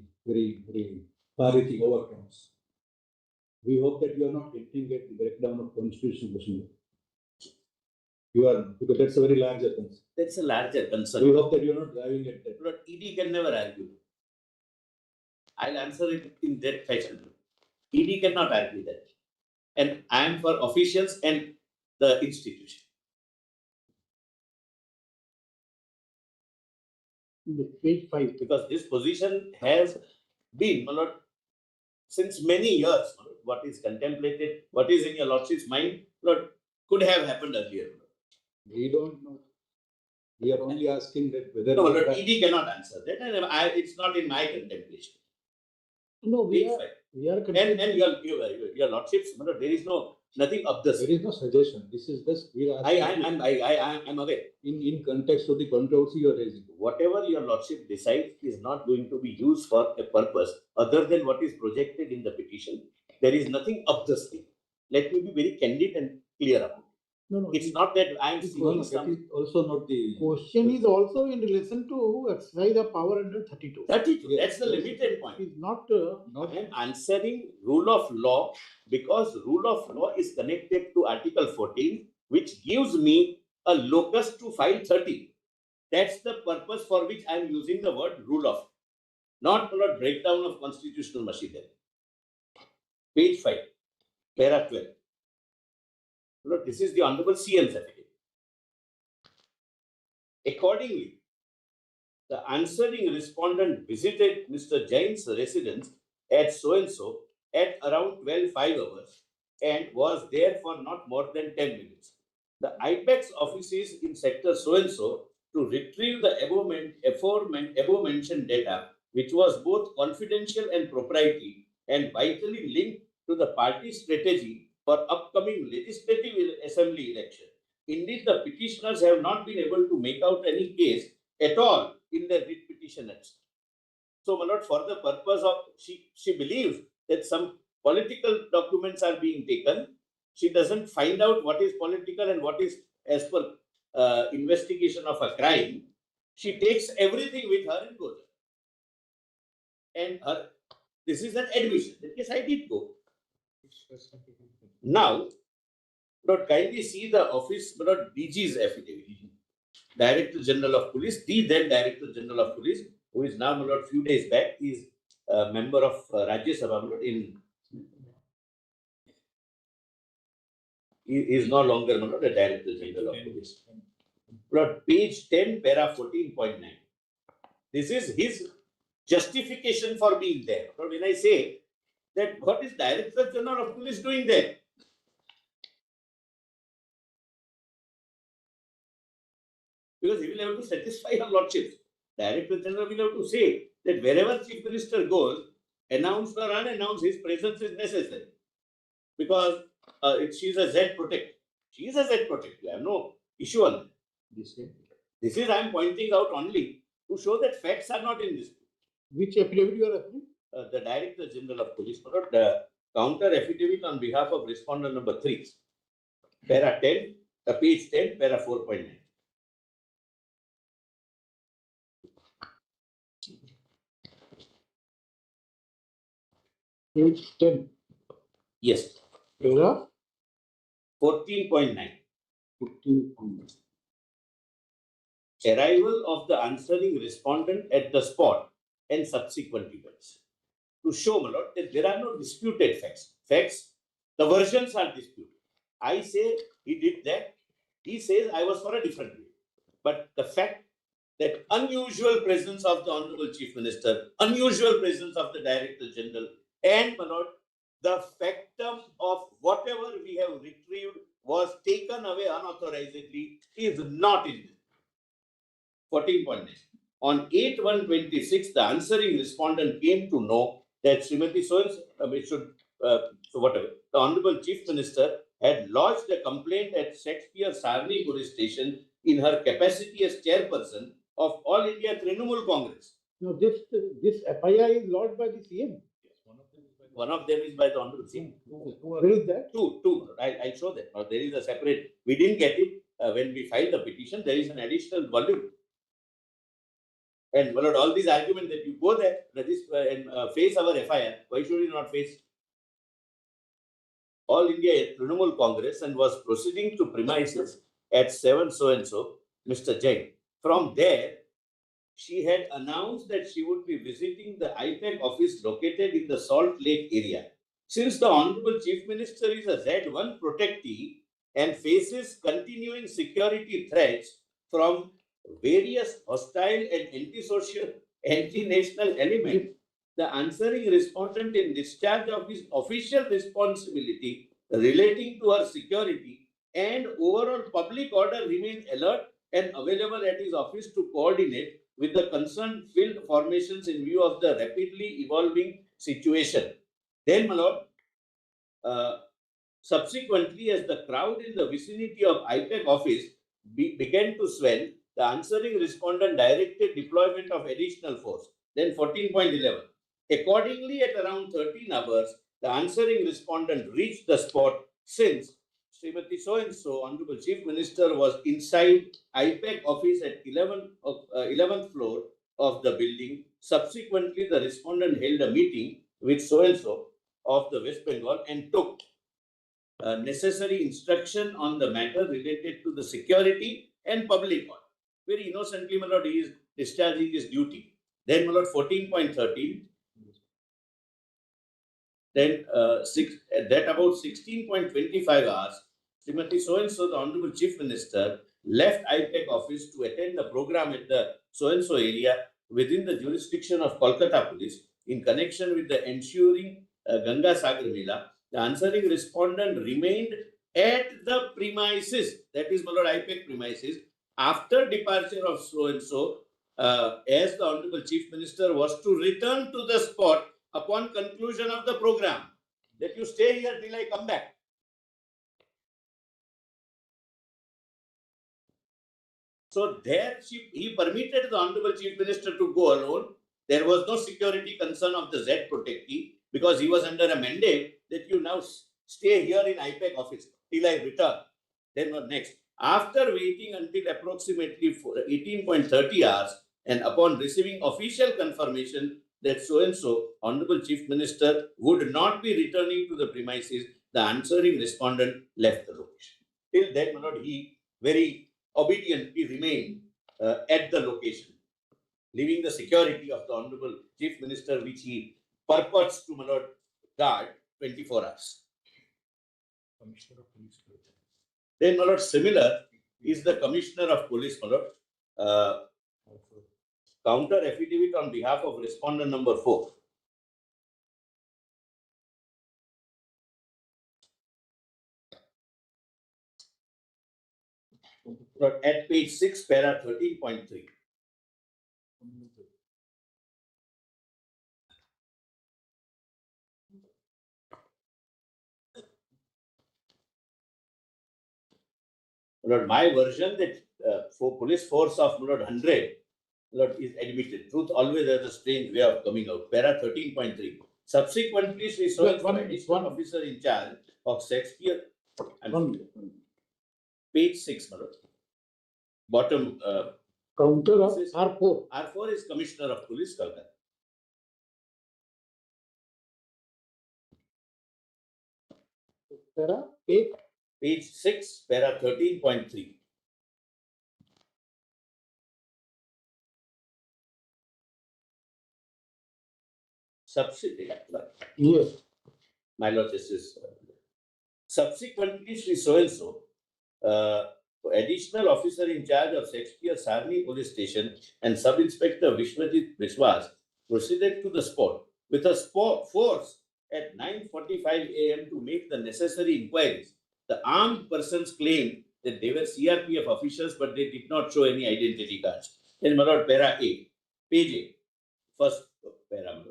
[SPEAKER 3] far-reaching overtones. We hope that you are not hinting at the breakdown of constitutional procedure. You are, because that's a very larger concern.
[SPEAKER 4] That's a larger concern.
[SPEAKER 3] We hope that you are not driving at that.
[SPEAKER 4] But ED can never argue. I'll answer it in that fashion. ED cannot argue that. And I am for officials and the institution.
[SPEAKER 1] Page 5.
[SPEAKER 4] Because this position has been, my lord, since many years. What is contemplated, what is in your lordship's mind, Lord, could have happened earlier.
[SPEAKER 3] We don't know. We are only asking that whether.
[SPEAKER 4] No, Lord, ED cannot answer that, and it's not in my contemplation.
[SPEAKER 1] No, we are
[SPEAKER 4] and your lordships, there is nothing of this.
[SPEAKER 3] There is no suggestion. This is just we are asking.
[SPEAKER 4] I'm aware.
[SPEAKER 3] In context of the controversy you are raising.
[SPEAKER 4] Whatever your lordship decides is not going to be used for a purpose other than what is projected in the petition. There is nothing of this thing. Let me be very candid and clear about it.
[SPEAKER 1] No,
[SPEAKER 4] it's not that I am seeking
[SPEAKER 3] that is also not the
[SPEAKER 1] question is also in relation to exercise of power under 32.
[SPEAKER 4] 32. Yes, that's the limited point.
[SPEAKER 1] It's not.
[SPEAKER 4] I am answering rule of law because rule of law is connected to Article 14, which gives me a locus to file 30. That's the purpose for which I am using the word rule of, not breakdown of constitutional machinery. Page 5, para 12. Look, this is the Honorable CM's affidavit. Accordingly, the answering respondent visited Mr. Jain's residence at so-and-so at around 12:05 hours and was there for not more than 10 minutes. The IPEX offices in sector so-and-so to retrieve the above mentioned data, which was both confidential and proprietary and vitally linked to the party strategy for upcoming legislative assembly election. Indeed, the petitioners have not been able to make out any case at all in their writ petition. So, my lord, for the purpose of, she believes that some political documents are being taken. She doesn't find out what is political and what is as per investigation of a crime. She takes everything with her and goes. And this is an admission. Yes, I did go. Now, Lord, kindly see the office, Lord, DG's affidavit. Director General of Police, the then Director General of Police, who is now, Lord, few days back, is a member of Rajya Sabha, Lord, he is no longer, Lord, the Director General of Police. Lord, page 10, para 14.9. This is his justification for being there. Lord, when I say that what is Director General of Police doing there? Because he will have to satisfy your lordships. Director General will have to say that wherever Chief Minister goes, announced or unannounced, his presence is necessary. Because she is a Z protect. She is a Z protect. You have no issue on that. This is I am pointing out only to show that facts are not in dispute.
[SPEAKER 1] Which affidavit you are referring?
[SPEAKER 4] The Director General of Police, the counter affidavit on behalf of respondent number 3, para 10, page 10, para 4.9.
[SPEAKER 1] Page 10.
[SPEAKER 4] Yes.
[SPEAKER 1] Para
[SPEAKER 4] 14.9.
[SPEAKER 1] 14.9.
[SPEAKER 4] Arrival of the answering respondent at the spot and subsequent events. To show, my lord, that there are no disputed facts. Facts, the versions are disputed. I say he did that. He says I was for a different way. But the fact that unusual presence of the Honorable Chief Minister, unusual presence of the Director General, and, my lord, the factum of whatever we have retrieved was taken away unauthorizedly is not in this. 14.9. On 8/1/26, the answering respondent came to know that Srimati the Honorable Chief Minister had lodged a complaint at Shakespeare Sarni Police Station in her capacity as chairperson of All India Trinamool Congress.
[SPEAKER 1] No, this FIR is lodged by the CM.
[SPEAKER 4] One of them is by the Honorable CM.
[SPEAKER 1] Where is that?
[SPEAKER 4] Two. I'll show that. Now, there is a separate. We didn't get it. when we filed the petition, there is an additional volume. And my lord, all these arguments that you go there, register and face our FIR, why should you not face? All India Trinamool Congress and was proceeding to premises at 7 so-and-so, Mr. Jain. From there, she had announced that she would be visiting the IPAC office located in the Salt Lake area. Since the Honorable Chief Minister is a Z1 protectee and faces continuing security threats from various hostile and antisocial, anti-national elements, the answering respondent in discharge of his official responsibility relating to her security and overall public order remains alert and available at his office to coordinate with the concerned field formations in view of the rapidly evolving situation. Then, my lord, subsequently, as the crowd in the vicinity of IPAC office began to swell, the answering respondent directed deployment of additional force. Then 14.11. Accordingly, at around 13 hours, the answering respondent reached the spot since Srimati so-and-so, Honorable Chief Minister, was inside IPAC office at 11th floor of the building. Subsequently, the respondent held a meeting with so-and-so of the West Bengal and took necessary instruction on the matter related to the security and public order. Very innocently, my lord, he is discharging his duty. Then, my lord, 14.13. Then, that about 16.25 hours, Srimati so-and-so, the Honorable Chief Minister, left IPAC office to attend the program at the so-and-so area within the jurisdiction of Kolkata Police in connection with the ensuing Ganga Sagar Mela. The answering respondent remained at the premises, that is, my lord, IPAC premises, after departure of so-and-so, as the Honorable Chief Minister was to return to the spot upon conclusion of the program. That you stay here till I come back. So there he permitted the Honorable Chief Minister to go alone. There was no security concern of the Z protectee because he was under a mandate that you now stay here in IPAC office till I return. Then what next? After waiting until approximately 18.30 hours and upon receiving official confirmation that so-and-so, Honorable Chief Minister, would not be returning to the premises, the answering respondent left the location. Till then, my lord, he very obediently remained at the location, leaving the security of the Honorable Chief Minister, which he purports to, my lord, guard 24 hours. Then, my lord, similar is the Commissioner of Police, my lord. Counter affidavit on behalf of respondent number 4. At page 6, para 13.3. Lord, my version that for police force of Lord 100, Lord, is admitted. Truth always has a strange way of coming out. Para 13.3. Subsequently, Sri Sohan is one officer in charge of Shakespeare. Page 6, my lord. Bottom.
[SPEAKER 1] Counter of R4.
[SPEAKER 4] R4 is Commissioner of Police, Kolkata.
[SPEAKER 1] Para
[SPEAKER 4] page 6, para 13.3.
[SPEAKER 1] Yes.
[SPEAKER 4] My lord, Justice. Subsequently, Sri so-and-so, additional officer in charge of Shakespeare Sarni Police Station and Sub-Inspector Vishwajit Biswas proceeded to the spot with a force at 9:45 a.m. to make the necessary inquiries. The armed persons claimed that they were CRPF officials, but they did not show any identity cards. Then, my lord, para 8, page 8, first para.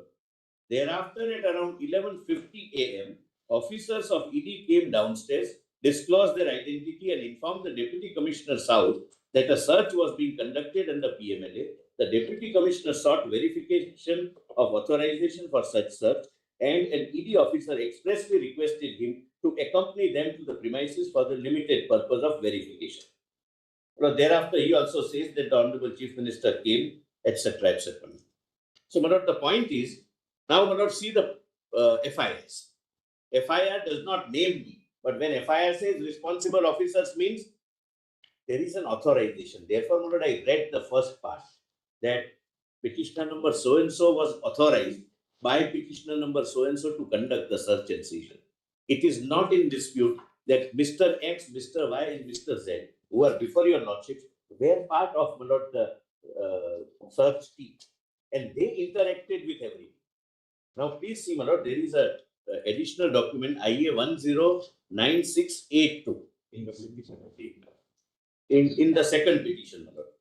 [SPEAKER 4] Thereafter, at around 11:50 a.m., officers of ED came downstairs, disclosed their identity, and informed the Deputy Commissioner South that a search was being conducted under PMLA. The Deputy Commissioner sought verification of authorization for such search, and an ED officer expressly requested him to accompany them to the premises for the limited purpose of verification. Well, thereafter, he also says that the Honorable Chief Minister came, etc., etc. So, my lord, the point is, now, my lord, see the FIRs. FIR does not name me, but when FIR says responsible officers means there is an authorization. Therefore, my lord, I read the first part that petitioner number so and so was authorized by petitioner number so and so to conduct the search and seizure. It is not in dispute that Mr. X, Mr. Y, and Mr. Z, who are before your lordship, were part of, my lord, the search team, and they interacted with everyone. Now, please see, my lord, there is a additional document IA 109682 in the second petition, my lord.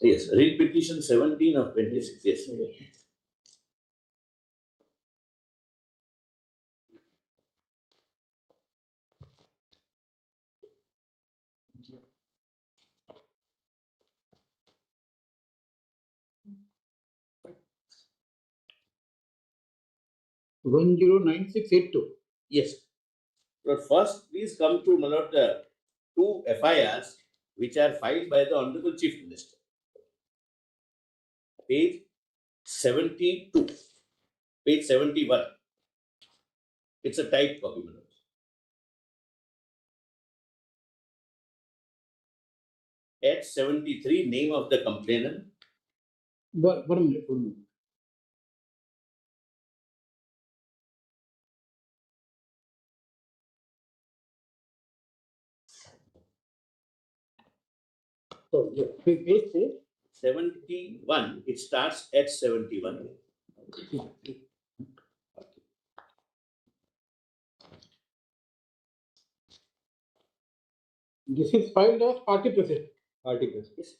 [SPEAKER 4] Yes, read petition 17 of 26. Yes.
[SPEAKER 1] 109682.
[SPEAKER 4] Yes. But first, please come to, my lord, the two FIRs which are filed by the Honorable Chief Minister. Page 72, page 71. It's a type copy, my lord. At 73, name of the complainant.
[SPEAKER 1] One minute, 1 minute. So, yeah, page
[SPEAKER 4] 71, it starts at 71.
[SPEAKER 1] This is filed as party president.
[SPEAKER 3] Party president.
[SPEAKER 4] Yes.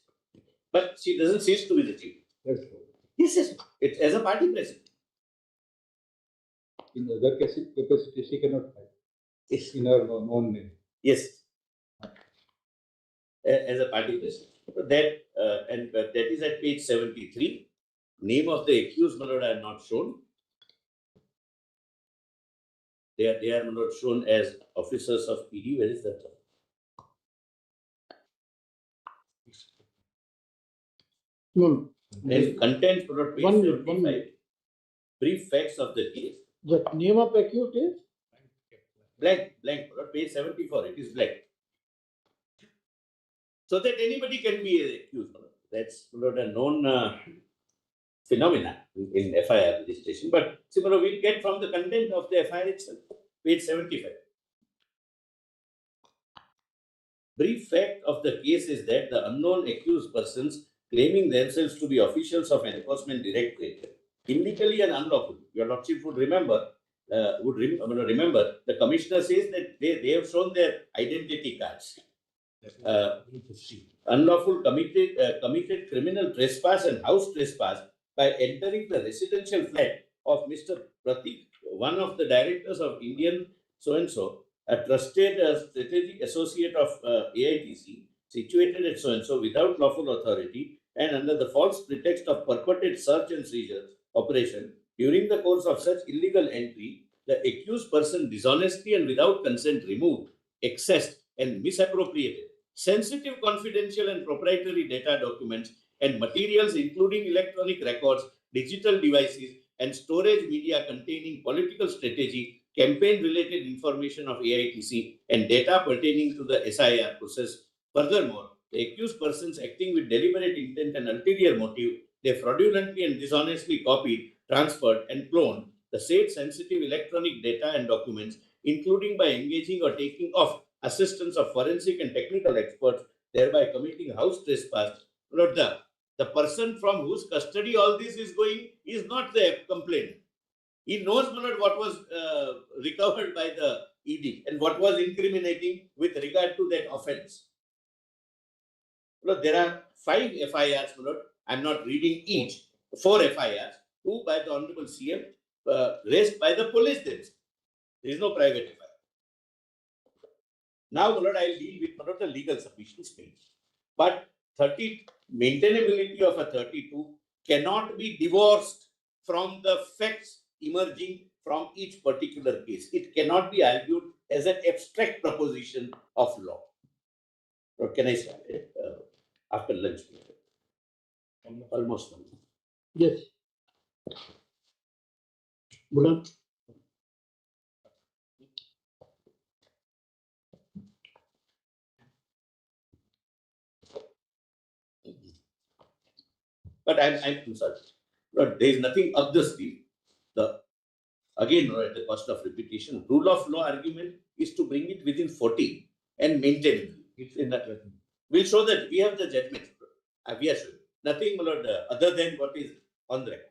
[SPEAKER 4] But she doesn't cease to be the chief.
[SPEAKER 3] That's right.
[SPEAKER 4] Yes, yes. It's as a party president.
[SPEAKER 3] In other capacity, she cannot file.
[SPEAKER 4] Yes.
[SPEAKER 3] In her own name.
[SPEAKER 4] Yes. As a party president. That that is at page 73. Name of the accused, my lord, I have not shown. They are not shown as officers of PD. Where is that?
[SPEAKER 1] No.
[SPEAKER 4] And content, my lord, page
[SPEAKER 1] 1
[SPEAKER 4] 75.
[SPEAKER 1] minute.
[SPEAKER 4] Brief facts of the case.
[SPEAKER 1] The name of accused is?
[SPEAKER 4] Blank, my lord, page 74. It is blank. So that anybody can be accused. My lord. That's, my lord, a known phenomena in FIR registration. But similar, we'll get from the content of the FIR itself. Page 75. Brief fact of the case is that the unknown accused persons claiming themselves to be officials of enforcement directorate, illegally and unlawful. Your lordship would remember, the commissioner says that they have shown their identity cards. Unlawful committed criminal trespass and house trespass by entering the residential flat of Mr. Pratik, one of the directors of Indian so-and-so, a trusted strategic associate of AITC, situated at so-and-so without lawful authority and under the false pretext of purported search and seizure operation. During the course of such illegal entry, the accused person dishonestly and without consent removed, accessed and misappropriated sensitive, confidential and proprietary data, documents and materials including electronic records, digital devices and storage media containing political strategy, campaign-related information of AITC and data pertaining to the SIR process. Furthermore, the accused persons acting with deliberate intent and ulterior motive, they fraudulently and dishonestly copied, transferred and cloned the said sensitive electronic data and documents, including by engaging or taking off assistance of forensic and technical experts, thereby committing house trespass. Lord, the person from whose custody all this is going is not the complainant. He knows, my lord, what was recovered by the ED and what was incriminating with regard to that offence. Lord, there are 5 FIRs, my lord. I am not reading each. 4 FIRs, 2 by the Honorable CM, raised by the police themselves. There is no private FIR. Now, my lord, I will deal with the legal submission stage. But maintainability of a 32 cannot be divorced from the facts emerging from each particular case. It cannot be argued as an abstract proposition of law. Or can I start it after lunch? Almost.
[SPEAKER 1] Yes. Bulan.
[SPEAKER 4] But I'm sorry. But there is nothing up the street. Again, at the cost of repetition, rule of law argument is to bring it within 40 and maintain it. It's in that way. We'll show that we have the judgment. We are showing nothing, my lord, other than what is on the record.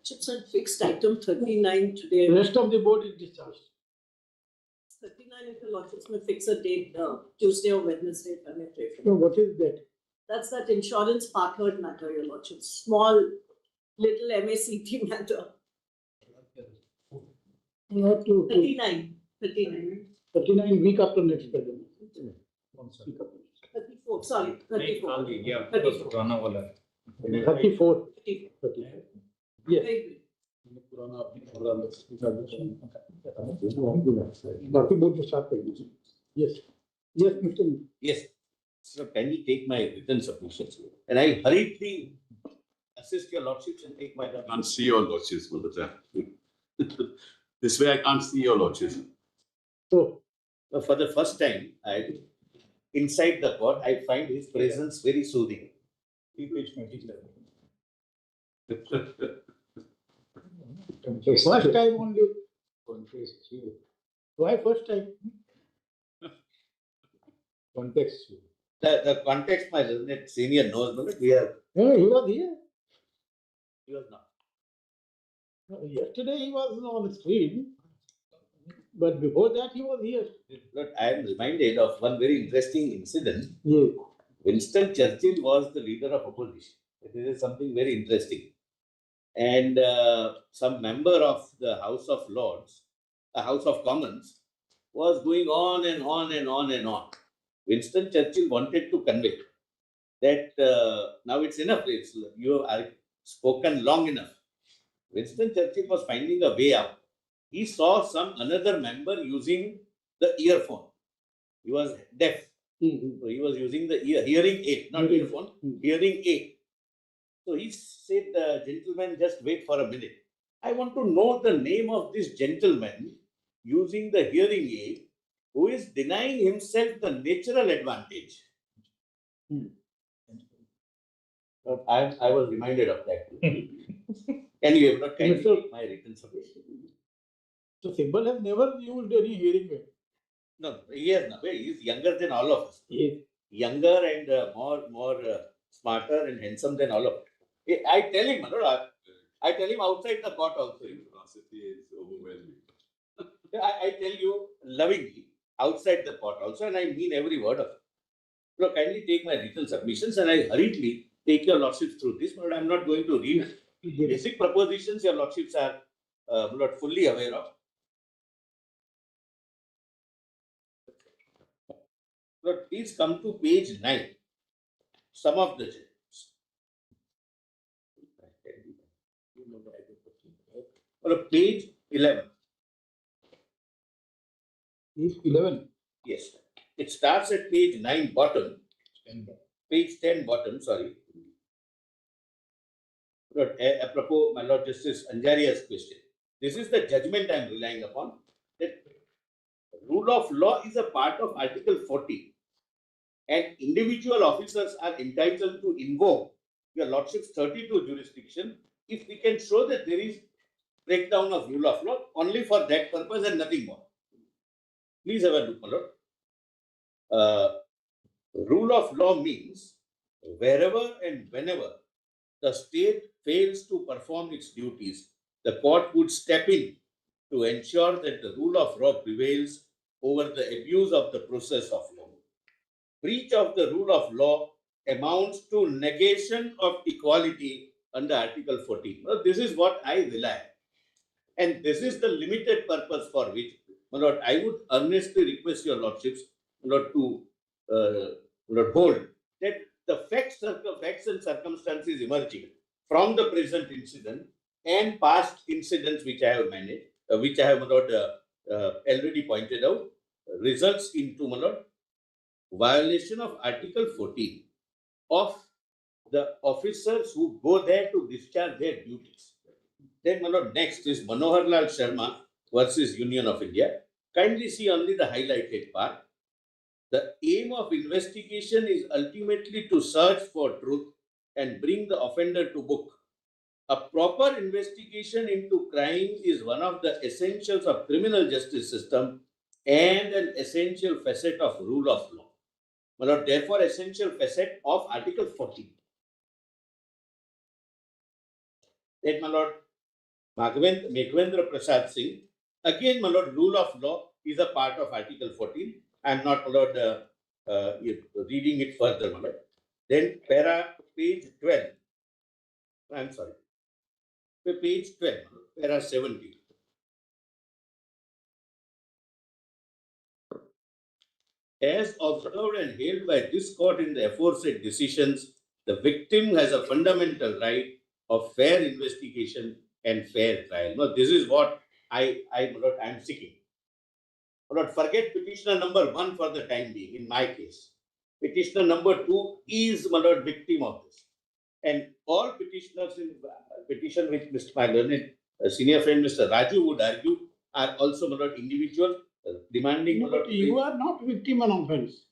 [SPEAKER 16] Chips on fixed item 39 today.
[SPEAKER 1] The rest of the board is discharged.
[SPEAKER 16] 39 if the lordships may fix a date, Tuesday or Wednesday, if I may pray for.
[SPEAKER 1] So what is that?
[SPEAKER 16] That's that insurance partnered matter, your lordship. Small, little MACT matter.
[SPEAKER 1] You have to.
[SPEAKER 16] 39. 39.
[SPEAKER 1] 39 week after next president.
[SPEAKER 16] 34, sorry, 34.
[SPEAKER 1] 34. 34. Yes.
[SPEAKER 16] Very good.
[SPEAKER 1] Yes. Yes, Mr.
[SPEAKER 4] Yes. So can you take my written submissions? And I hurriedly assist your lordships and take my.
[SPEAKER 5] I can't see your lordships, Mother. This way I can't see your lordships.
[SPEAKER 4] So, for the first time, inside the court, I find his presence very soothing. Page 27.
[SPEAKER 1] First time only. Why first time?
[SPEAKER 3] Context.
[SPEAKER 4] The context, my resident senior knows, but we have.
[SPEAKER 1] No, he was here.
[SPEAKER 4] He was not.
[SPEAKER 1] No, yesterday he was on the screen, but before that he was here.
[SPEAKER 4] But I am reminded of one very interesting incident.
[SPEAKER 1] Yes.
[SPEAKER 4] Winston Churchill was the leader of opposition. This is something very interesting. And some member of the House of Lords, the House of Commons, was going on and on and on and on. Winston Churchill wanted to convey that now it's enough. You have spoken long enough. Winston Churchill was finding a way out. He saw another member using the earphone. He was deaf. So he was using the hearing aid, not earphone, hearing aid. So he said, gentleman, just wait for a minute. I want to know the name of this gentleman using the hearing aid who is denying himself the natural advantage. I was reminded of that. And you have not kindly take my written submission.
[SPEAKER 1] So Symbol has never used any hearing aid.
[SPEAKER 4] No, he has not. He is younger than all of us.
[SPEAKER 1] Yes.
[SPEAKER 4] Younger and more smarter and handsome than all of us. I tell him, I tell him outside the court also.
[SPEAKER 5] Curiosity is overwhelming.
[SPEAKER 4] I tell you lovingly, outside the court also, and I mean every word of it. Look, kindly take my written submissions and I hurriedly take your lordships through this, but I am not going to read basic propositions your lordships are not fully aware of. But please come to page 9. Some of the judgments. Or page 11.
[SPEAKER 1] Page 11.
[SPEAKER 4] Yes. It starts at page 9 bottom. Page 10 bottom, sorry. But apropos, my Lord Justice Anjaria's question. This is the judgment I am relying upon. That rule of law is a part of Article 40. And individual officers are entitled to invoke your Lordship's 32 jurisdiction if we can show that there is breakdown of rule of law only for that purpose and nothing more. Please have a look, my Lord. Rule of law means wherever and whenever the state fails to perform its duties, the court would step in to ensure that the rule of law prevails over the abuse of the process of law. Breach of the rule of law amounts to negation of equality under Article 14. Well, this is what I rely. And this is the limited purpose for which, my Lord, I would earnestly request your Lordships, my Lord, to hold that the facts and circumstances emerging from the present incident and past incidents which I have managed, which I have, my Lord, already pointed out, results into, my Lord, violation of Article 14 of the officers who go there to discharge their duties. Then, my Lord, next is Manohar Lal Sharma versus Union of India. Kindly see only the highlighted part. The aim of investigation is ultimately to search for truth and bring the offender to book. A proper investigation into crime is one of the essentials of criminal justice system and an essential facet of rule of law. My Lord, therefore, essential facet of Article 14. Then, my lord, Meghwendra Prasad Singh, again, my lord, rule of law is a part of Article 14. I am not, my lord, reading it further, my lord. Then, page 12. I am sorry. Page 12, para 17. As observed and held by this court in the aforesaid decisions, the victim has a fundamental right of fair investigation and fair trial. Now, this is what I am seeking. Not forget petitioner number 1 for the time being, in my case. Petitioner number 2 is victim of this. And all petitioners in petition which my learned senior friend Mr. Raju would argue are also individual demanding.
[SPEAKER 1] No, but you are not victim in offense.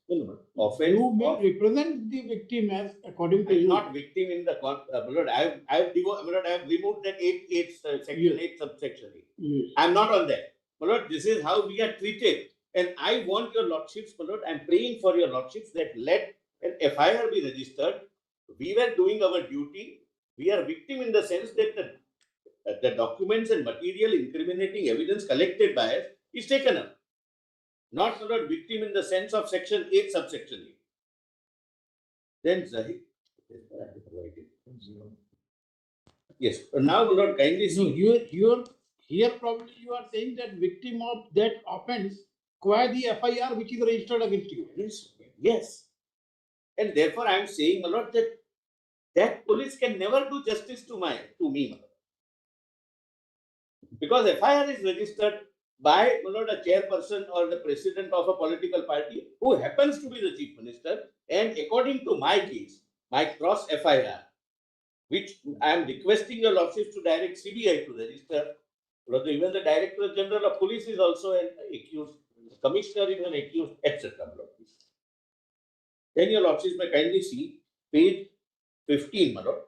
[SPEAKER 4] Offense.
[SPEAKER 1] You may represent the victim as according to
[SPEAKER 4] I'm
[SPEAKER 1] you.
[SPEAKER 4] not victim in the I have removed that 8 section 8 subsection 8.
[SPEAKER 1] Yes.
[SPEAKER 4] I'm not on that. My lord, this is how we are treated. And I want your lordships, my lord, I'm praying for your lordships that let an FIR be registered. We were doing our duty. We are victim in the sense that the documents and material incriminating evidence collected by us is taken up. Not, my lord, victim in the sense of section 8, subsection 8. Then Zahid. Yes. Now, my lord, kindly see.
[SPEAKER 1] Here probably you are saying that victim of that offense acquire the FIR which is registered against you.
[SPEAKER 4] Yes. Yes. And therefore, I am saying, my lord, that police can never do justice to me, my lord. Because FIR is registered by, my lord, a chairperson or the president of a political party who happens to be the chief minister. And according to my case, my cross FIR, which I am requesting your lordships to direct CBI to register. Even the Director General of Police is also an accused, Commissioner is an accused, etc. Then your lordships may kindly see page 15, my lord.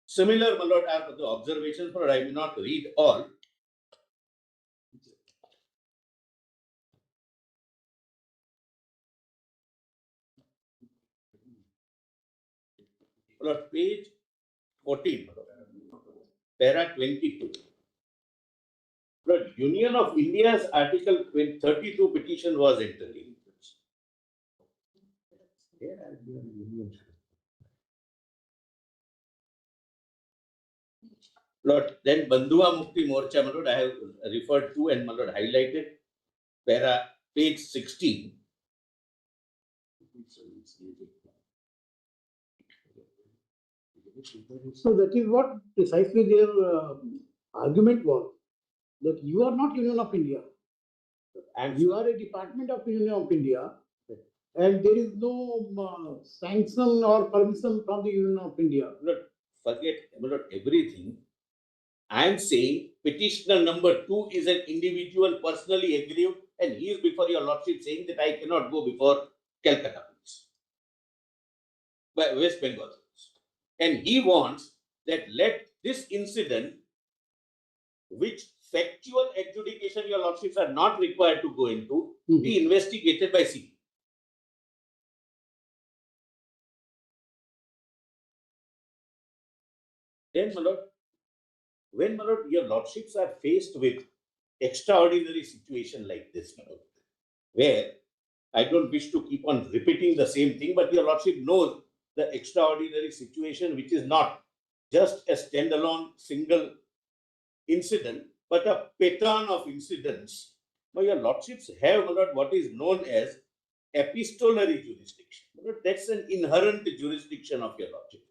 [SPEAKER 4] Similar, my lord, are the observations, but I will not read all. My lord, page 14, my lord, para 22. Lord, Union of India's Article 32 petition was entered in. Lord, then Bandhua Mukti Morcha, my lord, I have referred to and my lord highlighted, para page 16.
[SPEAKER 1] So that is what precisely their argument was, that you are not Union of India. And you are a department of Union of India, and there is no sanction or permission from the Union of India.
[SPEAKER 4] Forget about everything. I am saying petitioner number 2 is an individual personally aggrieved, and he is before your lordship saying that I cannot go before Calcutta Police, by West Bengal. And he wants that let this incident, which factual adjudication your lordships are not required to go into, be investigated by CBI. Then, my lord, when, my lord, your lordships are faced with extraordinary situation like this, my lord, where I don't wish to keep on repeating the same thing, but your lordship knows the extraordinary situation, which is not just a standalone single incident, but a pattern of incidents. Now, your lordships have, my lord, what is known as epistolary jurisdiction. That's an inherent jurisdiction of your lordship.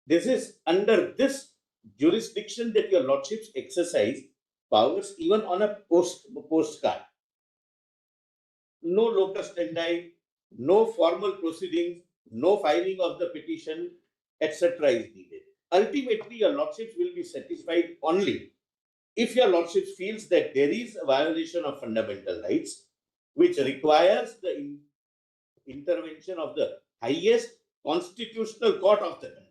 [SPEAKER 4] This is under this jurisdiction that your lordships exercise powers even on a postcard. No locus standi, no formal proceedings, no filing of the petition, etc. is needed. Ultimately, your lordships will be satisfied only if your lordship feels that there is a violation of fundamental rights, which requires the intervention of the highest constitutional court of the country,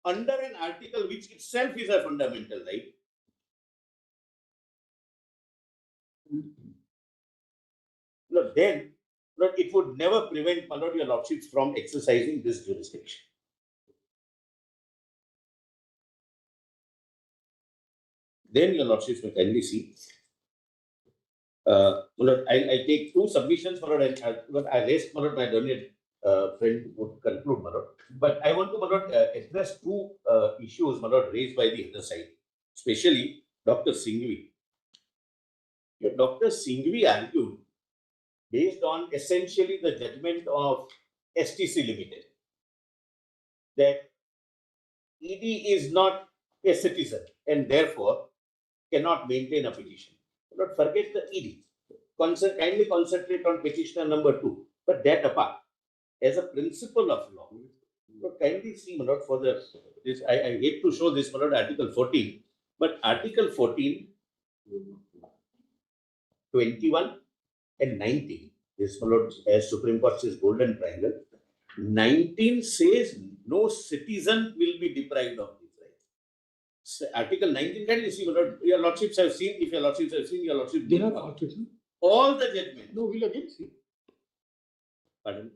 [SPEAKER 4] under an article which itself is a fundamental right. Then it would never prevent, my lord, your lordships from exercising this jurisdiction. Then your lordships may kindly see. My lord, I'll take two submissions, my lord, and I raised, my lord, my learned friend would conclude, my lord. But I want to, my lord, address two issues, my lord, raised by the other side, especially Dr. Singhvi. Dr. Singhvi argued, based on essentially the judgment of STC Limited, that ED is not a citizen and therefore cannot maintain a petition. Do not forget the ED. Kindly concentrate on petitioner number 2. But that apart, as a principle of law, kindly see, my lord, for this, I hate to show this, my lord, Article 14, but Article 14, 21 and 19, this, my lord, as Supreme Court says, golden triangle. 19 says no citizen will be deprived of these rights. So Article 19, can you see, my lord, your lordships have seen, if your lordships have seen, your lordships
[SPEAKER 1] They have arbitration.
[SPEAKER 4] all the judgment.
[SPEAKER 1] No, we'll again see.
[SPEAKER 4] Pardon?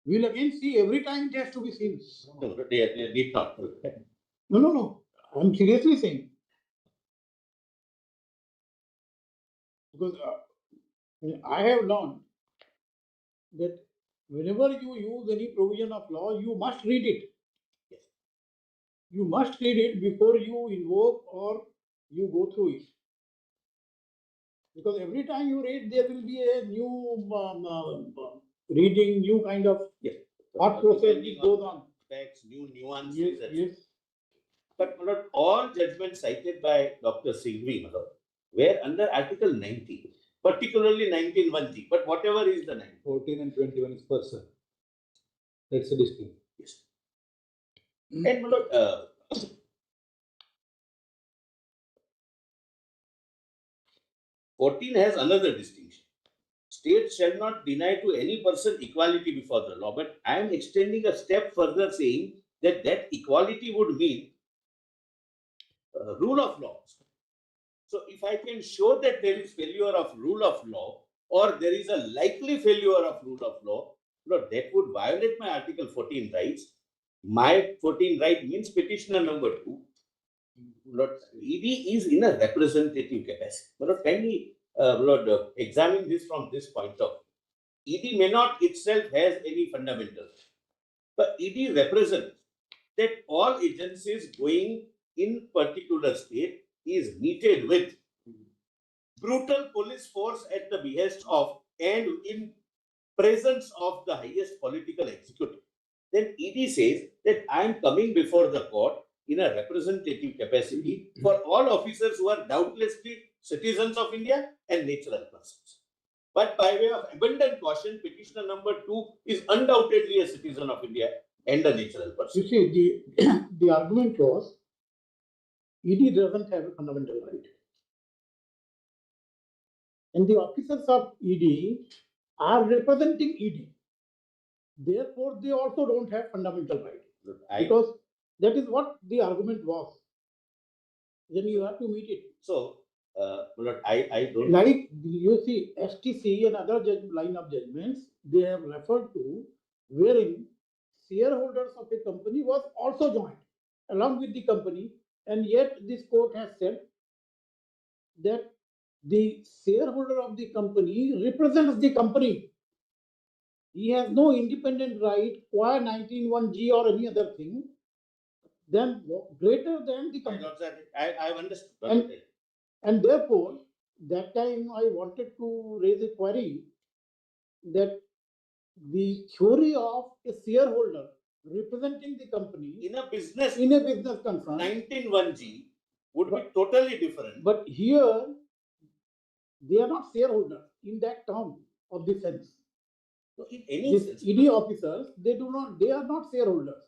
[SPEAKER 1] We'll again see every time it has to be seen.
[SPEAKER 4] No, they need not.
[SPEAKER 1] No. I'm seriously saying. Because I have learned that whenever you use any provision of law, you must read it.
[SPEAKER 4] Yes.
[SPEAKER 1] You must read it before you invoke or you go through it. Because every time you read, there will be a new reading, new kind of thought process which goes on.
[SPEAKER 4] Facts, new nuances.
[SPEAKER 1] Yes.
[SPEAKER 4] But my lord, all judgments cited by Dr. Singhvi, my lord, were under Article 19, particularly 19(1)(g). But whatever is the 19.
[SPEAKER 3] 14 and 21 is person. That's a distinction.
[SPEAKER 4] Yes. And my lord, 14 has another distinction. State shall not deny to any person equality before the law. But I am extending a step further, saying that that equality would mean rule of law. So if I can show that there is failure of rule of law, or there is a likely failure of rule of law, Lord, that would violate my Article 14 rights. My 14 right means petitioner number 2. Lord, ED is in a representative capacity. Lord, kindly, Lord, examine this from this point of view. ED may not itself has any fundamentals, but ED represents that all agencies going in particular state is meted with brutal police force at the behest of and in presence of the highest political executive. Then ED says that I am coming before the court in a representative capacity for all officers who are doubtlessly citizens of India and natural persons. But by way of abundant caution, petitioner number 2 is undoubtedly a citizen of India and a natural person.
[SPEAKER 1] You see, the argument was ED doesn't have a fundamental right. And the officers of ED are representing ED. Therefore, they also don't have fundamental right. Because that is what the argument was. Then you have to meet it.
[SPEAKER 4] So, I don't...
[SPEAKER 1] Like you see, STC and other line of judgments, they have referred to wherein shareholders of a company was also joined along with the company, and yet this court has said that the shareholder of the company represents the company. He has no independent right, qua 19(1)(g) or any other thing, then greater than the company.
[SPEAKER 4] I understood.
[SPEAKER 1] And therefore, that time I wanted to raise a query that the theory of a shareholder representing the company
[SPEAKER 4] in a business
[SPEAKER 1] concern,
[SPEAKER 4] 19(1)(g) would be totally different.
[SPEAKER 1] But here, they are not shareholders in that term of the sense.
[SPEAKER 4] So in any sense,
[SPEAKER 1] ED officers, they are not shareholders.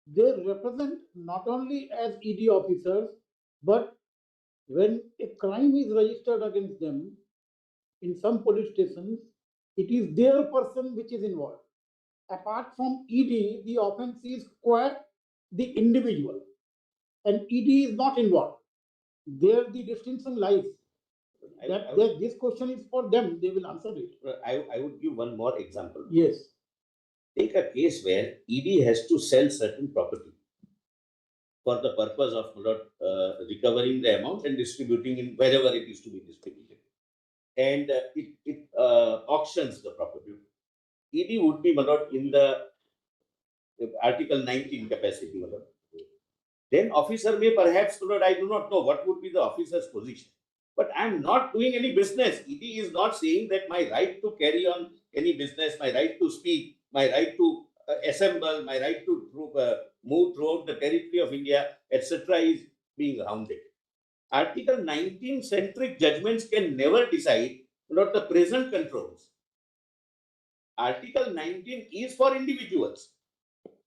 [SPEAKER 1] They represent not only as ED officers, but when a crime is registered against them in some police stations, it is their person which is involved. Apart from ED, the offense is qua the individual, and ED is not involved. There the distinction lies. This question is for them, they will answer it.
[SPEAKER 4] I would give one more example.
[SPEAKER 1] Yes.
[SPEAKER 4] Take a case where ED has to sell certain property. for the purpose of recovering the amount and distributing in wherever it is to be distributed. And it auctions the property. ED would be in the Article 19 capacity. Then officer may perhaps, I do not know what would be the officer's position. But I am not doing any business. ED is not saying that my right to carry on any business, my right to speak, my right to assemble, my right to move throughout the territory of India, etc. is being rounded. Article 19 centric judgments can never decide what the present controls. Article 19 is for individuals.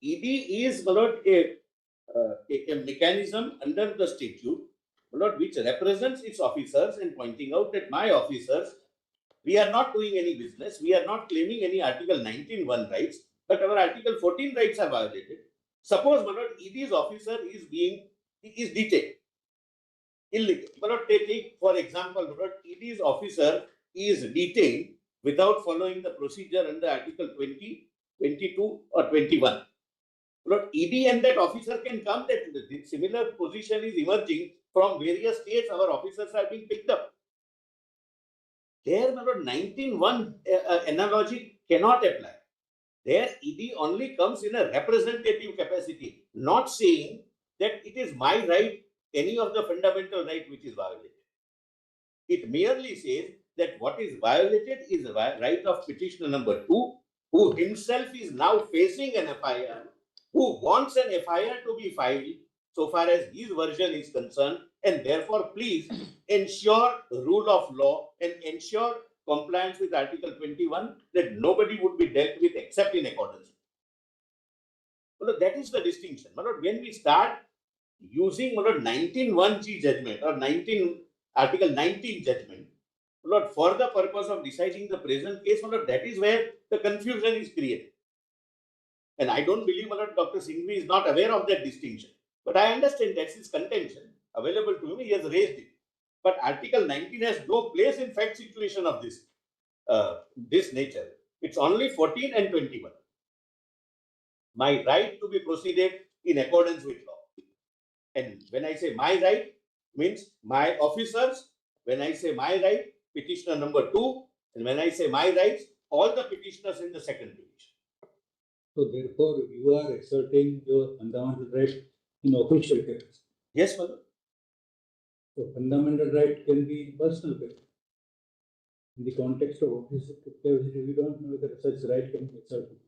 [SPEAKER 4] ED is a mechanism under the statute which represents its officers and pointing out that my officers, we are not doing any business, we are not claiming any Article 19(1) rights, but our Article 14 rights are violated. Suppose ED's officer is detained illegal. Take for example, ED's officer is detained without following the procedure under Article 20, 22 or 21. ED and that officer can come, that the similar position is emerging from various states, our officers are being picked up. There, 19(1) analogy cannot apply. There, ED only comes in a representative capacity, not saying that it is my right, any of the fundamental right which is violated. It merely says that what is violated is the right of petitioner number 2, who himself is now facing an FIR, who wants an FIR to be filed so far as his version is concerned, and therefore please ensure rule of law and ensure compliance with Article 21, that nobody would be dealt with except in accordance. Well, that is the distinction. When we start using 19(1)G judgment or Article 19 judgment, for the purpose of deciding the present case, that is where the confusion is created. And I don't believe Dr. Singhvi is not aware of that distinction. But I understand that's his contention. Available to him, he has raised it. But Article 19 has no place in fact situation of this nature. It's only 14 and 21. My right to be proceeded in accordance with law. And when I say my right, means my officers. When I say my right, petitioner number 2. And when I say my rights, all the petitioners in the second petition.
[SPEAKER 3] So therefore, you are asserting your fundamental right in official capacity.
[SPEAKER 4] Yes, Father.
[SPEAKER 3] So fundamental right can be in personal capacity. In the context of official capacity, we don't know whether such right can be asserted.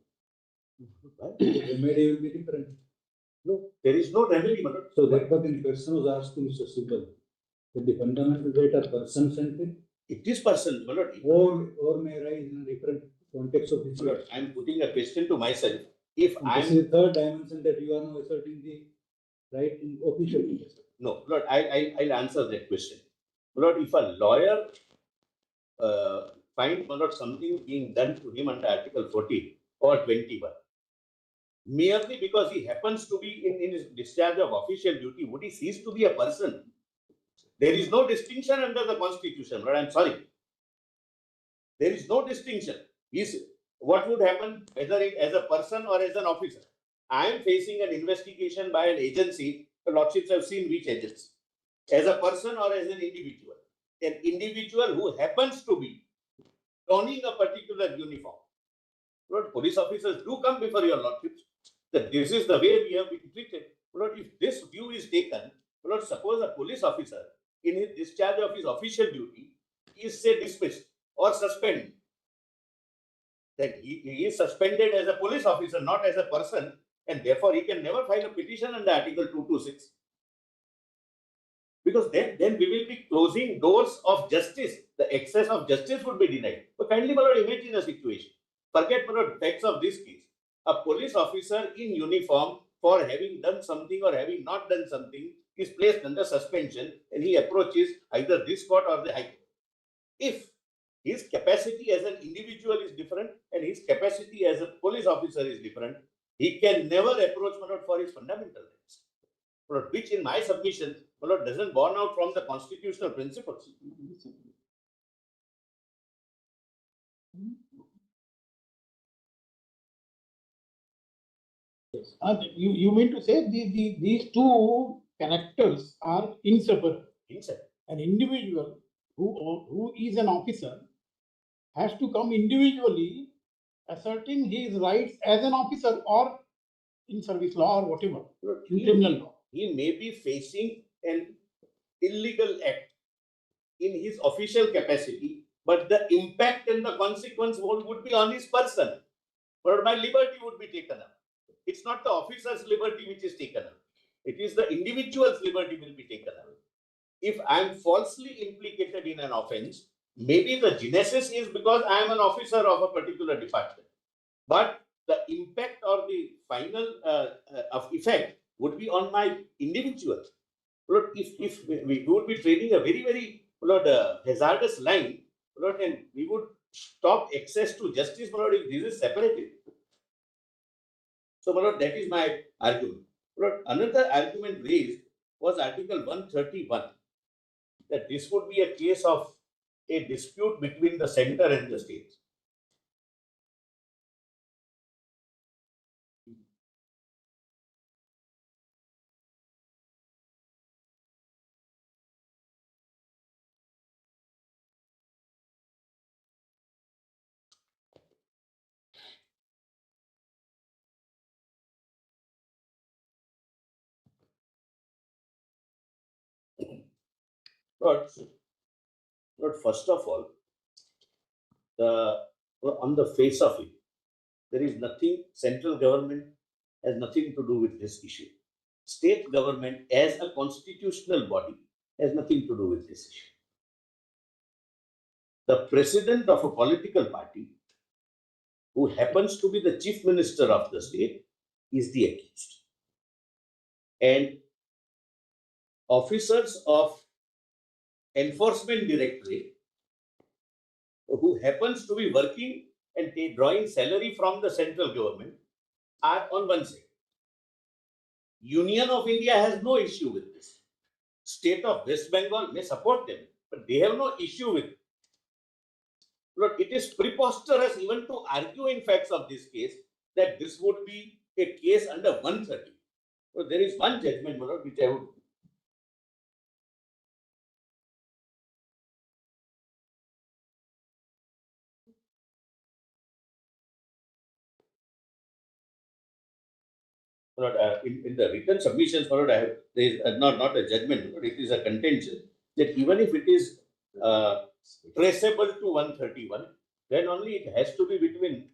[SPEAKER 3] The remedy will be different.
[SPEAKER 4] No, there is no remedy, Madam.
[SPEAKER 3] So therefore, the question was asked to Mr. Subal, that the fundamental right are person-centric.
[SPEAKER 4] It is person, Madam.
[SPEAKER 3] Or may arise in a different context of this.
[SPEAKER 4] I am putting a question to myself. If I
[SPEAKER 3] am the third dimension that you are now asserting the right in official capacity.
[SPEAKER 4] No, Lord, I'll answer that question. Lord, if a lawyer finds something being done to him under Article 40 or 21, merely because he happens to be in his discharge of official duty, would he cease to be a person? There is no distinction under the Constitution, Lord, I'm sorry. There is no distinction. What would happen whether it as a person or as an officer? I am facing an investigation by an agency. The Lordships have seen which agency. As a person or as an individual. An individual who happens to be donning a particular uniform. Lord, police officers do come before your Lordships. That this is the way we have been treated. Lord, if this view is taken, Lord, suppose a police officer in his discharge of his official duty is, say, dismissed or suspended. Then he is suspended as a police officer, not as a person, and therefore he can never file a petition under Article 226. Because then we will be closing doors of justice. The excess of justice would be denied. But kindly, my Lord, imagine a situation. Forget, my Lord, facts of this case. A police officer in uniform, for having done something or having not done something, is placed under suspension, and he approaches either this court or the High Court. If his capacity as an individual is different and his capacity as a police officer is different, he can never approach my Lord for his fundamental rights. Lord, which in my submission, my Lord, doesn't born out from the constitutional principles.
[SPEAKER 3] Yes.
[SPEAKER 1] You mean to say these two characters are inseparable?
[SPEAKER 4] Inseparable.
[SPEAKER 1] An individual who is an officer has to come individually asserting his rights as an officer or in service law or whatever, in criminal law.
[SPEAKER 4] He may be facing an illegal act in his official capacity, but the impact and the consequence would be on his person. But my liberty would be taken up. It's not the officer's liberty which is taken up. It is the individual's liberty will be taken up. If I am falsely implicated in an offense, maybe the genesis is because I am an officer of a particular department. But the impact or the final of effect would be on my individual. Lord, if we would be trading a very, very hazardous line, Lord, and we would stop access to justice, Lord, if this is separated. So, Lord, that is my argument. Lord, another argument raised was Article 131, that this would be a case of a dispute between the center and the states. Lord, first of all, on the face of it, there is nothing, central government has nothing to do with this issue. State government as a constitutional body has nothing to do with this issue. The president of a political party, who happens to be the chief minister of the state, is the accused. And officers of enforcement directorate, who happens to be working and drawing salary from the central government, are on one side. Union of India has no issue with this. State of West Bengal may support them, but they have no issue with it. But it is preposterous even to argue in facts of this case that this would be a case under 130. So there is one judgment, which I would. In the written submissions, there is not a judgment, but it is a contention that even if it is traceable to 131, then only it has to be between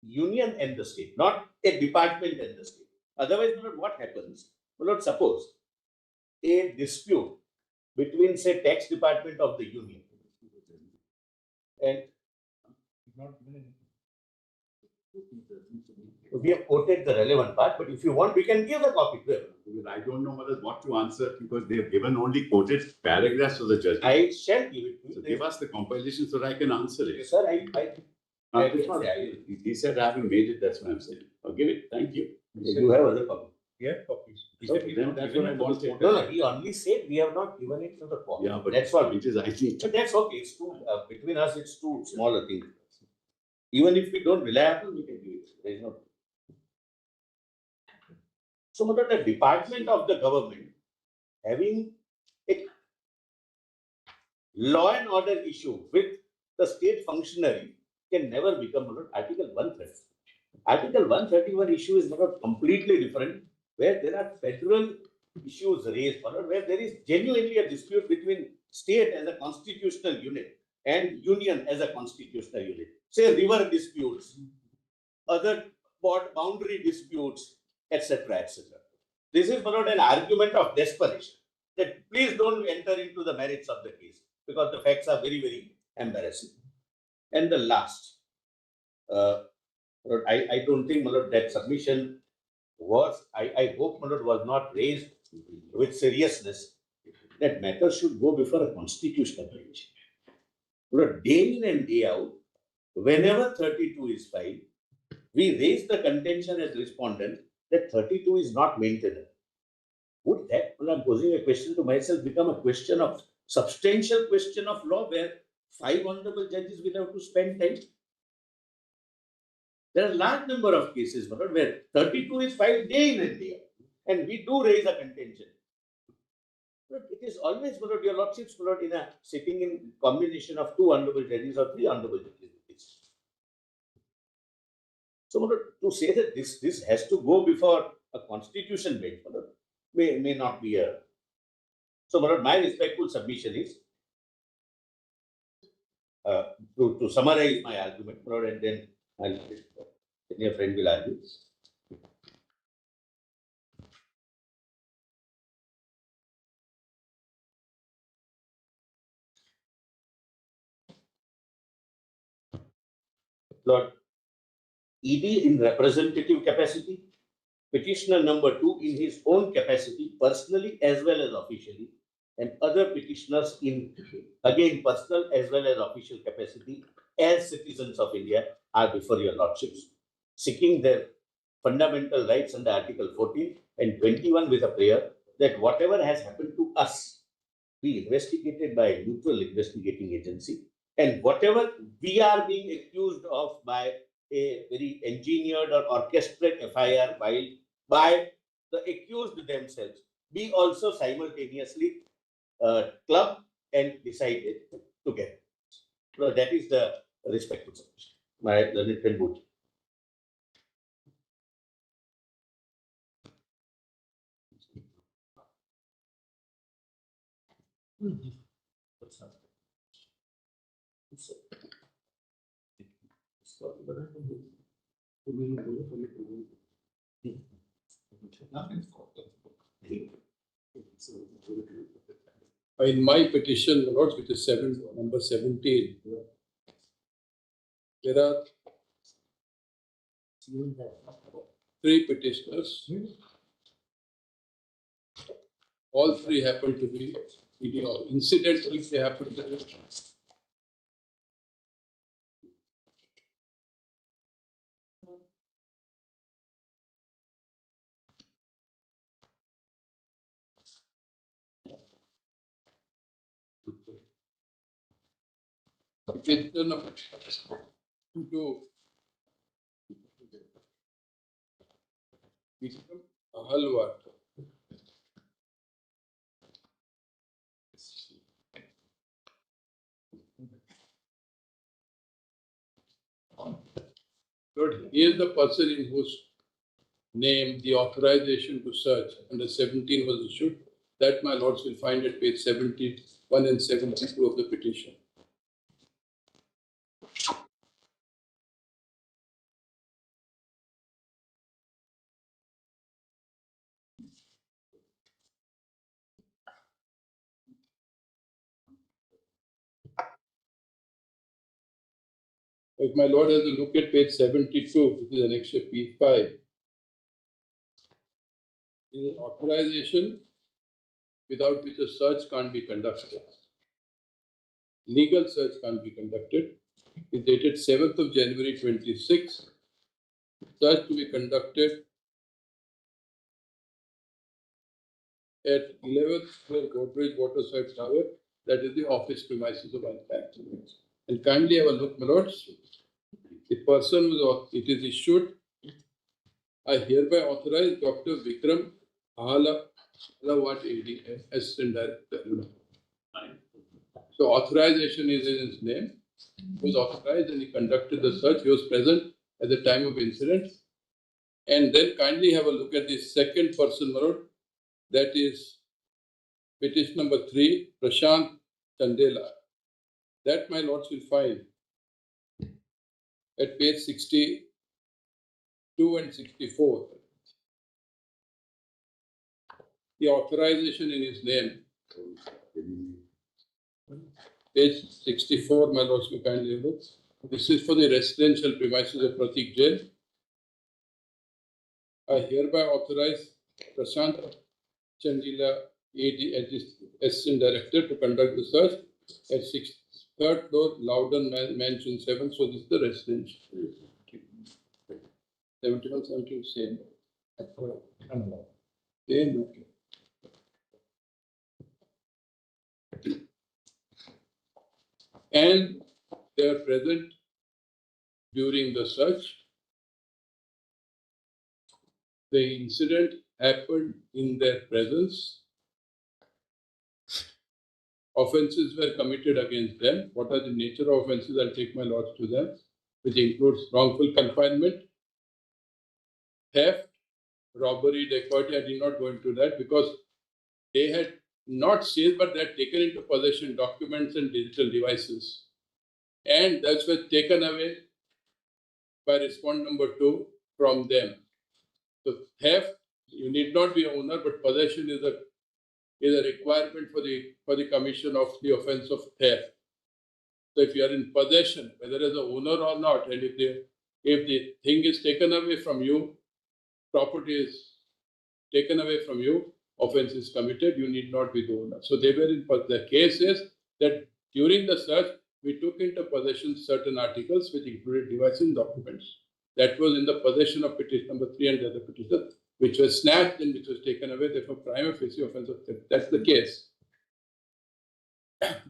[SPEAKER 4] union and the state, not a department and the state. Otherwise, what happens? Suppose a dispute between, say, tax department of the union and we have quoted the relevant part, but if you want, we can give the copy to them.
[SPEAKER 5] I don't know what to answer because they have given only quoted paragraphs of the judgment.
[SPEAKER 4] I shall give it to you.
[SPEAKER 5] So give us the compilation so that I can answer it.
[SPEAKER 4] Sir,
[SPEAKER 5] he said I haven't made it, that's what I'm saying. I'll give it, thank you.
[SPEAKER 4] You have other copies.
[SPEAKER 2] Yeah, copies.
[SPEAKER 5] Then that's what I wanted.
[SPEAKER 4] No, he only said we have not given it to the court.
[SPEAKER 5] Yeah, but
[SPEAKER 4] that's what
[SPEAKER 5] it is. I need.
[SPEAKER 4] But that's okay. It's too between us. It's too small a thing. Even if we don't rely upon, we can do it. There is no. So, the department of the government having a law and order issue with the state functionary can never become Article 130. Article 131 issue is not completely different, where there are federal issues raised, where there is genuinely a dispute between state as a constitutional unit and union as a constitutional unit. Say river disputes, other boundary disputes, etc., etc. This is not an argument of desperation that please don't enter into the merits of the case because the facts are very, very embarrassing. And the last, I don't think that submission was, I hope was not raised with seriousness. That matter should go before a constitutional bench. Day in and day out, whenever 32 is filed, we raise the contention as respondent that 32 is not maintainable. Would that, when I'm posing a question to myself, become a question of substantial question of law where 5 honorable judges will have to spend time? There are a large number of cases, my lord, where 32 is filed day in and day out, and we do raise a contention. But it is always, my lord, your lordships, my lord, in a sitting in combination of 2 honorable judges or 3 honorable judges. So, my lord, to say that this has to go before a constitution bench, my lord, may not be a. So, my lord, my respectful submission is to summarize my argument, my lord, and then your friend will argue. Lord, ED in representative capacity, petitioner number 2 in his own capacity, personally as well as officially, and other petitioners in, again, personal as well as official capacity as citizens of India are before your lordships, seeking their fundamental rights under Article 14 and 21 with a prayer that whatever has happened to us be investigated by a neutral investigating agency, and whatever we are being accused of by a very engineered or orchestrated FIR filed by the accused themselves be also simultaneously clubbed and decided together. So that is the respectful submission. My learned friend Bhuj.
[SPEAKER 8] In my petition, Lords, which is number 17, there are 3 petitioners. All 3 happen to be incidentally they happen to be. Petitioner number 2. Halwa. Lord, he is the person in whose name the authorization to search under 17 was issued. That, my lords, will find at page 71 and 72 of the petition. If my lord has a look at page 72, which is annexure P5, is an authorization without which a search can't be conducted. Legal search can't be conducted. It's dated 7th of January 26. Search to be conducted at 11th floor Godrej Waterside Tower, that is the office premises of Bank. And kindly have a look, my lords. The person was, it is issued, I hereby authorize Dr. Vikram Ahalawat AD, Assistant Director. So authorization is in his name. He was authorized and he conducted the search. He was present at the time of incident. And then kindly have a look at the second person, my lord. That is petition number 3, PRASHANT Chandela. That, my lords, will find at page 62 and 64. The authorization in his name. Page 64, my lords, will kindly look. This is for the residential premises of Pratik Jain. I hereby authorize Prashant Chandila, AD, Assistant Director, to conduct the search at 3rd floor, Loudon Mansion 7. So this is the residential. 71, 72, same. Same. And they are present during the search the incident happened in their presence. Offences were committed against them. What are the nature of offences? I'll take my lords to them, which includes wrongful confinement, theft, robbery, dacoity. I did not go into that because they had not seized, but they had taken into possession documents and digital devices. And that's were taken away by respondent number 2 from them. So theft, you need not be owner, but possession is a requirement for the commission of the offence of theft. So if you are in possession, whether as a owner or not, and if the thing is taken away from you, property is taken away from you, offence is committed, you need not be the owner. So they were in the case is that during the search, we took into possession certain articles which included devices and documents. That was in the possession of petition number 3 and the other petition, which was snatched and which was taken away, therefore prima facie offence of theft. That's the case.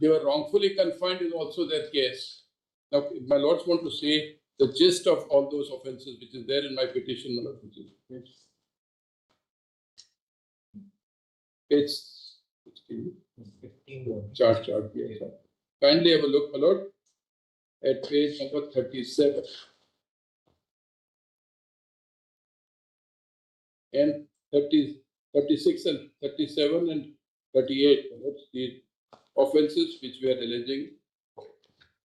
[SPEAKER 8] They were wrongfully confined is also their case. Now, if my lords want to see the gist of all those offences, which is there in my petition, my lord, it's 15 chart. Yes. Kindly have a look, my lord, at page number 37 and 36 and 37 and 38. The offences which we are alleging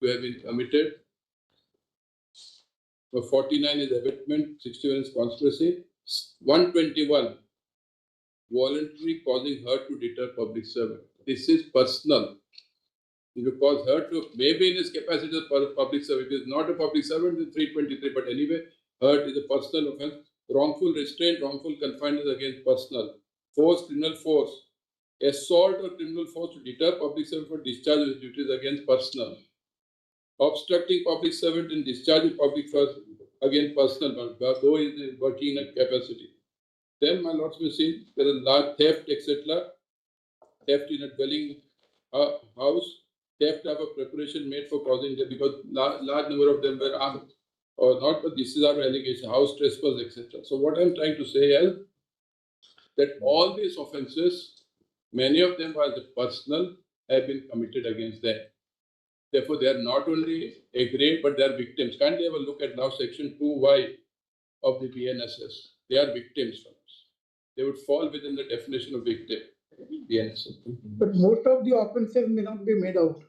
[SPEAKER 8] to have been committed. So 49 is abetment, 61 is conspiracy, 121 voluntary causing hurt to deter public servant. This is personal. If you cause hurt to, maybe in his capacity as a public servant, if he is not a public servant, then 323. But anyway, hurt is a personal offence. Wrongful restraint, wrongful confinement is against personal. Force, criminal force. Assault or criminal force to deter public servant for discharge of his duties against personal. Obstructing public servant in discharge of public service against personal, though he is working in a capacity. Then, my lords may see there is large theft, etc. Theft in a dwelling house. Theft of a preparation made for causing death, because large number of them were armed or not, but this is our allegation, house trespass, etc. So what I'm trying to say is that all these offences, many of them are the personal, have been committed against them. Therefore, they are not only aggrieved, but they are victims. Can't they have a look at now section 2Y of the BNSS? They are victims. They would fall within the definition of victim. BNSS.
[SPEAKER 1] But most of the offences may not be made out.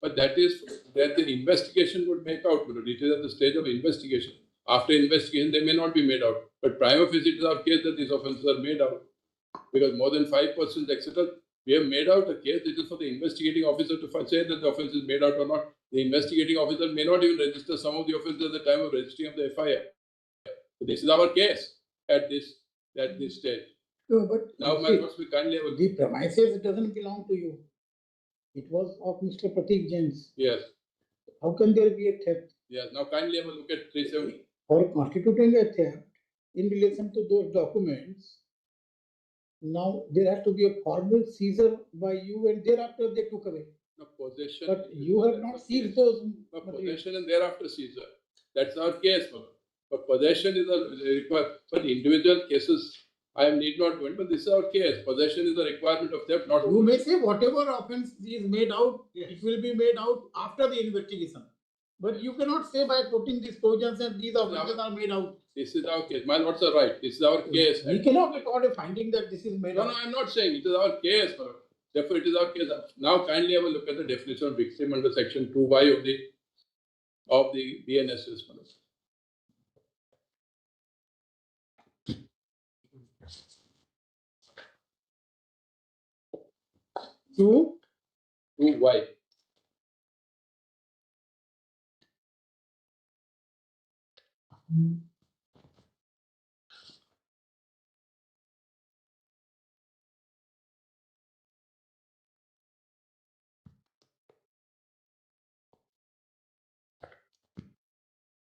[SPEAKER 8] But that the investigation would make out. It is at the stage of investigation. After investigation, they may not be made out. But prima facie, it is our case that these offences are made out. Because more than 5%, etc. We have made out a case. It is for the investigating officer to say that the offence is made out or not. The investigating officer may not even register some of the offences at the time of registering of the FIR. So this is our case at this stage.
[SPEAKER 1] No, but
[SPEAKER 8] now, my lords, we kindly have a
[SPEAKER 1] the premises doesn't belong to you. It was of Mr. Pratik Jain's.
[SPEAKER 8] Yes.
[SPEAKER 1] How can there be a theft?
[SPEAKER 8] Yes. Now, kindly have a look at 370.
[SPEAKER 1] For constituting a theft in relation to those documents, now there has to be a formal seizure by you, and thereafter they took away.
[SPEAKER 8] No, possession.
[SPEAKER 1] But you have not seized those.
[SPEAKER 8] No, possession and thereafter seizure. That's our case. But possession is a requirement. But individual cases, I need not go in, but this is our case. Possession is a requirement of theft, not.
[SPEAKER 1] You may say whatever offence is made out, it will be made out after the investigation. But you cannot say by putting these provisions and these offences are made out.
[SPEAKER 8] This is our case. My lords are right. This is our case.
[SPEAKER 1] We cannot record a finding that this is made out.
[SPEAKER 8] No, I'm not saying it is our case. Therefore, it is our case. Now, kindly have a look at the definition of victim under section 2Y of the BNSS. 2Y.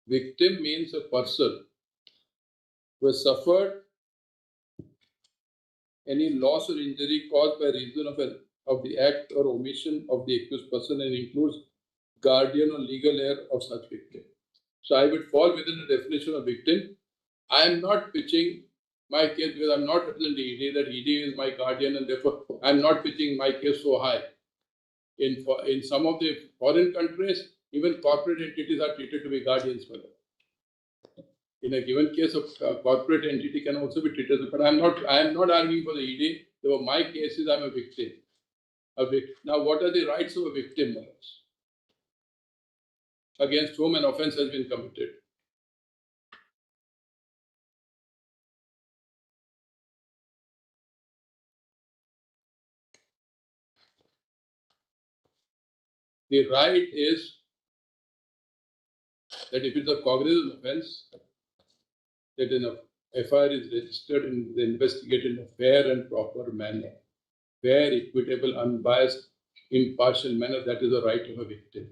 [SPEAKER 8] Victim means a person who has suffered any loss or injury caused by reason of the act or omission of the accused person, and includes guardian or legal heir of such victim. So I would fall within the definition of victim. I am not pitching my case, because I'm not representing ED, that ED is my guardian and therefore I'm not pitching my case so high. In some of the foreign countries, even corporate entities are treated to be guardians for them. In a given case of corporate entity can also be treated, but I am not arguing for the ED. Though my case is I'm a victim. Now, what are the rights of a victim against whom an offence has been committed? The right is that if it's a cognizant offence, that an FIR is registered and is investigated in a fair and proper manner, fair, equitable, unbiased, impartial manner. That is the right of a victim.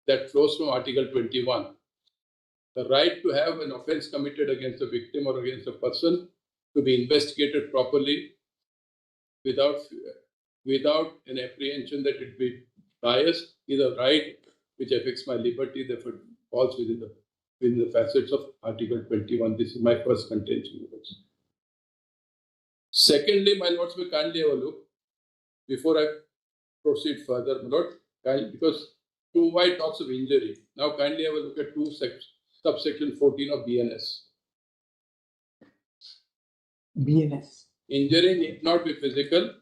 [SPEAKER 8] That flows from Article 21. The right to have an offence committed against a victim or against a person to be investigated properly without an apprehension that it be biased is a right which affects my liberty, therefore falls within the facets of Article 21. This is my first contention. Secondly, my lords, will kindly have a look before I proceed further, my lord, because 2Y talks of injury. Now kindly have a look at subsection 14 of BNS.
[SPEAKER 1] BNS.
[SPEAKER 8] Injury need not be physical,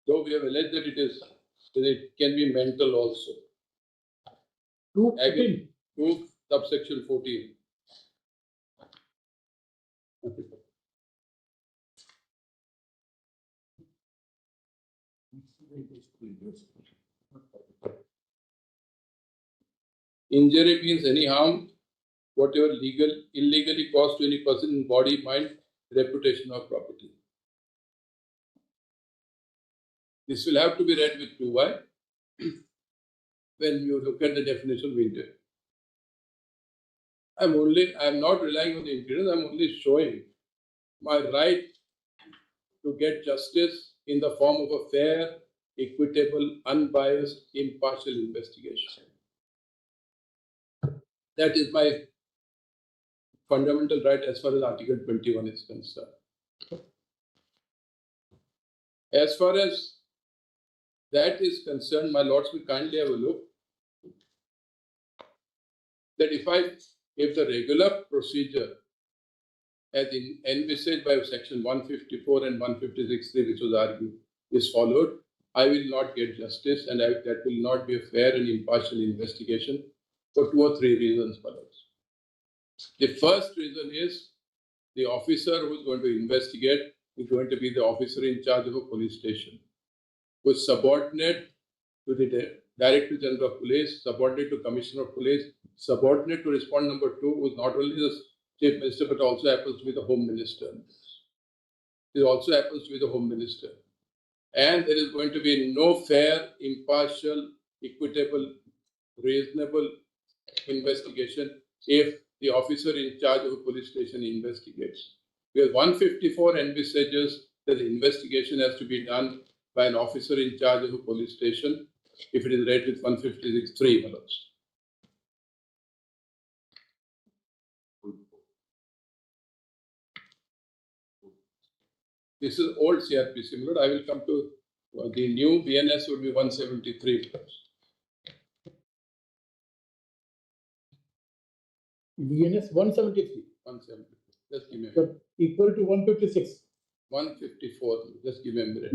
[SPEAKER 8] though we have alleged that it can be mental also. Again, subsection 14. Injury means any harm, whatever illegally caused to any person in body, mind, reputation, or property. This will have to be read with 2Y when you look at the definition of injury. I'm not relying on the injuries, I'm only showing my right to get justice in the form of a fair, equitable, unbiased, impartial investigation. That is my fundamental right as far as Article 21 is concerned. As far as that is concerned, my lords will kindly have a look that if the regular procedure as envisaged by section 154 and 156.3, which was argued, is followed, I will not get justice, and that will not be a fair and impartial investigation for 2 or 3 reasons, my lords. The first reason is the officer who is going to investigate is going to be the officer in charge of a police station, who is subordinate to the Director General of Police, subordinate to Commissioner of Police, subordinate to respondent number 2, who is not only the Chief Minister but also happens to be the Home Minister. It also happens to be the Home Minister. And there is going to be no fair, impartial, equitable, reasonable investigation if the officer in charge of a police station investigates. Because 154 envisages that the investigation has to be done by an officer in charge of a police station if it is read with 156.3. This is old CRPC. I will come to the new BNS would be 173.
[SPEAKER 1] BNS 173.
[SPEAKER 8] 173. Just give me a
[SPEAKER 1] So
[SPEAKER 8] minute.
[SPEAKER 1] equal to 156.
[SPEAKER 8] 154. Just give me a minute.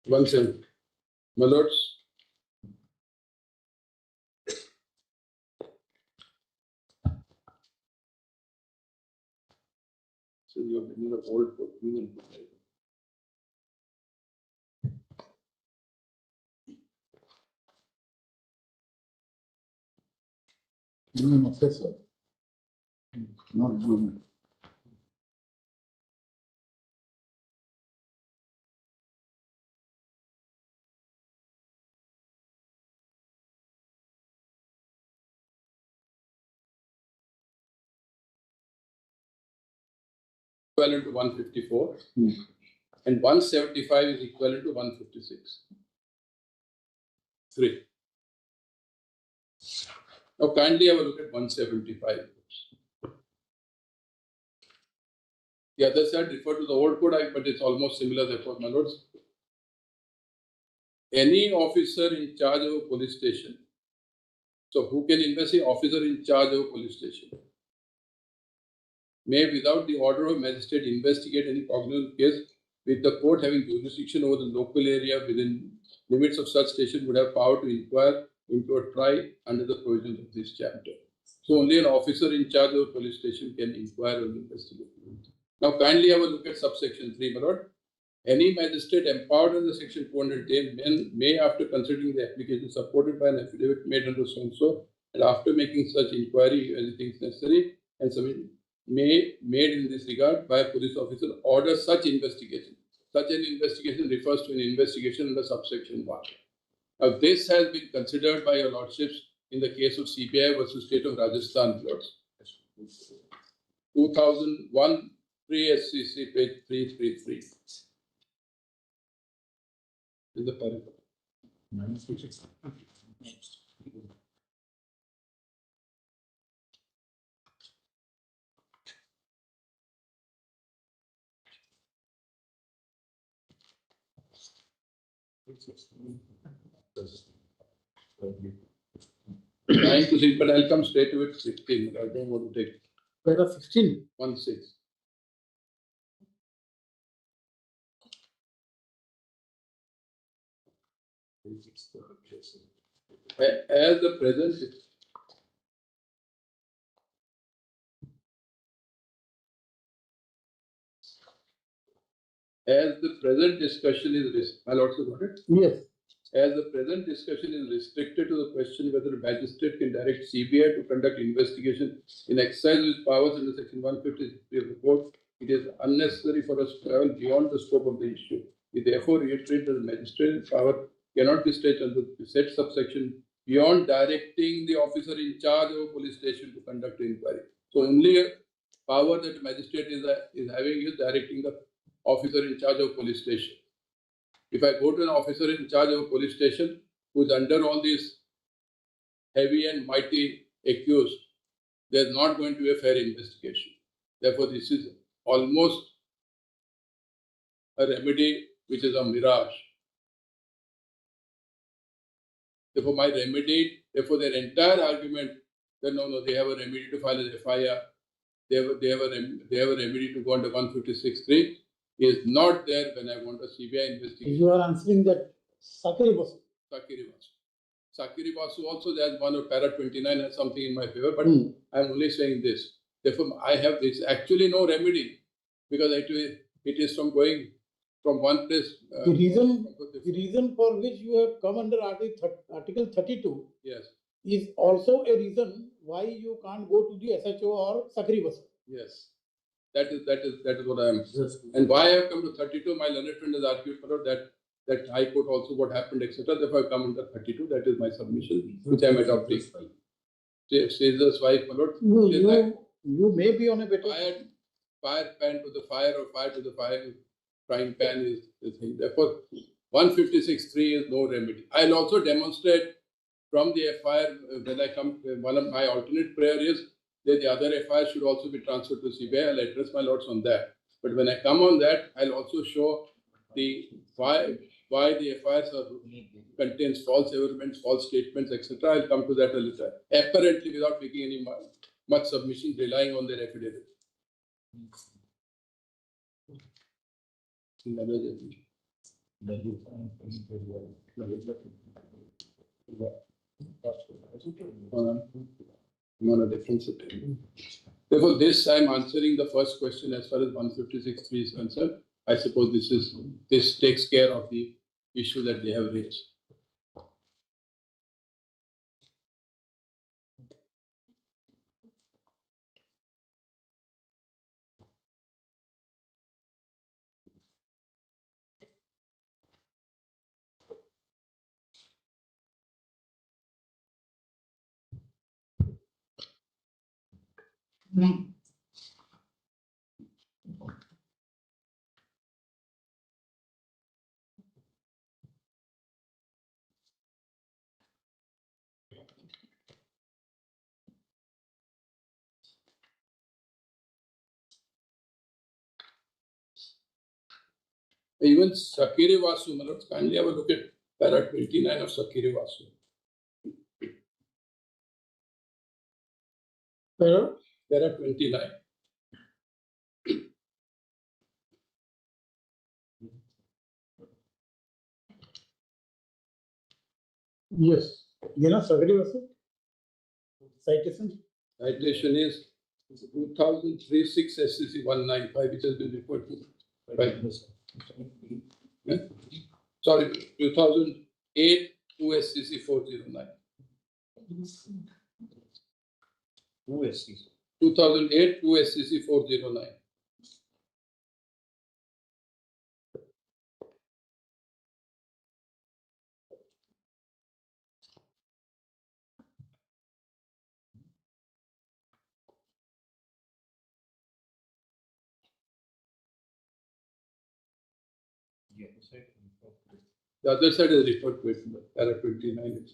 [SPEAKER 8] 170. My lords. So you have been old for me.
[SPEAKER 1] Not human.
[SPEAKER 8] Equivalent to 154 and 175 is equivalent to 156. 3. Now kindly have a look at 175. The other side referred to the old code, but it's almost similar, therefore, my lords. Any officer in charge of a police station. So who can investigate? Officer in charge of a police station may, without the order of magistrate, investigate any cognizable case with the court having jurisdiction over the local area within limits of such station would have power to inquire into a trial under the provisions of this chapter. So only an officer in charge of a police station can inquire or investigate. Now kindly have a look at subsection 3, my lord. Any magistrate empowered under section 210 may, after considering the application supported by an affidavit made under so and after making such inquiry as he thinks necessary and submit, may made in this regard by a police officer order such investigation. Such an investigation refers to an investigation under subsection 1. Now this has been considered by your lordships in the case of CBI versus State of Rajasthan, lords. 2001 3 SCC page 333. In the paragraph. Trying to see, but I'll come straight to it 16. I don't want to take.
[SPEAKER 1] Paragraph 16.
[SPEAKER 8] 1-6. As the present discussion is my lord, got it?
[SPEAKER 1] Yes.
[SPEAKER 8] As the present discussion is restricted to the question whether a magistrate can direct CBI to conduct investigation in exercise of its powers under section 153 of the code, it is unnecessary for us to travel beyond the scope of the issue. We therefore reiterate that the magistrate's power cannot be stretched under the said subsection beyond directing the officer in charge of a police station to conduct an inquiry. So only a power that the magistrate is having is directing the officer in charge of a police station. If I go to an officer in charge of a police station who is under all these heavy and mighty accused, there's not going to be a fair investigation. Therefore, this is almost a remedy which is a mirage. Therefore, my remedy, therefore, their entire argument that no, they have a remedy to file an FIR, they have a remedy to go under 156(3) is not there when I want a CBI investigation.
[SPEAKER 1] You are answering that Sakari Basu.
[SPEAKER 8] Sakari Basu also, there's one of para 29 has something in my favor, but I'm only saying this. Therefore, I have this actually no remedy because it is from going from one place.
[SPEAKER 1] The reason for which you have come under Article 32
[SPEAKER 8] yes.
[SPEAKER 1] is also a reason why you can't go to the SHO or Sakari Basu.
[SPEAKER 8] Yes. That is what I am. And why I have come to 32, my learned friend has argued for that High Court also what happened, etc. Therefore, I come under 32. That is my submission, which I am adopting. Caesar's wife, my lord.
[SPEAKER 1] You may be on a better.
[SPEAKER 8] Fire pan to the fire or fire to the fire, frying pan is the thing. Therefore, 156(3) is no remedy. I'll also demonstrate from the FIR when I come. One of my alternate prayer is that the other FIR should also be transferred to CBI. I'll address my lords on that. But when I come on that, I'll also show the why the FIRs contains false evidence, false statements, etc. I'll come to that a little. Apparently, without making any much submission, relying on their affidavit. On a different setting. Therefore, this I'm answering the first question as far as 156(3) is concerned. I suppose this takes care of the issue that they have raised. Even Sakiri Vasu, my lords, kindly have a look at para 29 of Sakiri Vasu. Para 29.
[SPEAKER 1] Yes. You know, Sagari Vasu? Citation?
[SPEAKER 8] Citation is 2003-6 SCC 195, which has been referred to. Right. Yeah? Sorry, 2008 to SCC 409. 2008 to SCC 409. The other side is referred to it, para 29.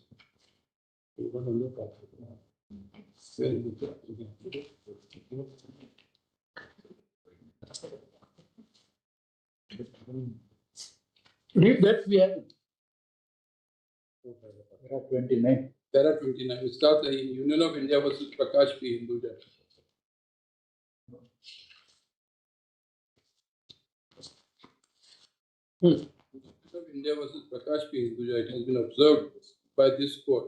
[SPEAKER 8] Very good.
[SPEAKER 1] Read that we have.
[SPEAKER 3] Para 29.
[SPEAKER 8] Para 29. It starts in Union of India versus Prakash P. Hinduja. Of India versus Prakash P. Hinduja, it has been observed by this court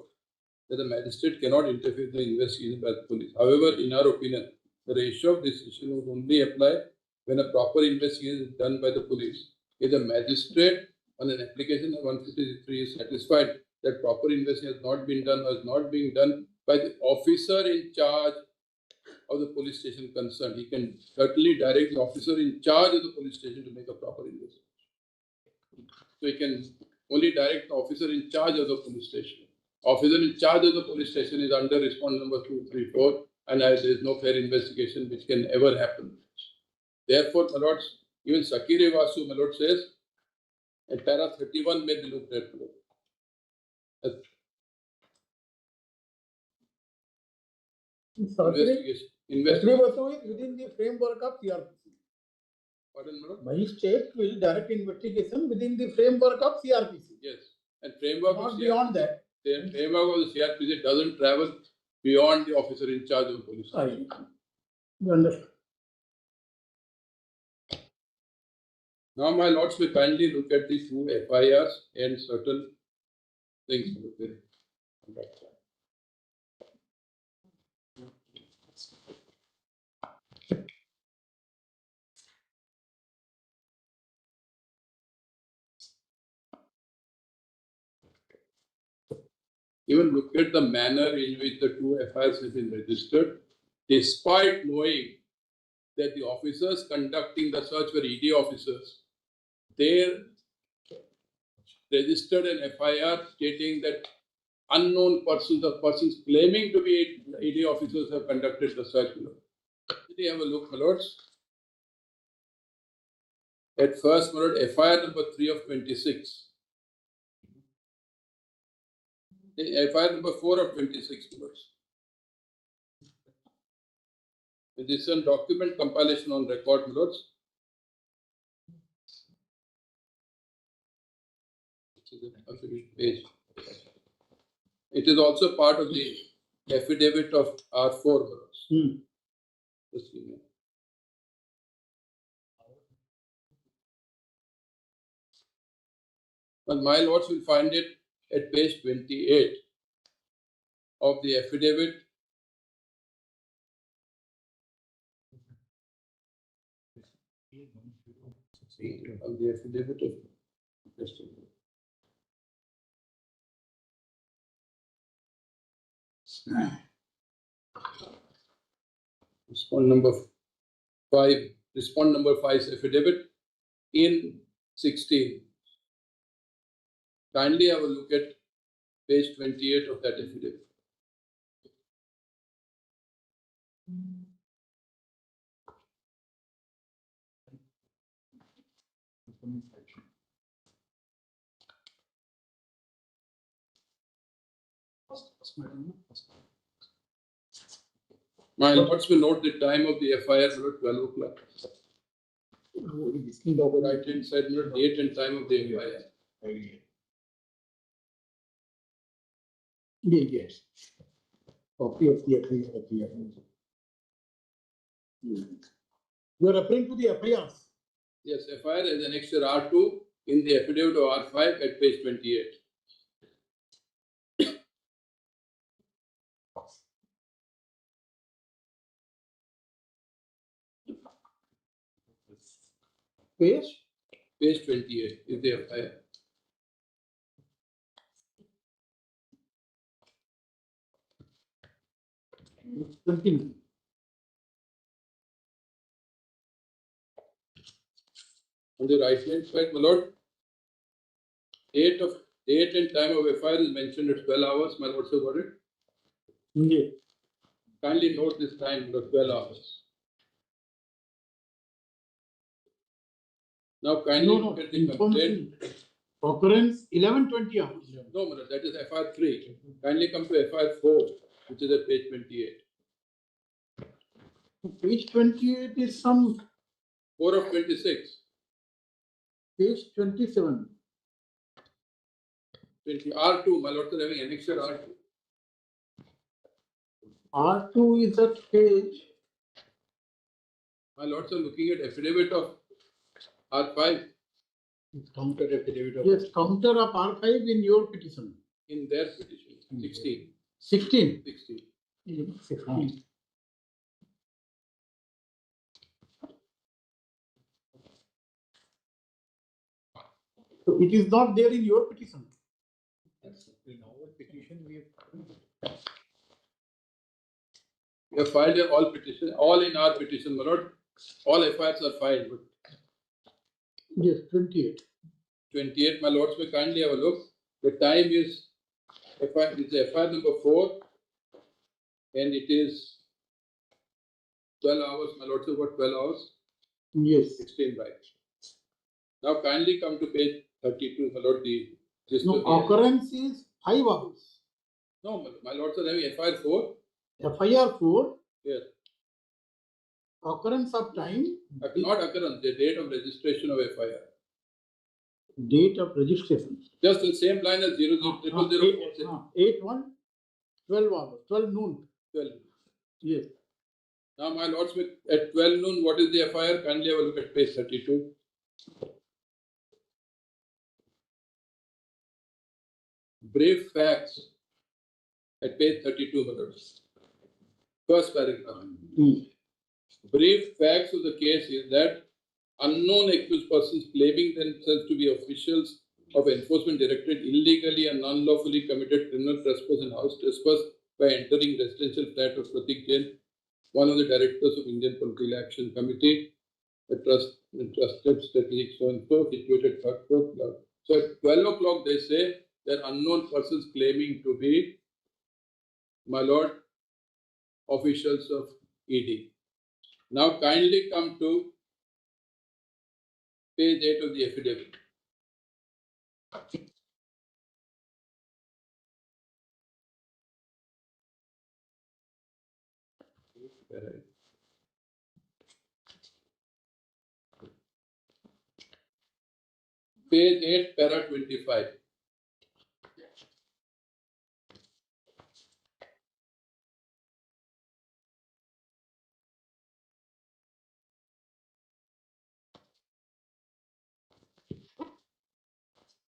[SPEAKER 8] that the magistrate cannot interfere in the investigation by the police. However, in our opinion, the ratio of decision will only apply when a proper investigation is done by the police. If the magistrate on an application of 153 is satisfied that proper investigation has not been done or is not being done by the officer in charge of the police station concerned, he can certainly direct the officer in charge of the police station to make a proper investigation. So he can only direct the officer in charge of the police station. Officer in charge of the police station is under response number 234, and there is no fair investigation which can ever happen. Therefore, my lords, even Sakiri Vasu, my lord says, and para 31 may be looked at.
[SPEAKER 1] Investigation is within the framework of CRPC.
[SPEAKER 8] Pardon, my lord?
[SPEAKER 1] Magistrate will direct investigation within the framework of CRPC.
[SPEAKER 8] Yes, and framework
[SPEAKER 1] Not
[SPEAKER 8] of
[SPEAKER 1] beyond that.
[SPEAKER 8] The framework of the CRPC doesn't travel beyond the officer in charge of police.
[SPEAKER 1] You understand?
[SPEAKER 8] Now, my lords, may kindly look at the two FIRs and certain things. Even look at the manner in which the two FIRs have been registered, despite knowing that the officers conducting the search were ED officers. They registered an FIR stating that unknown persons or persons claiming to be ED officers have conducted the search. Did you have a look, my lords? At first, my lord, FIR number 3 of 26. FIR number 4 of 26, my lords. This is a document compilation on record, my lords. Page. It is also part of the affidavit of R4, my lords. Just give me. But my lords will find it at page 28 of the affidavit. Of the affidavit of respond number 5, respond number 5's affidavit in 16. Kindly have a look at page 28 of that affidavit. My lords will note the time of the FIR at 12 o'clock. Right hand side, date and time of the FIR.
[SPEAKER 1] Yes. Copy of the FIR. You are referring to the FIRs.
[SPEAKER 8] Yes, FIR is annexure R2 in the affidavit of R5 at page 28.
[SPEAKER 1] Page?
[SPEAKER 8] Page 28 is the FIR.
[SPEAKER 1] Continue.
[SPEAKER 8] On the right hand side, my lord, date and time of FIR is mentioned at 12 hours. My lord, so got it?
[SPEAKER 1] Yes.
[SPEAKER 8] Kindly note this time, 12 hours. Now kindly look at the complaint.
[SPEAKER 1] Occurrence 11:20 hours.
[SPEAKER 8] No, my lord, that is FIR 3. Kindly come to FIR 4, which is at page 28.
[SPEAKER 1] Page 28 is some
[SPEAKER 8] 4 of 26.
[SPEAKER 1] page 27.
[SPEAKER 8] 20. R2, my lord, is having annexure R2.
[SPEAKER 1] R2 is at page.
[SPEAKER 8] My lords are looking at affidavit of R5.
[SPEAKER 1] Counter affidavit of. Yes, counter of R5 in your petition.
[SPEAKER 8] In their petition. 16.
[SPEAKER 1] 16.
[SPEAKER 8] 16.
[SPEAKER 1] 16. So it is not there in your petition.
[SPEAKER 12] In our petition, we
[SPEAKER 8] have filed all petition, all in our petition, my lord. All FIRs are filed. But
[SPEAKER 1] yes, 28.
[SPEAKER 8] 28, my lords, may kindly have a look. The time is FIR number 4, and it is 12 hours. My lords, have got 12 hours.
[SPEAKER 1] Yes.
[SPEAKER 8] 16 right. Now kindly come to page 32, my lord.
[SPEAKER 1] No, occurrence is 5 hours.
[SPEAKER 8] No, my lords are having FIR 4.
[SPEAKER 1] FIR 4.
[SPEAKER 8] Yes.
[SPEAKER 1] Occurrence of time.
[SPEAKER 8] Not occurrence, the date of registration of FIR.
[SPEAKER 1] Date of registration.
[SPEAKER 8] Just the same line as 000047.
[SPEAKER 1] 8-1, 12 hours, 12 noon.
[SPEAKER 8] 12.
[SPEAKER 1] Yes.
[SPEAKER 8] Now, my lords, at 12 noon, what is the FIR? Kindly have a look at page 32. Brief facts at page 32, my lords. First paragraph. Brief facts of the case is that unknown accused persons claiming themselves to be officials of Enforcement Directorate illegally and unlawfully committed criminal trespass and house trespass by entering residential flat of Pratik Jain, one of the directors of Indian Political Action Committee, a trusted strategic so-and-so, situated third floor. So at 12 o'clock, they say there are unknown persons claiming to be, my lord, officials of ED. Now kindly come to page 8 of the affidavit. Page 8, para 25.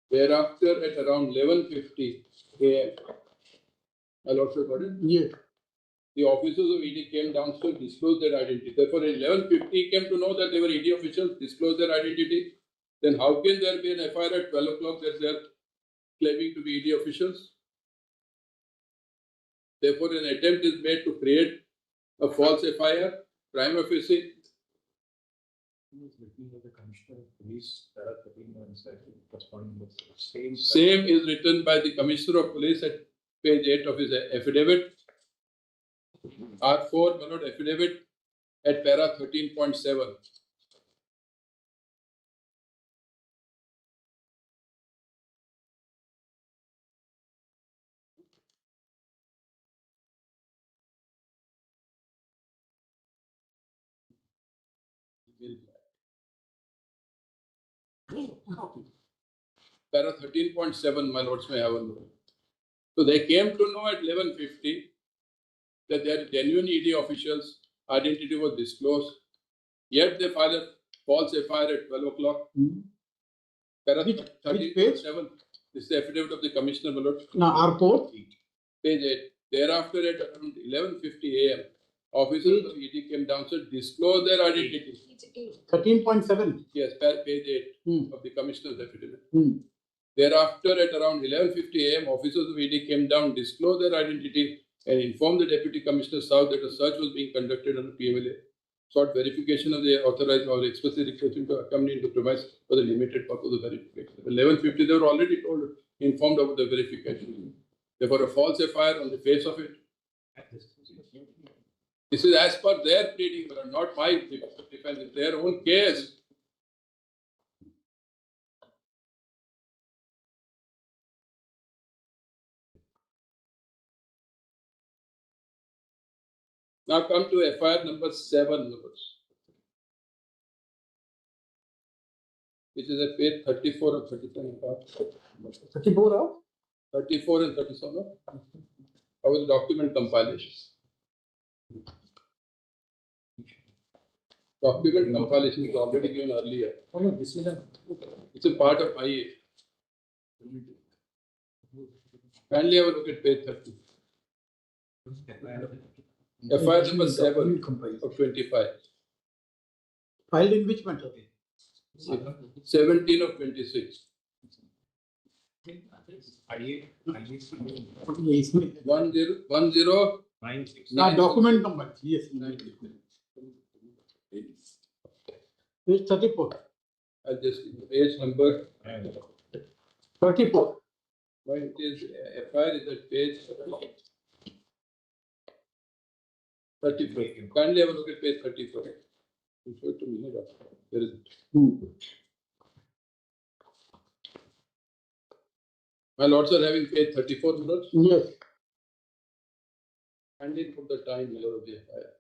[SPEAKER 8] Thereafter, at around 11:50 a.m., I'll also got it.
[SPEAKER 1] Yes.
[SPEAKER 8] The officers of ED came downstairs, disclosed their identity. Therefore, at 11:50 came to know that they were ED officials, disclosed their identity. Then how can there be an FIR at 12 o'clock that they are claiming to be ED officials? Therefore, an attempt is made to create a false FIR, prima facie. Same is written by the Commissioner of Police at page 8 of his affidavit. R4, my lord, affidavit at para 13.7. Para 13.7, my lords may have a look. So they came to know at 11:50 that their genuine ED officials' identity was disclosed. Yet they filed a false FIR at 12 o'clock. Para 13.7. This is the affidavit of the Commissioner, my lord.
[SPEAKER 1] Now, our court.
[SPEAKER 8] Page 8. Thereafter, at around 11:50 a.m., officers of ED came downstairs, disclosed their identity.
[SPEAKER 1] 13.7.
[SPEAKER 8] Yes, page 8 of the Commissioner's affidavit. Thereafter, at around 11:50 a.m., officers of ED came down, disclosed their identity, and informed the Deputy Commissioner South that a search was being conducted on the PMLA. Sought verification of the authorized or expressly requesting to accompany into premise for the limited purpose of verification. 11:50, they were already informed about the verification. Therefore, a false FIR on the face of it. This is as per their pleading, but not my defense. It's their own case. Now come to FIR number 7, which is at page 34 and 37.
[SPEAKER 1] 34 of?
[SPEAKER 8] 34 and 37. Our document compilation. Document compilation is already given earlier.
[SPEAKER 1] Oh, no, this is
[SPEAKER 8] It's a part of IA. Kindly have a look at page 30. FIR number 7 of 25.
[SPEAKER 1] Filed in which matter?
[SPEAKER 8] 17 of 26. 1096.
[SPEAKER 1] Document number. Yes. Page 34.
[SPEAKER 8] I'll just give page number
[SPEAKER 1] 34.
[SPEAKER 8] Why it is FIR is at page 34. Kindly have a look at page 34. You show it to me. Where is it? My lords are having page 34 minutes.
[SPEAKER 1] Yes.
[SPEAKER 8] Kindly put the time below the FIR.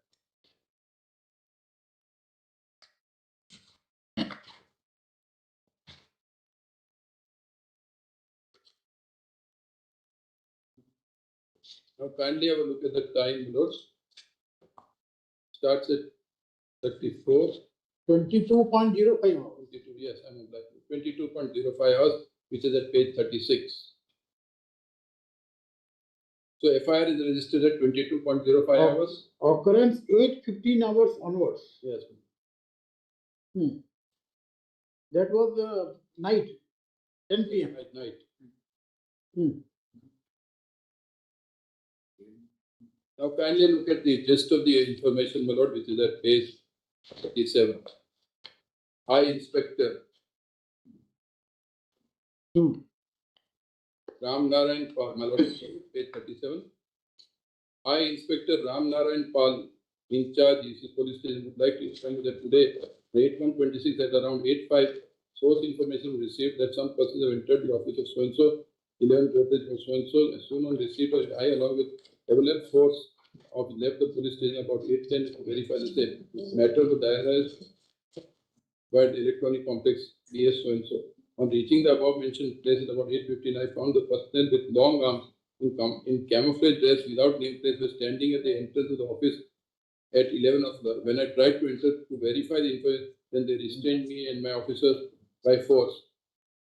[SPEAKER 8] Now kindly have a look at the time notes. Starts at 34.
[SPEAKER 1] 22.05 hours.
[SPEAKER 8] 22, yes, I'm on black. 22.05 hours, which is at page 36. So FIR is registered at 22.05 hours.
[SPEAKER 1] Occurrence 8:15 hours onwards.
[SPEAKER 8] Yes.
[SPEAKER 1] That was night, 10 p.m.
[SPEAKER 8] At night. Now kindly look at the gist of the information, my lord, which is at page 37. High Inspector Ram Narayan Pal, my lord, page 37. High Inspector Ram Narayan Pal, in charge, EC Police Station, would like to inform you that today, 8/1/26 at around 8:05, source information was received that some persons have entered the office of so-and-so, 11 Godrej of so-and-so. As soon on receipt of I, along with available force of left the police station about 8:10 to verify the same. Matter was diarized by the electronic complex DS so-and-so. On reaching the above mentioned place at about 8:15, I found the personnel with long arms in camouflage dress without nameplates were standing at the entrance of the office at 11 o'clock. When I tried to enter to verify the information, then they restrained me and my officers by force.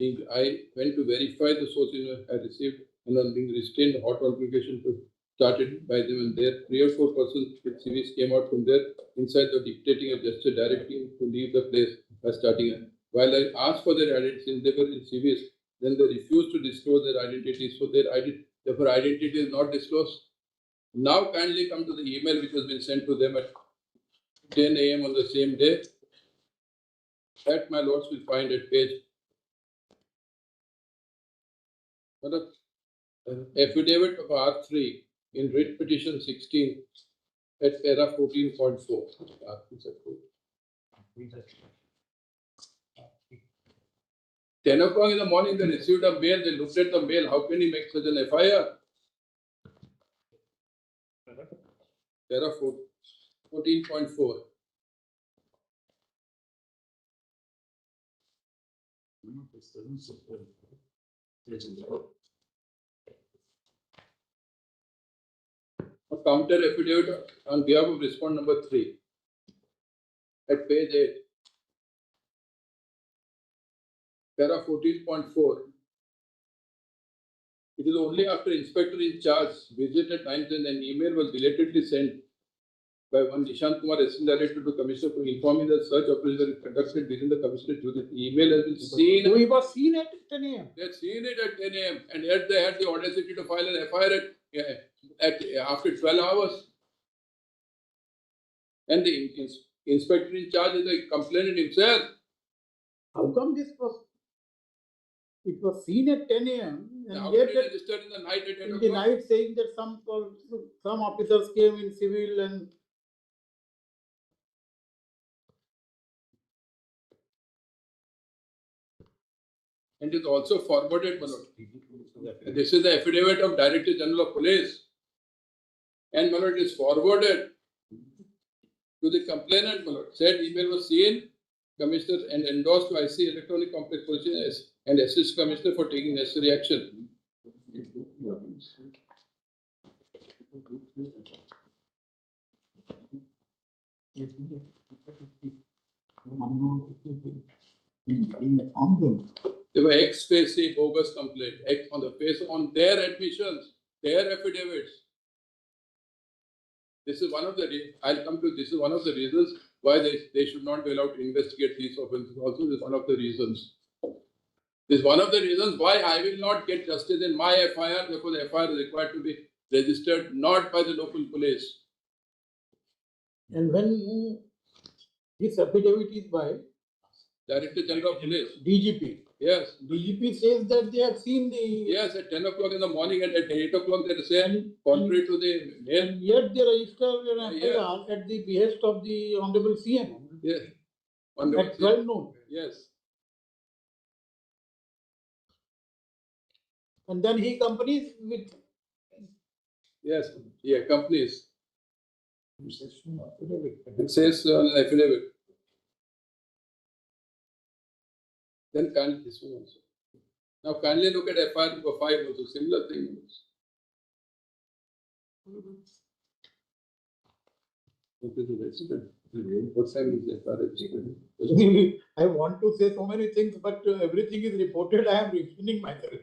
[SPEAKER 8] I went to verify the source I received, and on being restrained, hot altercation started by them, and there 3 or 4 persons with CVs came out from there inside the dictating a gesture directing to leave the place by starting it. While I asked for their identity, since they were in CVs, then they refused to disclose their identity, so therefore identity is not disclosed. Now kindly come to the email which has been sent to them at 10 a.m. on the same day. That, my lords, will find at page affidavit of R3 in writ petition 16 at para 14.4. 10 o'clock in the morning, they received a mail, they looked at the mail. How can he make such an FIR? Para 14.4. A counter affidavit on behalf of respondent number 3 at page 8, para 14.4. It is only after inspector in charge visited times and an email was belatedly sent by one Nishant Kumar, Assistant Director to Commissioner, to informing the search operation is conducted within the Commissioner jurisdiction. The email has been seen.
[SPEAKER 1] So he was seen at 10 a.m.
[SPEAKER 8] They had seen it at 10 a.m. and yet they had the audacity to file an FIR at after 12 hours. And the inspector in charge is the complainant himself.
[SPEAKER 1] How come this was? It was seen at 10 a.m. and
[SPEAKER 8] How
[SPEAKER 1] yet
[SPEAKER 8] could it register in the night at 10
[SPEAKER 1] in
[SPEAKER 8] o'clock?
[SPEAKER 1] the night saying that some officers came in civil and
[SPEAKER 8] is also forwarded, Manoj. This is the affidavit of Director General of Police. And Manoj is forwarded to the complainant, Manoj. Said email was seen, Commissioner, and endorsed to IC Electronic Complex Police and assist Commissioner for taking necessary action. They were ex-face bogus complaint, on the face on their admissions, their affidavits. This is one of the this is one of the reasons why they should not be allowed to investigate these offences. Also, this is one of the reasons. This is one of the reasons why I will not get justice in my FIR, because the FIR is required to be registered not by the local police.
[SPEAKER 1] and when this affidavit is by
[SPEAKER 8] Director General of Police.
[SPEAKER 1] DGP.
[SPEAKER 8] Yes.
[SPEAKER 1] DGP says that they have seen the.
[SPEAKER 8] Yes, at 10 o'clock in the morning and at 8 o'clock they say, contrary to the mail.
[SPEAKER 1] And yet they register an FIR at the behest of the Honorable CM.
[SPEAKER 8] Yes.
[SPEAKER 1] At 12 noon.
[SPEAKER 8] Yes.
[SPEAKER 1] And then he accompanies with.
[SPEAKER 8] Yes, he accompanies. It says affidavit. Then kindly this one also. Now kindly look at FIR number 5 also, similar thing. What is the resident? What time is the FIR registered?
[SPEAKER 1] I want to say so many things, but everything is reported. I am refraining myself.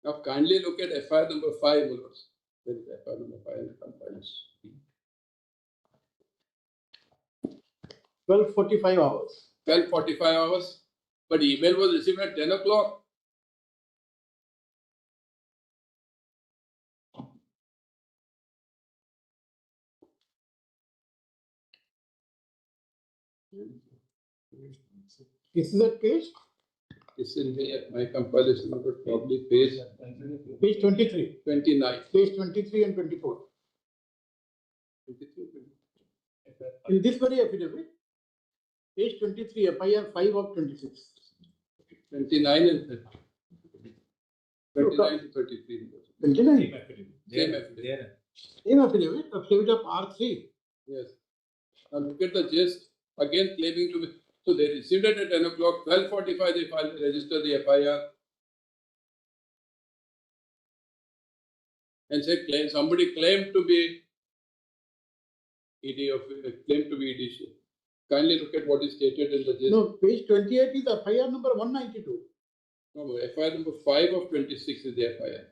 [SPEAKER 8] Now kindly look at FIR number 5 also. There is FIR number 5 in the compliance.
[SPEAKER 1] 12:45 hours.
[SPEAKER 8] 12:45 hours, but email was received at 10 o'clock.
[SPEAKER 1] This is at page?
[SPEAKER 8] It's in my compilation, but probably page
[SPEAKER 1] 23.
[SPEAKER 8] 29.
[SPEAKER 1] Page 23 and 24. In this very affidavit, page 23, FIR 5 of 26.
[SPEAKER 8] 29 and 30. 29 to 33.
[SPEAKER 1] 29.
[SPEAKER 8] Same affidavit.
[SPEAKER 1] Same affidavit, affidavit of R3.
[SPEAKER 8] Yes. Now look at the gist, again claiming to be. So they received it at 10 o'clock, 12:45 they registered the FIR. And said somebody claimed to be claimed to be ED. Kindly look at what is stated in the gist.
[SPEAKER 1] No, page 28 is FIR number 192.
[SPEAKER 8] No, FIR number 5 of 26 is the FIR.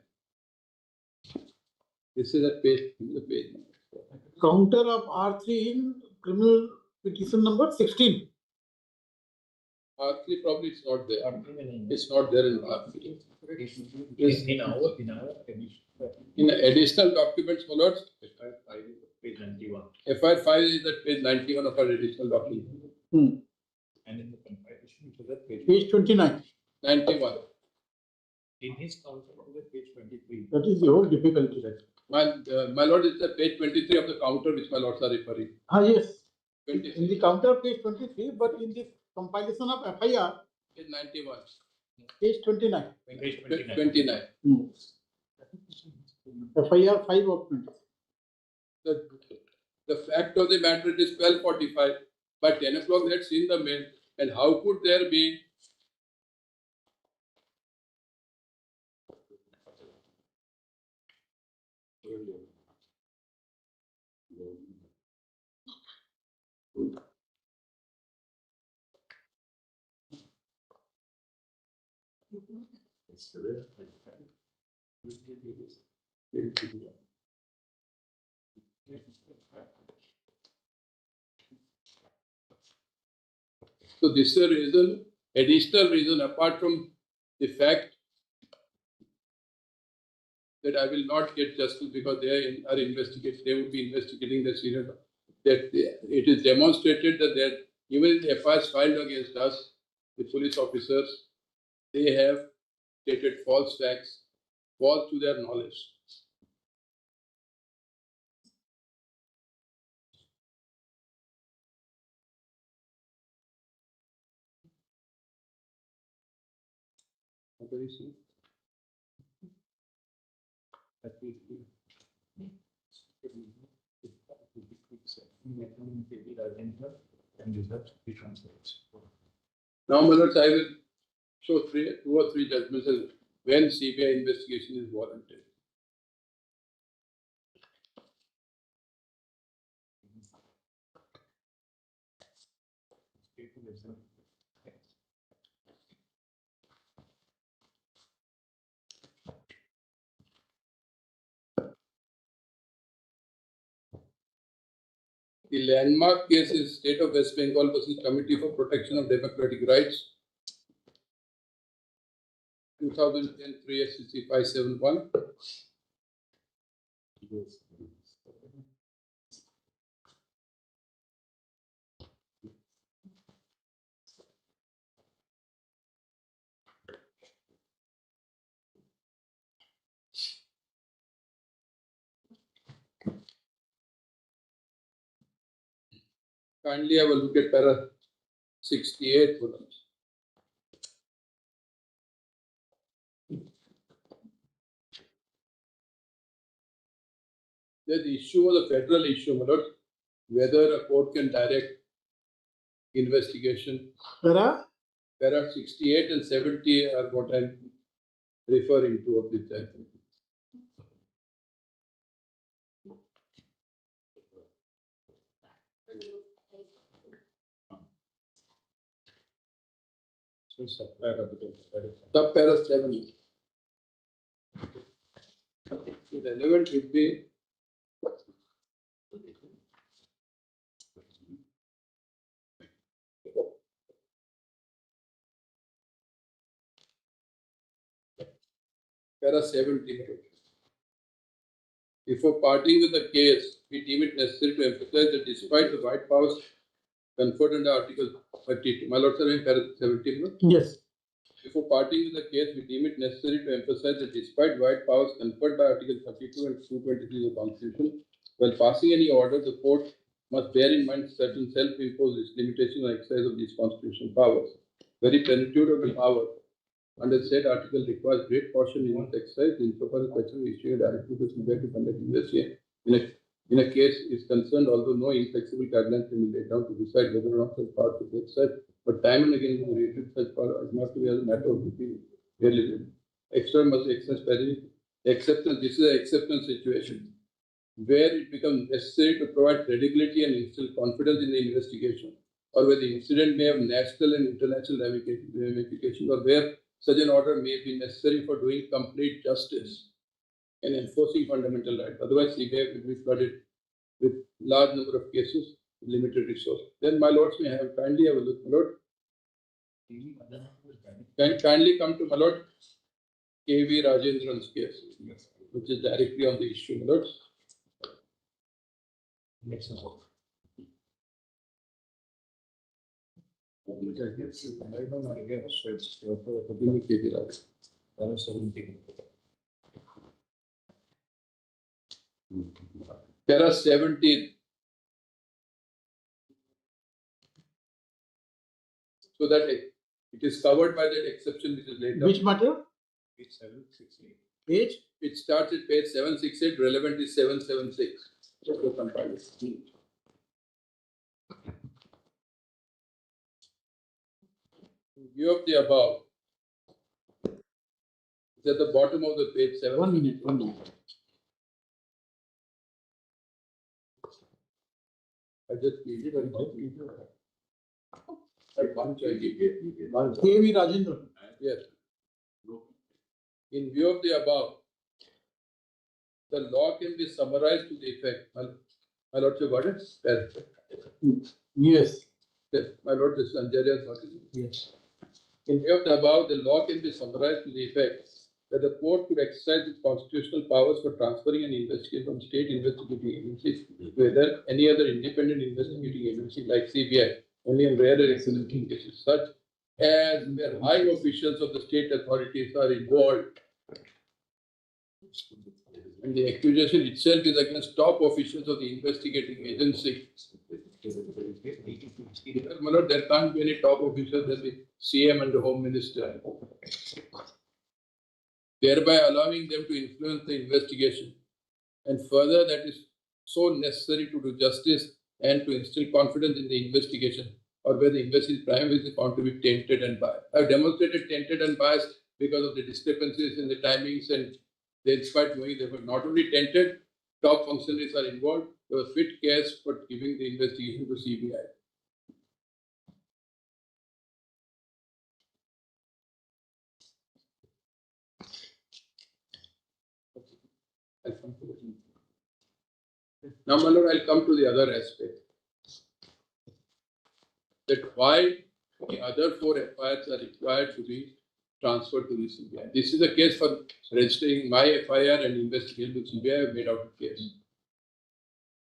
[SPEAKER 8] This is a page, the page.
[SPEAKER 1] Counter of R3 in criminal petition number 16.
[SPEAKER 8] R3 probably it's not there. It's not there in R3. In additional documents, my lords.
[SPEAKER 12] Page 91.
[SPEAKER 8] FIR 5 is at page 91 of our additional document.
[SPEAKER 1] And
[SPEAKER 12] in the compilation, it was at
[SPEAKER 1] page 29.
[SPEAKER 8] 91.
[SPEAKER 12] In his counter, it was at page 23.
[SPEAKER 1] That is the whole difficulty.
[SPEAKER 8] My lord, it's at page 23 of the counter which my lords are referring.
[SPEAKER 1] Yes.
[SPEAKER 8] 23.
[SPEAKER 1] In the counter, page 23, but in the compilation of FIR,
[SPEAKER 8] Page 91.
[SPEAKER 1] page 29.
[SPEAKER 12] Page 29.
[SPEAKER 8] 29.
[SPEAKER 1] FIR 5 of 20.
[SPEAKER 8] The fact of the matter, it is 12:45. By 10 o'clock, they had seen the mail. And how could there be so this is a reason, additional reason apart from the fact that I will not get justice because they are investigating, they would be investigating the serial. That it is demonstrated that even the FIRs filed against us, the police officers, they have stated false facts, false to their knowledge. What do you see? Now, my lords, I will show two or three judgments as when CBI investigation is warranted. The landmark case is State of West Bengal versus Committee for Protection of Democratic Rights, 2010 3 SCC 571. Kindly have a look at para 68 for us. The issue was a federal issue, my lord, whether a court can direct investigation. Para 68 and 70 are what I'm referring to of this time. Sub-para 7. The relevant would be para 70. Before parting with the case, we deem it necessary to emphasize that despite the wide powers conferred under Article 32, my lord, sir, in para 70. No?
[SPEAKER 18] Yes.
[SPEAKER 8] Before parting with the case, we deem it necessary to emphasize that despite wide powers conferred by Article 32 and 223 of the Constitution, while passing any order, the court must bear in mind certain self-imposed limitations on exercise of these constitutional powers. Very plenitude of the power under said article requires great caution in its exercise insofar as question of issuing a directive to CBI to conduct investigation in a case is concerned, although no inflexible guidelines can be laid down to decide whether or not such power to be exercised. But time and again, we reiterate such power is not to be as a matter of routine. Extra must exercise specific acceptance. This is an acceptance situation where it becomes necessary to provide credibility and instill confidence in the investigation, or where the incident may have national and international ramifications, or where such an order may be necessary for doing complete justice and enforcing fundamental rights. Otherwise, CBI will be flooded with large number of cases, limited resource. Then my lords may have kindly have a look, my lord. Kindly come to my lord K.V. Rajendran's case, which is directly on the issue, my lords. There are 17. So that it is covered by that exception which is laid down.
[SPEAKER 1] Which matter?
[SPEAKER 12] Page 768.
[SPEAKER 1] Page?
[SPEAKER 8] It starts at page 768, relevant is 776. Just to compile it. In view of the above, it's at the bottom of the page 7.
[SPEAKER 1] 1 minute, 1 minute.
[SPEAKER 8] I just need it and
[SPEAKER 1] K.V. Rajendra.
[SPEAKER 8] Yes. In view of the above, the law can be summarized to the effect. My lord, you got it?
[SPEAKER 1] Yes.
[SPEAKER 8] Yes. My lord, this is Anjaria's article.
[SPEAKER 1] Yes.
[SPEAKER 8] In view of the above, the law can be summarized to the effect that the court could exercise its constitutional powers for transferring an investigation from state investigating agencies to either any other independent investigating agency like CBI, only in rare and exceptional cases, such as where high officials of the state authorities are involved. And the accusation itself is against top officials of the investigating agency. My lord, there can't be any top officials, there'll be CM and the Home Minister, thereby allowing them to influence the investigation. And further, that is so necessary to do justice and to instill confidence in the investigation, or where the investigation is primarily found to be tainted and biased. I've demonstrated tainted and biased because of the discrepancies in the timings, and despite knowing they were not only tainted, top functionaries are involved. There was fit case for giving the investigation to CBI. Now, my lord, I'll come to the other aspect. That why the other 4 FIRs are required to be transferred to the CBI. This is the case for registering my FIR and investigating the CBI. I've made out a case.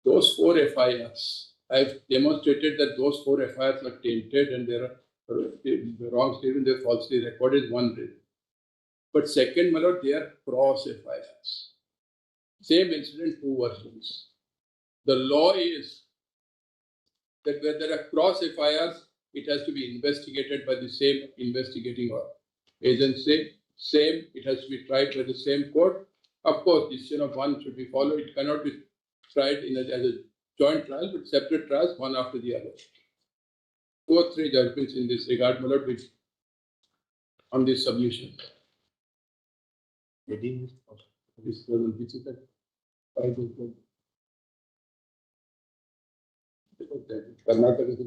[SPEAKER 8] Those 4 FIRs, I've demonstrated that those 4 FIRs are tainted and there are the wrong statement, they're falsely recorded, one reason. But second, my lord, they are cross FIRs. Same incident, 2 versions. The law is that where there are cross FIRs, it has to be investigated by the same investigating agency. Same, it has to be tried by the same court. Of course, decision of one should be followed. It cannot be tried as a joint trial, but separate trials, one after the other. 2 or 3 judgments in this regard, my lord, which on this submission. This which is that Karnataka.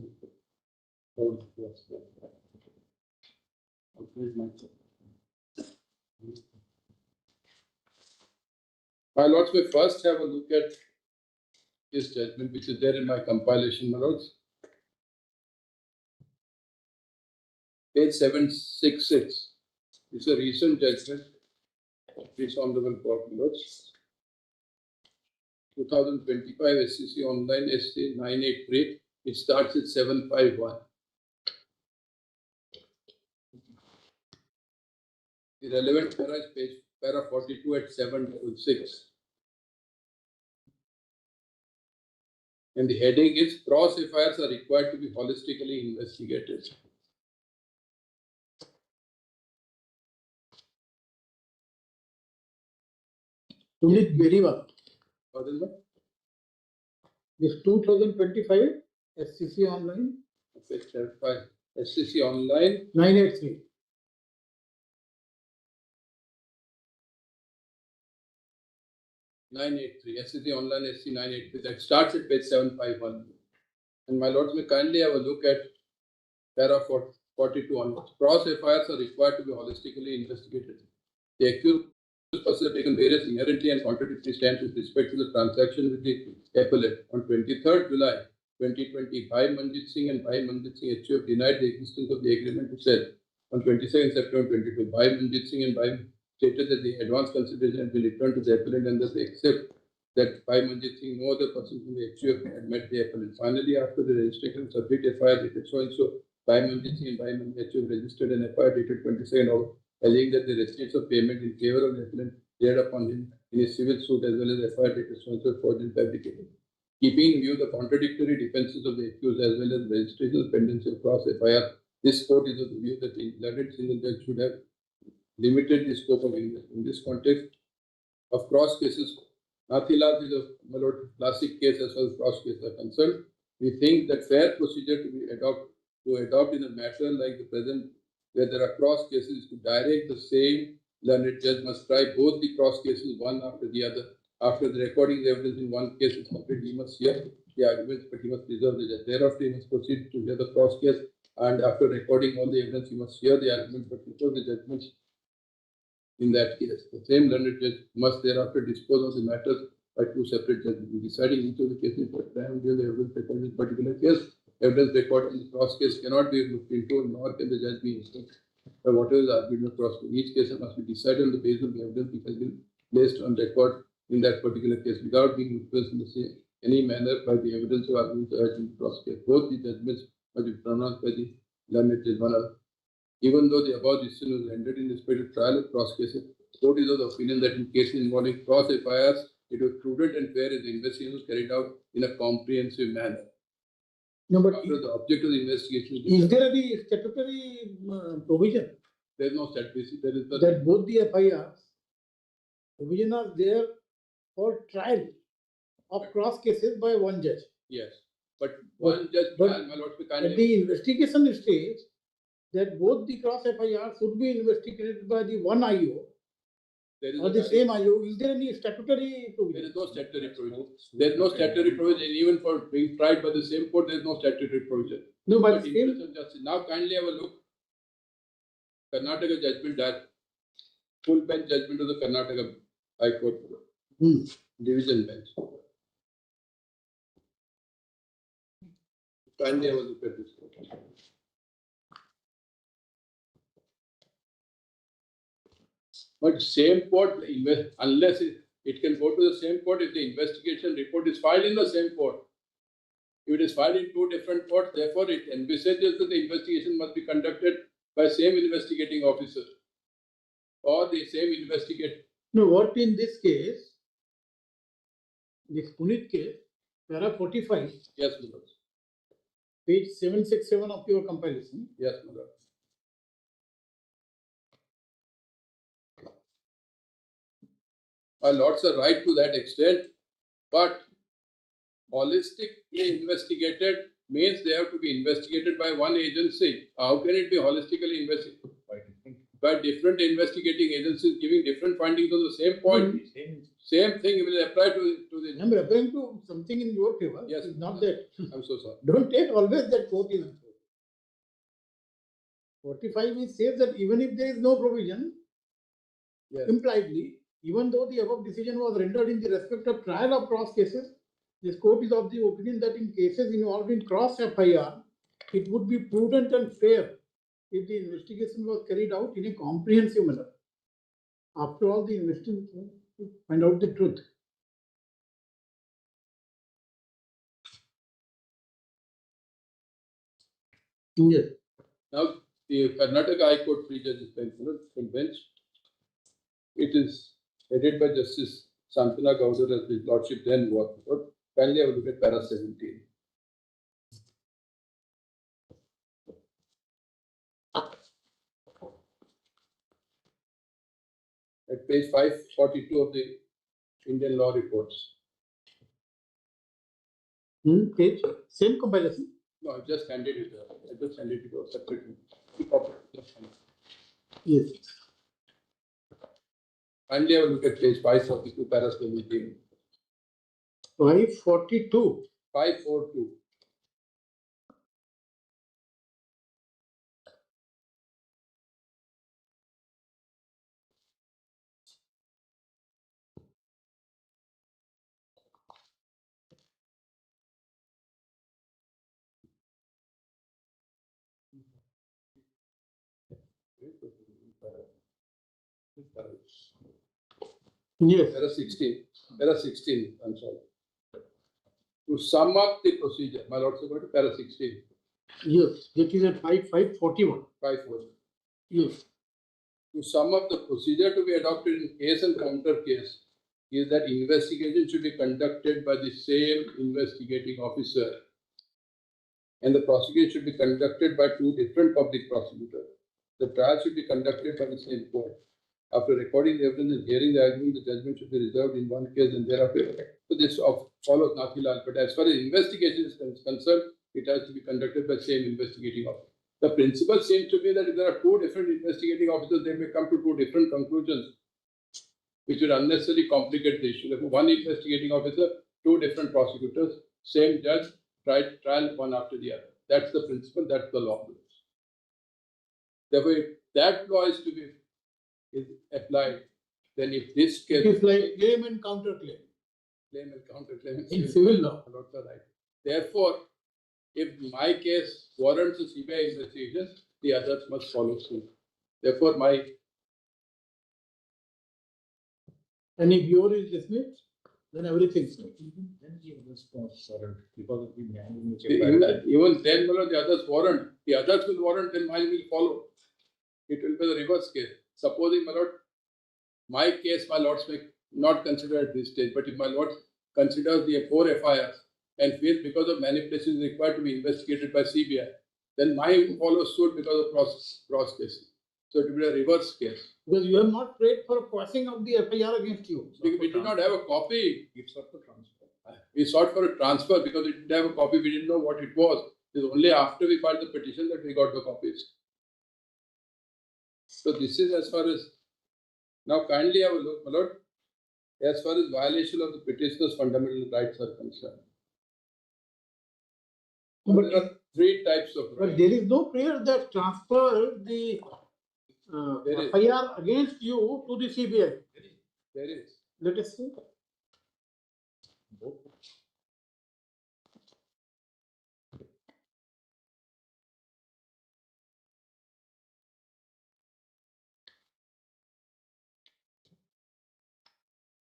[SPEAKER 8] My lords, may first have a look at this judgment, which is there in my compilation, my lords. Page 766. It's a recent judgment. This Honorable Court, my lords. 2025 SCC Online SC 983. It starts at 751. The relevant para is page para 42 at 766. And the heading is cross FIRs are required to be holistically investigated.
[SPEAKER 1] Read it very well.
[SPEAKER 8] What is that?
[SPEAKER 1] This 2025 SCC Online.
[SPEAKER 8] Page 75. SCC Online
[SPEAKER 1] 983.
[SPEAKER 8] 983. SCC Online SC 983. That starts at page 751. And my lords, may kindly have a look at para 42 onwards. Cross FIRs are required to be holistically investigated. The accused person have taken various inherently and contradictory stands with respect to the transaction with the appellate. On 23rd July 2020, Bhai Manjit Singh and Bhai Manjit Singh HU have denied the existence of the agreement to sell. On 22nd September 22, Bhai Manjit Singh and Bhai stated that the advance consideration had been returned to the appellant and thus they accept that Bhai Manjit Singh, no other person from the HU had met the appellant. Finally, after the registration of subject FIR dated so and so, Bhai Manjit Singh and Bhai Manjit HU registered an FIR dated 22nd August, alleging that the receipts of payment in favor of the appellant laid upon him in a civil suit as well as FIR dated so and so fraudulent fabricated. Keeping in view the contradictory defenses of the accused as well as registration pendency of cross FIR, this court is of the view that the learned single judge should have limited the scope of investment. In this context of cross cases, Nathilas is a classic case as far as cross cases are concerned. We think that fair procedure to adopt in a matter like the present where there are cross cases, to direct the same learned judge must try both the cross cases one after the other. After the recording the evidence in one case is complete, he must hear the arguments, but he must preserve the judge. Thereafter, he must proceed to hear the cross case, and after recording all the evidence, he must hear the argument, but before the judgment in that case. The same learned judge must thereafter dispose of the matters by two separate judges. In deciding each of the cases for time during the evidence recorded in particular case, evidence recorded in the cross case cannot be looked into, nor can the judge be instructed by whatever is argued in the cross case. Each case must be decided on the basis of the evidence which has been placed on record in that particular case without being influenced in the same any manner by the evidence or arguments urged in the cross case. Both the judgments must be pronounced by the learned judge one another. Even though the above decision was rendered in respect of trial of cross cases, the court is of the opinion that in cases involving cross FIRs, it was prudent and fair if the investigation was carried out in a comprehensive manner.
[SPEAKER 1] No, but
[SPEAKER 8] after the object of the investigation
[SPEAKER 1] is there any statutory provision?
[SPEAKER 8] There is no statutory. There is
[SPEAKER 1] that both the FIRs provision are there for trial of cross cases by one judge.
[SPEAKER 8] Yes, but one judge.
[SPEAKER 1] At the investigation stage, that both the cross FIRs should be investigated by the one IO or the same IO. Is there any statutory provision?
[SPEAKER 8] There is no statutory provision. There is no statutory provision even for being tried by the same court. There is no statutory provision.
[SPEAKER 1] No, but
[SPEAKER 8] now kindly have a look. Karnataka judgment, that full bench judgment of the Karnataka High Court division bench. Kindly have a look at this. But same court, unless it can go to the same court if the investigation report is filed in the same court. If it is filed in two different courts, therefore it envisages that the investigation must be conducted by same investigating officer or the same investigator.
[SPEAKER 1] No, what in this case, this Punit case, para 45.
[SPEAKER 8] Yes, Madam.
[SPEAKER 1] Page 767 of your compilation.
[SPEAKER 8] Yes, Madam. Our lords are right to that extent, but holistically investigated means they have to be investigated by one agency. How can it be holistically investigated? By different investigating agencies giving different findings on the same point. Same thing will apply to the.
[SPEAKER 1] I'm referring to something in your favor.
[SPEAKER 8] Yes,
[SPEAKER 1] it's not that.
[SPEAKER 8] I'm so sorry.
[SPEAKER 1] Don't take always that quote in. 45 it says that even if there is no provision, impliedly, even though the above decision was rendered in the respect of trial of cross cases, this court is of the opinion that in cases involving cross FIR, it would be prudent and fair if the investigation was carried out in a comprehensive manner. After all, the investigation to find out the truth. Yes.
[SPEAKER 8] Now, the Karnataka High Court Free Judges bench, it is headed by Justice Santana Gowder as his lordship then was. Kindly have a look at para 17. At page 542 of the Indian law reports.
[SPEAKER 1] Page, same compilation?
[SPEAKER 8] No, I just handed it. I just handed it out separately.
[SPEAKER 1] Yes.
[SPEAKER 8] Kindly have a look at page 542, para 17.
[SPEAKER 1] 542.
[SPEAKER 8] 542.
[SPEAKER 1] Yes.
[SPEAKER 8] Para 16. Para 16. I'm sorry. To sum up the procedure, my lord, so go to para 16.
[SPEAKER 1] Yes, that is at 541.
[SPEAKER 8] 541.
[SPEAKER 1] Yes.
[SPEAKER 8] To sum up the procedure to be adopted in case and counter case is that investigation should be conducted by the same investigating officer and the prosecution should be conducted by two different public prosecutors. The trial should be conducted by the same court. After recording the evidence and hearing the argument, the judgment should be reserved in one case and thereafter. So this follows Nathilal. But as far as investigation is concerned, it has to be conducted by the same investigating officer. The principle seems to be that if there are two different investigating officers, they may come to two different conclusions, which would unnecessarily complicate the issue. Therefore, one investigating officer, two different prosecutors, same judge, trial one after the other. That's the principle, that's the law. Therefore, if that law is to be applied, then if this case...
[SPEAKER 1] It is like claim and counterclaim.
[SPEAKER 8] Claim and counterclaim
[SPEAKER 1] in civil law.
[SPEAKER 8] Right. Therefore, if my case warrants a CBI investigation, the others must follow suit. Therefore,
[SPEAKER 1] and if yours is dismissed, then everything's good.
[SPEAKER 8] Even then, the others warrant. The others will warrant, then mine will follow. It will be the reverse case. Supposing, my lord, my case, my lords may not consider at this stage, but if my lord considers the 4 FIRs and feels because of manipulation is required to be investigated by CBI, then mine will follow suit because of cross cases. So it will be a reverse case.
[SPEAKER 1] Because you have not prayed for passing of the FIR against you.
[SPEAKER 8] We did not have a copy. We sought for transfer. We sought for a transfer because we didn't have a copy. We didn't know what it was. It was only after we filed the petition that we got the copies. So this is as far as... Now kindly have a look, my lord, as far as violation of the petitioner's fundamental rights are concerned. But there are 3 types of rights.
[SPEAKER 1] But there is no prayer that transfer the FIR against you to the CBI.
[SPEAKER 8] There is.
[SPEAKER 1] Let us see.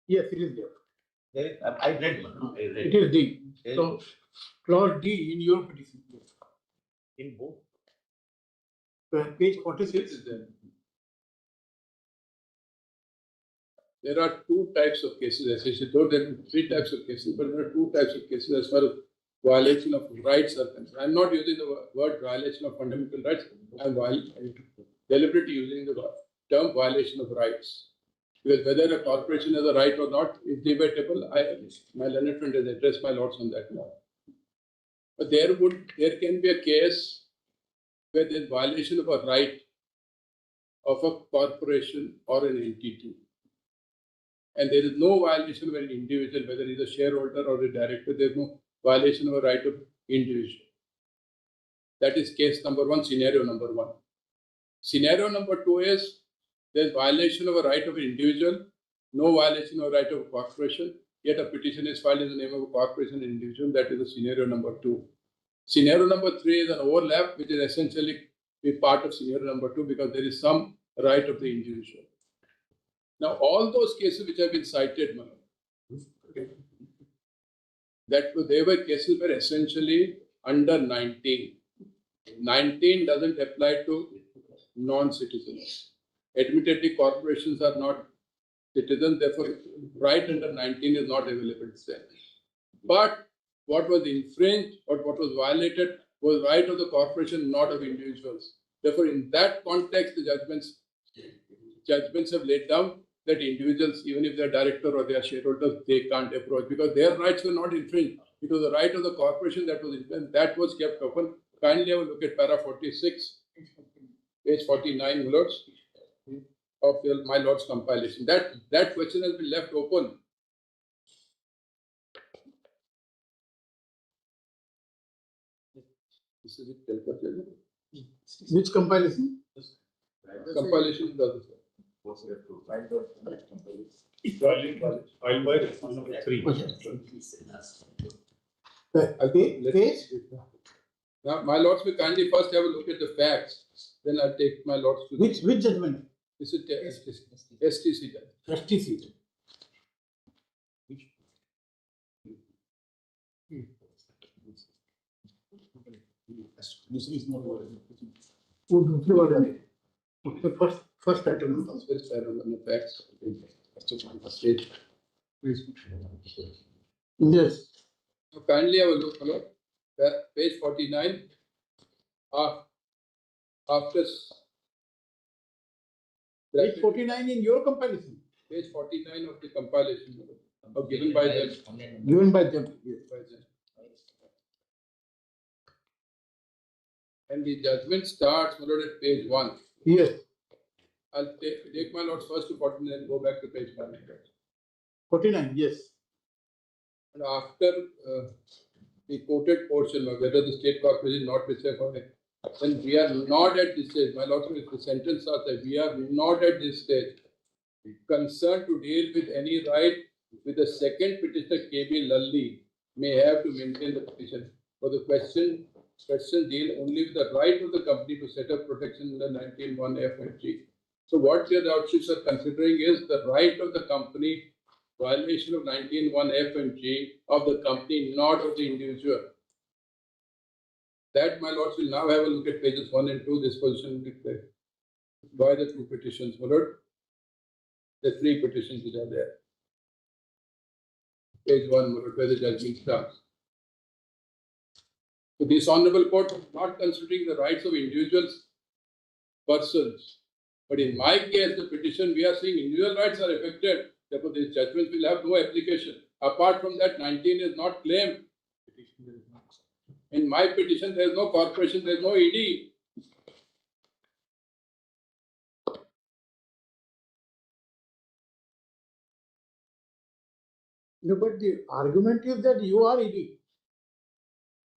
[SPEAKER 1] Yes, it is there.
[SPEAKER 11] I read.
[SPEAKER 1] It is D. So, clause D in your petition.
[SPEAKER 11] In both.
[SPEAKER 1] Page 46.
[SPEAKER 8] There are 2 types of cases, essentially. Though there are 3 types of cases, but there are 2 types of cases as far as violation of rights are concerned. I am not using the word violation of fundamental rights. I am deliberately using the term violation of rights. Because whether a corporation has a right or not is debatable. My learned friend has addressed my lords on that now. But there can be a case where there is violation of a right of a corporation or an entity. And there is no violation of an individual, whether he is a shareholder or a director, there is no violation of a right of individual. That is case number 1, scenario number 1. Scenario number 2 is there is violation of a right of an individual, no violation of a right of a corporation, yet a petition is filed in the name of a corporation and individual. That is the scenario number 2. Scenario number 3 is an overlap, which is essentially a part of scenario number 2 because there is some right of the individual. Now, all those cases which have been cited, that they were cases were essentially under 19. 19 doesn't apply to non-citizens. Admittedly, corporations are not citizens, therefore, right under 19 is not available to them. But what was infringed or what was violated was right of the corporation, not of individuals. Therefore, in that context, the judgments have laid down that individuals, even if they are director or they are shareholders, they can't approach because their rights were not infringed. It was the right of the corporation that was infringed. That was kept open. Kindly have a look at para 46, page 49, lords, of my lord's compilation. That question has been left open. This is it.
[SPEAKER 1] Which compilation?
[SPEAKER 8] Compilation does it.
[SPEAKER 6] Filed by response number 3.
[SPEAKER 8] Now, my lords will kindly first have a look at the facts. Then I'll take my lords to
[SPEAKER 1] which judgment?
[SPEAKER 8] This is STC.
[SPEAKER 1] STC. This is not what first item.
[SPEAKER 8] First item on the facts.
[SPEAKER 1] Yes.
[SPEAKER 8] So kindly have a look, hello. Page 49. After
[SPEAKER 1] page 49 in your compilation.
[SPEAKER 8] Page 49 of the compilation given by them.
[SPEAKER 1] Given by them. Yes.
[SPEAKER 8] By them. And the judgment starts, my lord, at page 1.
[SPEAKER 1] Yes.
[SPEAKER 8] I'll take my lord first to 49 and go back to page 1.
[SPEAKER 1] 49, yes.
[SPEAKER 8] And after the quoted portion, whether the state corporation is not specified, then we are not at this stage. My lord, if the sentence starts that we are not at this stage concerned to deal with any right with the second petitioner KB Lalli may have to maintain the petition. For the question deal only with the right of the company to set up protection under 19(1)(f) and G. So what your lordships are considering is the right of the company, violation of 19(1)(f) and G of the company, not of the individual. That, my lords, will now have a look at pages 1 and 2. This position declared by the two petitions, my lord. The three petitions which are there. Page 1, my lord, where the judgment starts. So this honorable court is not considering the rights of individuals, persons. But in my case, the petition, we are saying individual rights are affected. Therefore, these judgments will have no application. Apart from that, 19 is not claimed. In my petition, there is no corporation, there is no ED.
[SPEAKER 1] No, but the argument is that you are ED.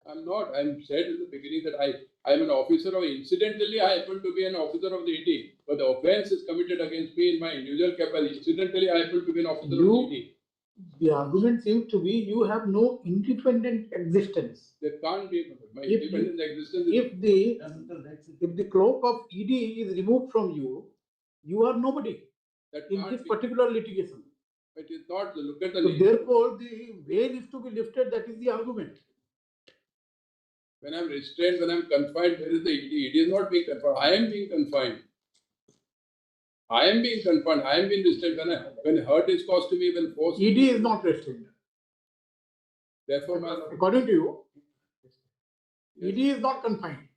[SPEAKER 8] I'm not. I'm said in the beginning that I am an officer of, incidentally, I happen to be an officer of the ED. But the offense is committed against me in my individual capacity. Incidentally, I happen to be an officer of the ED.
[SPEAKER 1] The argument seems to be you have no independent existence.
[SPEAKER 8] There can't be my independent existence.
[SPEAKER 1] If the cloak of ED is removed from you, you are nobody in this particular litigation.
[SPEAKER 8] It is not. Look at the.
[SPEAKER 1] So therefore, the veil is to be lifted. That is the argument.
[SPEAKER 8] When I'm restrained, when I'm confined, where is the ED? ED is not being confined. I am being confined. I am being confined. I am being restrained. When hurt is caused to me, when force.
[SPEAKER 1] ED is not restrained.
[SPEAKER 8] Therefore,
[SPEAKER 1] according to you, ED is not confined.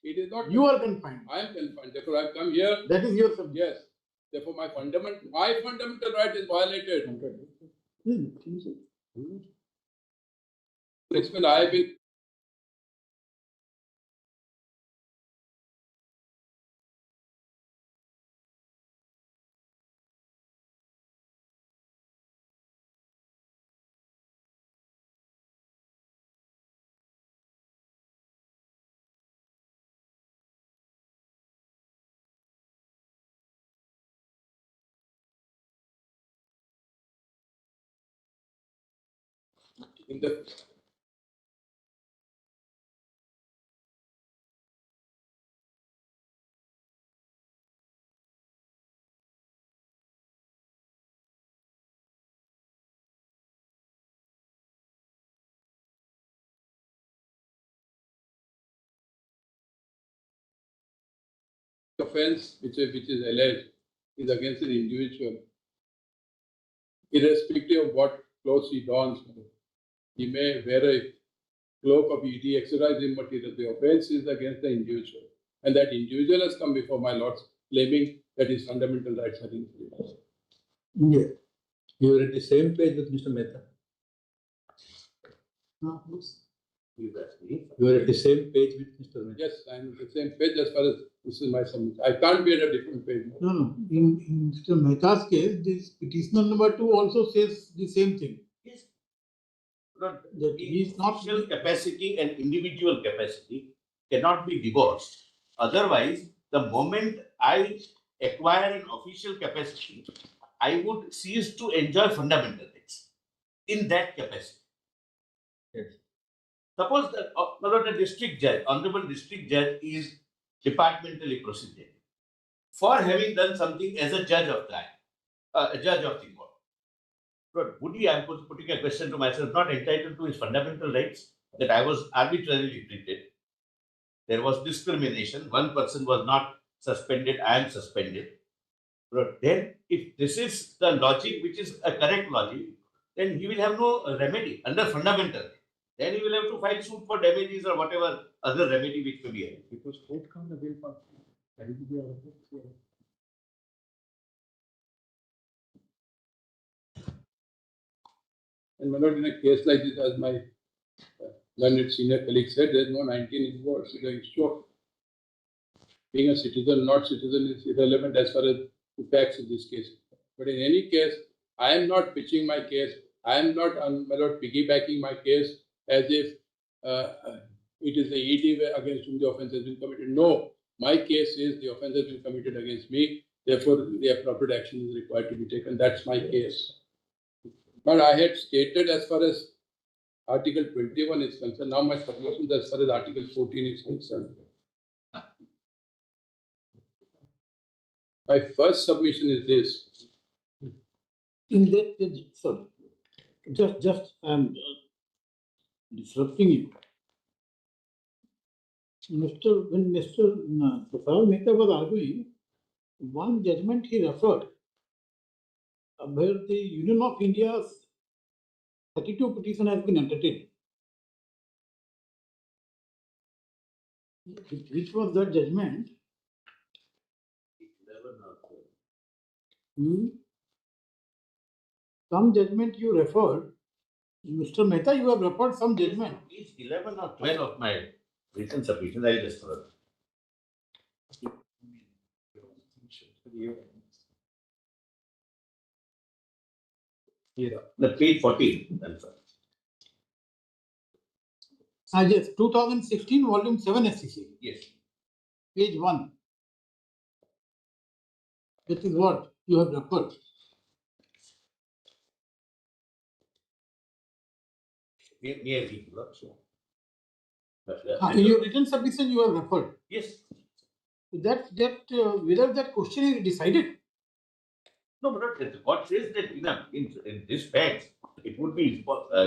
[SPEAKER 8] It is not.
[SPEAKER 1] You are confined.
[SPEAKER 8] I am confined. Therefore, I have come here.
[SPEAKER 1] That is your subject.
[SPEAKER 8] Yes. Therefore, my fundamental right is violated. It's when I have been. In the offense which is alleged is against the individual, irrespective of what clothes he dons. He may wear a cloak of ED, exercise immaterial. The offense is against the individual. And that individual has come before my lords, claiming that his fundamental rights are infringed.
[SPEAKER 3] Yeah. You are at the same page with Mr. Mehta. You are at the same page with Mr. Mehta.
[SPEAKER 8] Yes, I am at the same page as far as this is my submission. I can't be at a different page.
[SPEAKER 1] No. In Mr. Mehta's case, this petitioner number 2 also says the same thing.
[SPEAKER 4] Yes.
[SPEAKER 1] That he is not.
[SPEAKER 4] Official capacity and individual capacity cannot be divorced. Otherwise, the moment I acquire an official capacity, I would cease to enjoy fundamental rights in that capacity.
[SPEAKER 3] Yes.
[SPEAKER 4] Suppose the district judge, honorable district judge, is departmentally proceeded for having done something as a judge of a judge of the court. But would he, I'm putting a question to myself, not entitled to his fundamental rights, that I was arbitrarily treated? There was discrimination. One person was not suspended, I am suspended. But then, if this is the logic, which is a correct logic, then he will have no remedy under fundamental. Then he will have to file suit for damages or whatever other remedy which may be had. Because court can't avail for
[SPEAKER 8] And when not in a case like this, as my learned senior colleague said, there is no 19 involved. So the issue of being a citizen, not citizen is irrelevant as far as the facts in this case. But in any case, I am not pitching my case. I am not piggybacking my case as if it is the ED against whom the offence has been committed. No, my case is the offence has been committed against me. Therefore, the appropriate action is required to be taken. That's my case. But I had stated as far as Article 21 is concerned. Now my submissions as far as Article 14 is concerned. My first submission is this.
[SPEAKER 1] In that, sorry, just I'm disrupting you. When Mr. Prasad Mehta was arguing, one judgment he referred, where the Union of India's 32 petition has been entertained. Which was that judgment? Some judgment you referred, Mr. Mehta, you have referred some judgment.
[SPEAKER 4] Page 11 or 12 of my written submission, I just refer. The page 14.
[SPEAKER 1] Yes, 2016, volume 7 SCC.
[SPEAKER 4] Yes.
[SPEAKER 1] Page 1. That is what you have referred.
[SPEAKER 4] In
[SPEAKER 1] your written submission, you have referred.
[SPEAKER 4] Yes.
[SPEAKER 1] Whether that question is decided.
[SPEAKER 4] No, but the court says that in this fact, it would be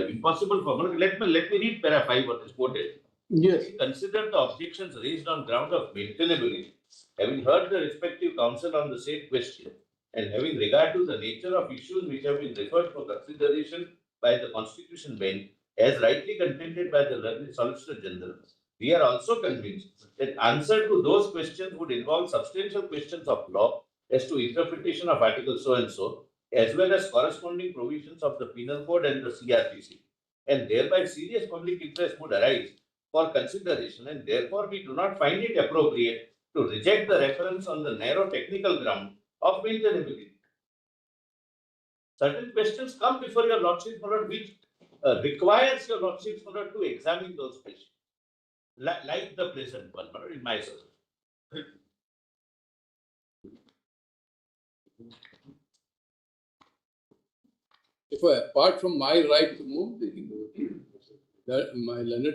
[SPEAKER 4] impossible for. Let me read para 5 what is quoted.
[SPEAKER 1] Yes.
[SPEAKER 4] Consider the objections raised on ground of maintainability, having heard the respective counsel on the same question, and having regard to the nature of issues which have been referred for consideration by the Constitution Bench, as rightly contended by the learned Solicitor General, we are also convinced that answer to those questions would involve substantial questions of law as to interpretation of Article so and so, as well as corresponding provisions of the Penal Code and the CRPC, and thereby serious public interest would arise for consideration, and therefore we do not find it appropriate to reject the reference on the narrow technical ground of maintainability. Certain questions come before your Lordship, which requires your Lordship to examine those questions, like the present one, in my circle.
[SPEAKER 8] If apart from my right to move, that my learned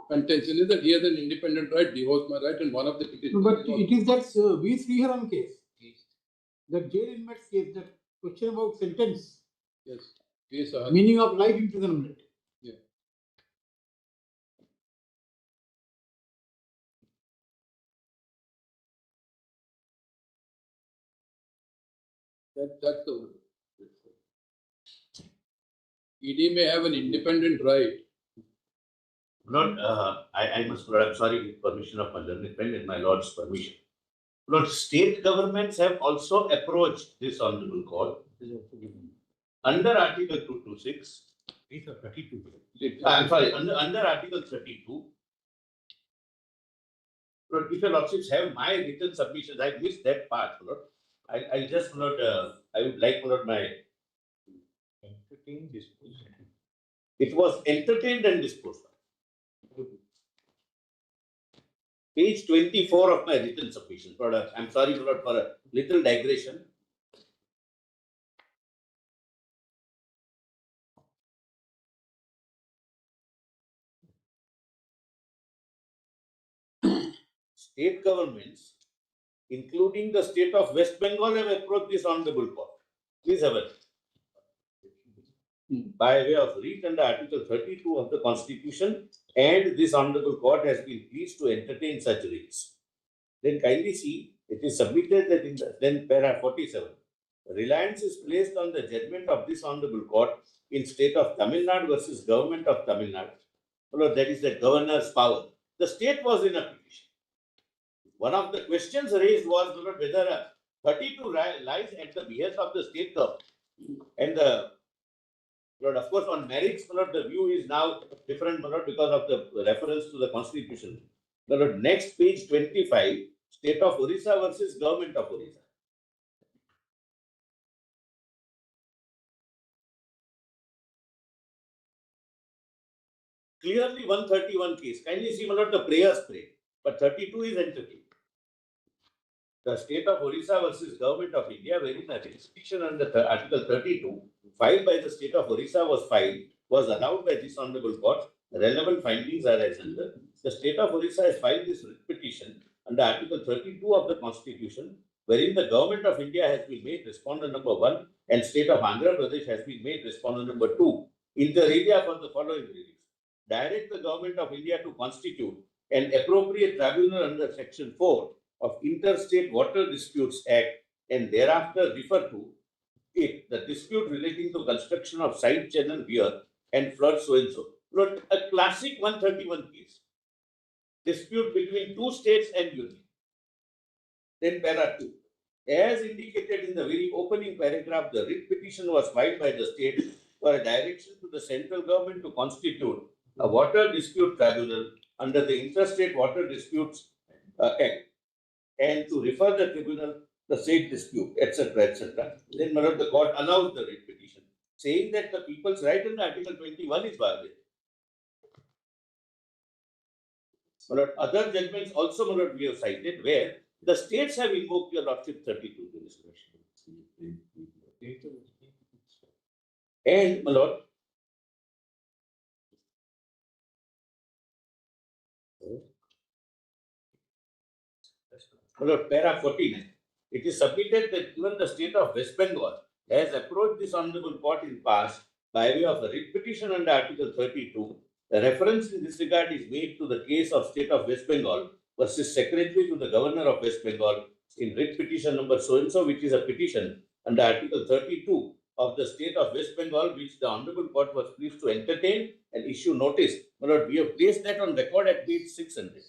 [SPEAKER 8] contention is that he has an independent right, divorce my right, and one of the petitions.
[SPEAKER 1] But it is that V. Sriharan case, that jail inmates case, that question about sentence.
[SPEAKER 8] Yes.
[SPEAKER 1] Meaning of life imprisonment.
[SPEAKER 8] Yeah. That's the one. ED may have an independent right.
[SPEAKER 4] Lord, I must, Lord, I'm sorry, with permission of my learned friend and my Lord's permission. Lord, state governments have also approached this honorable court under Article 226. These are 32. I'm sorry, under Article 32. Lord, if your Lordships have my written submissions, I missed that part, Lord. I just, Lord, I would like, Lord, my entertained disposal. It was entertained and disposed of. Page 24 of my written submission. Lord, I'm sorry, Lord, for a little digression. State governments, including the state of West Bengal, have approached this honorable court. Please have it. By way of writ under Article 32 of the Constitution, and this honorable court has been pleased to entertain such writs. Then kindly see, it is submitted that in the then para 47, reliance is placed on the judgment of this honorable court in state of Tamil Nadu versus government of Tamil Nadu. Well, that is the governor's power. The state was in a petition. One of the questions raised was whether 32 lies at the behest of the state government. And of course, on merits, the view is now different because of the reference to the Constitution. My lord, next page 25, State of Orissa versus Government of Orissa. Clearly 131 case. Kindly see, my lord, the prayers prayed, but 32 is entertained. The State of Orissa versus Government of India, wherein a petition under Article 32 filed by the State of Orissa was allowed by this Honorable Court. The relevant findings are as under. The State of Orissa has filed this petition under Article 32 of the Constitution, wherein the Government of India has been made respondent number 1 and State of Andhra Pradesh has been made respondent number 2. Inter alia for the following reasons. Direct the Government of India to constitute an appropriate tribunal under Section 4 of Interstate Water Disputes Act and thereafter refer to it, the dispute relating to construction of side channel here and flood so and so. Look, a classic 131 case. Dispute between two states and union. Then para 2. As indicated in the very opening paragraph, the writ petition was filed by the state for a direction to the central government to constitute a water dispute tribunal under the Interstate Water Disputes Act and to refer the tribunal the said dispute, etc., etc. Then the court allows the writ petition, saying that the people's right under Article 21 is violated. Other judgments also we have cited where the states have invoked your lordship 32 jurisdiction. And my lord, para 49. It is submitted that even the state of West Bengal has approached this honorable court in past by way of a writ petition under Article 32. The reference in this regard is made to the case of state of West Bengal versus Secretary to the Governor of West Bengal in writ petition number so and so, which is a petition under Article 32 of the state of West Bengal, which the honorable court was pleased to entertain and issue notice. My lord, we have placed that on record at page 600.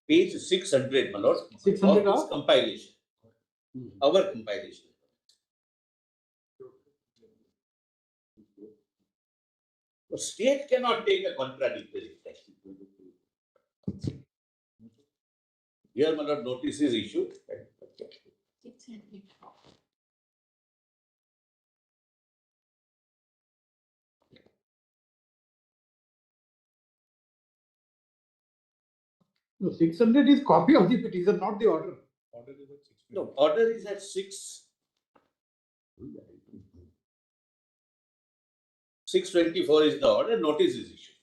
[SPEAKER 4] Page 600, my lord. 600 of compilation. Our compilation. The state cannot take a contradictory text. Here, my lord, notice is issued.
[SPEAKER 1] No, 600 is copy of the petition, not the order.
[SPEAKER 4] No, order is at 624 is the order, notice is issued.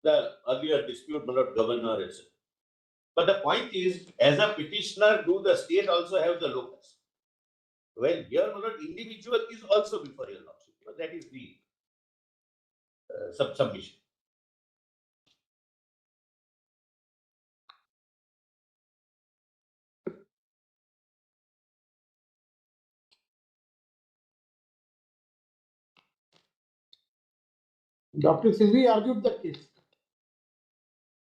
[SPEAKER 4] The earlier dispute, my lord, governor, etc. But the point is, as a petitioner, do the state also have the locus? Well, here, my lord, individual is also before your lordship. That is the submission.
[SPEAKER 1] Dr. Singhi argued that case.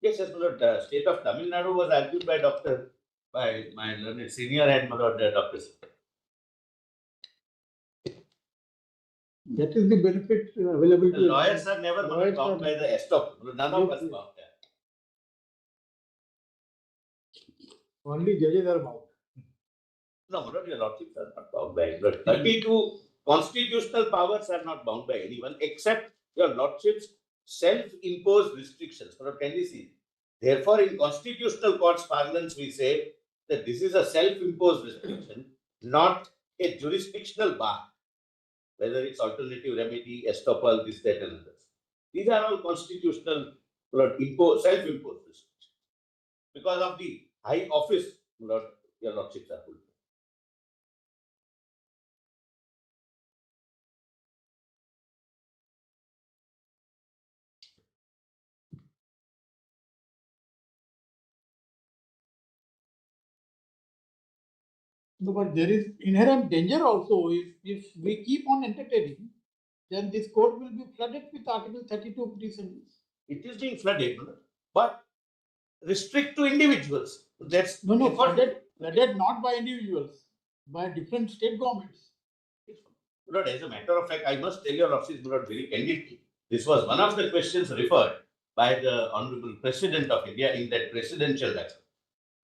[SPEAKER 4] Yes, my lord, the state of Tamil Nadu was argued by my learned senior and my lord, Dr. Singhi.
[SPEAKER 1] That is the benefit available
[SPEAKER 4] The
[SPEAKER 1] to
[SPEAKER 4] lawyers are never bound by the estoppel. None of us bound.
[SPEAKER 1] Only judges are bound.
[SPEAKER 4] No, my lord, your lordships are not bound by it. 32 constitutional powers are not bound by anyone except your lordship's self-imposed restrictions. My lord, can you see? Therefore, in constitutional courts parlance, we say that this is a self-imposed restriction, not a jurisdictional bar. Whether it's alternative remedy, estoppel, this, that, and others. These are all constitutional, self-imposed restrictions. Because of the high office, your lordships are full.
[SPEAKER 1] No, but there is inherent danger also. If we keep on entertaining, then this court will be flooded with Article 32 petitions.
[SPEAKER 4] It is being flooded, but restrict to individuals. That's
[SPEAKER 1] flooded not by individuals, by different state governments.
[SPEAKER 4] Lord, as a matter of fact, I must tell your lordships, Lord, very candidly, This was one of the questions referred by the Honorable President of India in that presidential letter.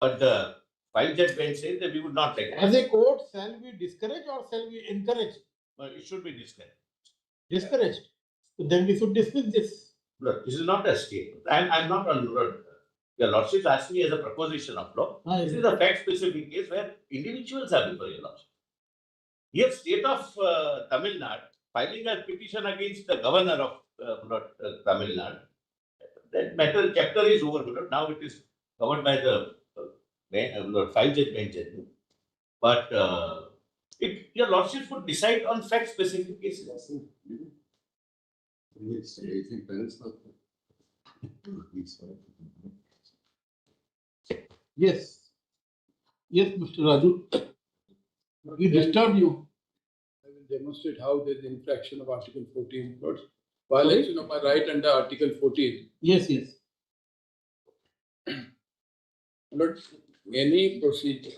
[SPEAKER 4] But the 5-judge bench said that we would not take it.
[SPEAKER 1] As a court, shall we discourage or shall we encourage?
[SPEAKER 4] It should be discouraged.
[SPEAKER 1] Discouraged. Then we should dismiss this.
[SPEAKER 4] Look, this is not a statement. I'm not on road. Your Lordship asked me as a proposition of law. This is a fact-specific case where individuals are before your Lordship. Here, state of Tamil Nadu filing a petition against the governor of Tamil Nadu. That matter chapter is over. Now it is covered by the 5-judge bench. But your Lordship would decide on fact-specific cases.
[SPEAKER 1] Yes. Yes, Mr. Raju. We disturb you.
[SPEAKER 8] I will demonstrate how there is infraction of Article 14, violation of my right under Article 14.
[SPEAKER 1] Yes, yes.
[SPEAKER 8] Not any procedure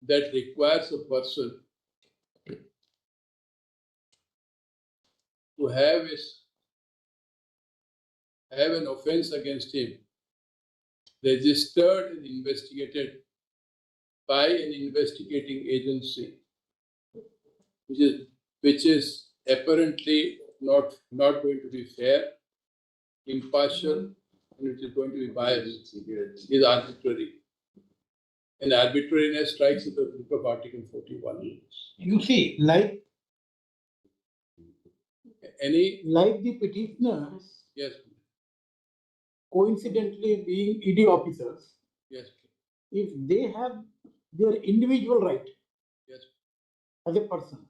[SPEAKER 8] that requires a person to have an offense against him registered and investigated by an investigating agency, which is apparently not going to be fair, impartial, and it is going to be biased, is arbitrary. And arbitrariness strikes at the root of Article 41.
[SPEAKER 1] You see, like the petitioners,
[SPEAKER 8] yes,
[SPEAKER 1] coincidentally being ED officers,
[SPEAKER 8] yes,
[SPEAKER 1] if they have their individual right,
[SPEAKER 8] yes,
[SPEAKER 1] as a person,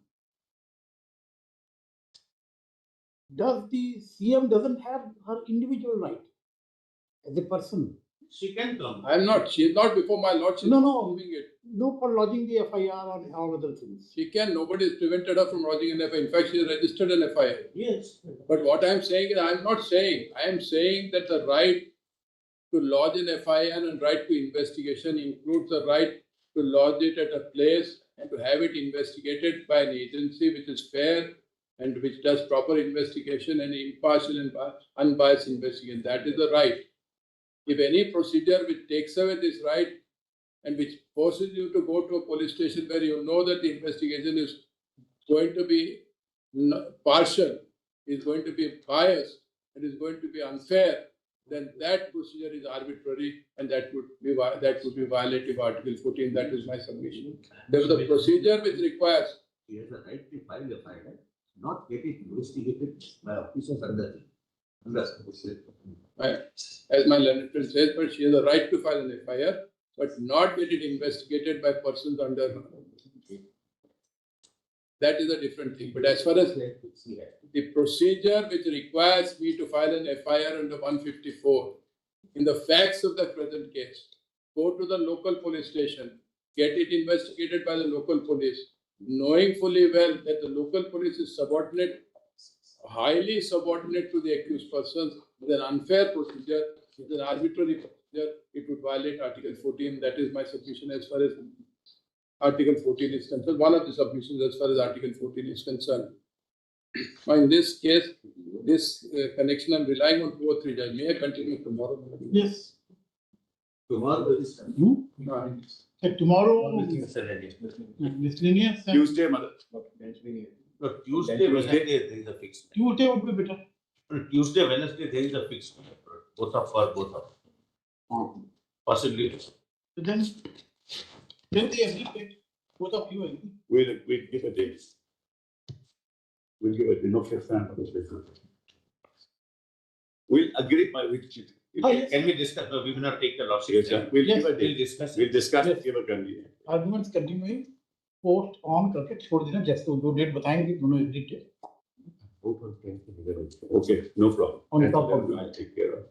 [SPEAKER 1] does the CM doesn't have her individual right as a person?
[SPEAKER 4] She can come.
[SPEAKER 8] I am not. She is not before my Lordship.
[SPEAKER 1] No.
[SPEAKER 8] Doing it.
[SPEAKER 1] No, for lodging the FIR or all other things.
[SPEAKER 8] She can. Nobody has prevented her from lodging an FIR. In fact, she has registered an FIR.
[SPEAKER 4] Yes.
[SPEAKER 8] But what I am saying is, I am not saying. I am saying that the right to lodge an FIR and right to investigation includes the right to lodge it at a place and to have it investigated by an agency which is fair and which does proper investigation and impartial and unbiased investigation. That is the right. If any procedure which takes away this right and which forces you to go to a police station where you know that the investigation is going to be partial, is going to be biased, and is going to be unfair, then that procedure is arbitrary and that would be violative of Article 14. That is my submission. There is a procedure which requires.
[SPEAKER 4] She has a right to file a FIR, not get it investigated by officers under.
[SPEAKER 8] As my learned friend says, but she has a right to file an FIR, but not get it investigated by persons under her. That is a different thing. But as far as the procedure which requires me to file an FIR under 154, in the facts of the present case, go to the local police station, get it investigated by the local police, knowing fully well that the local police is subordinate, highly subordinate to the accused persons, with an unfair procedure, with an arbitrary procedure, it would violate Article 14. That is my submission as far as Article 14 is concerned. One of the submissions as far as Article 14 is concerned. Now, in this case, this connection, I'm relying on 2 or 3 judges. May I continue tomorrow?
[SPEAKER 1] Yes.
[SPEAKER 4] Tomorrow is
[SPEAKER 1] tomorrow. Miscellaneous.
[SPEAKER 2] Tuesday, mother.
[SPEAKER 4] No, Tuesday, Wednesday, there is a fixed.
[SPEAKER 1] Tuesday would be better.
[SPEAKER 4] Tuesday, Wednesday, there is a fixed. Both of. Possibly.
[SPEAKER 1] So then they agree. Both of you agree.
[SPEAKER 2] We'll give a date. We'll give a date. No fifth time for the special. We'll agree by which.
[SPEAKER 4] Can we discuss? We will not take the lordship.
[SPEAKER 2] Yes, we'll give a date.
[SPEAKER 4] We'll discuss.
[SPEAKER 2] We'll discuss. Give a convenience.
[SPEAKER 1] Arguments continuing. Post on करके छोड़ देना जैसे वो date बताएंगे दोनों agree के
[SPEAKER 2] Okay, no problem.
[SPEAKER 1] On top of
[SPEAKER 2] I'll take care of.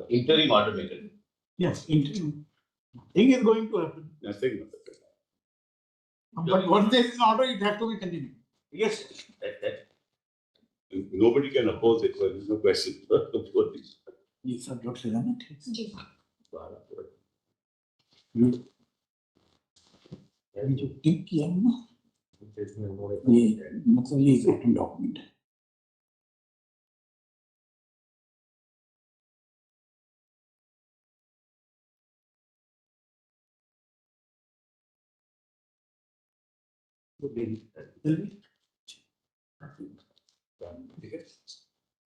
[SPEAKER 4] Interim order maker.
[SPEAKER 1] Yes, interim thing is going to happen.
[SPEAKER 2] Nothing.
[SPEAKER 1] But once this is order, it has to be continued.
[SPEAKER 4] Yes, that.
[SPEAKER 2] Nobody can oppose it. There's no question.
[SPEAKER 1] ये सब जोड़ से जाना ठीक है जो टिक किया ना मतलब ये is written document.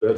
[SPEAKER 2] Well,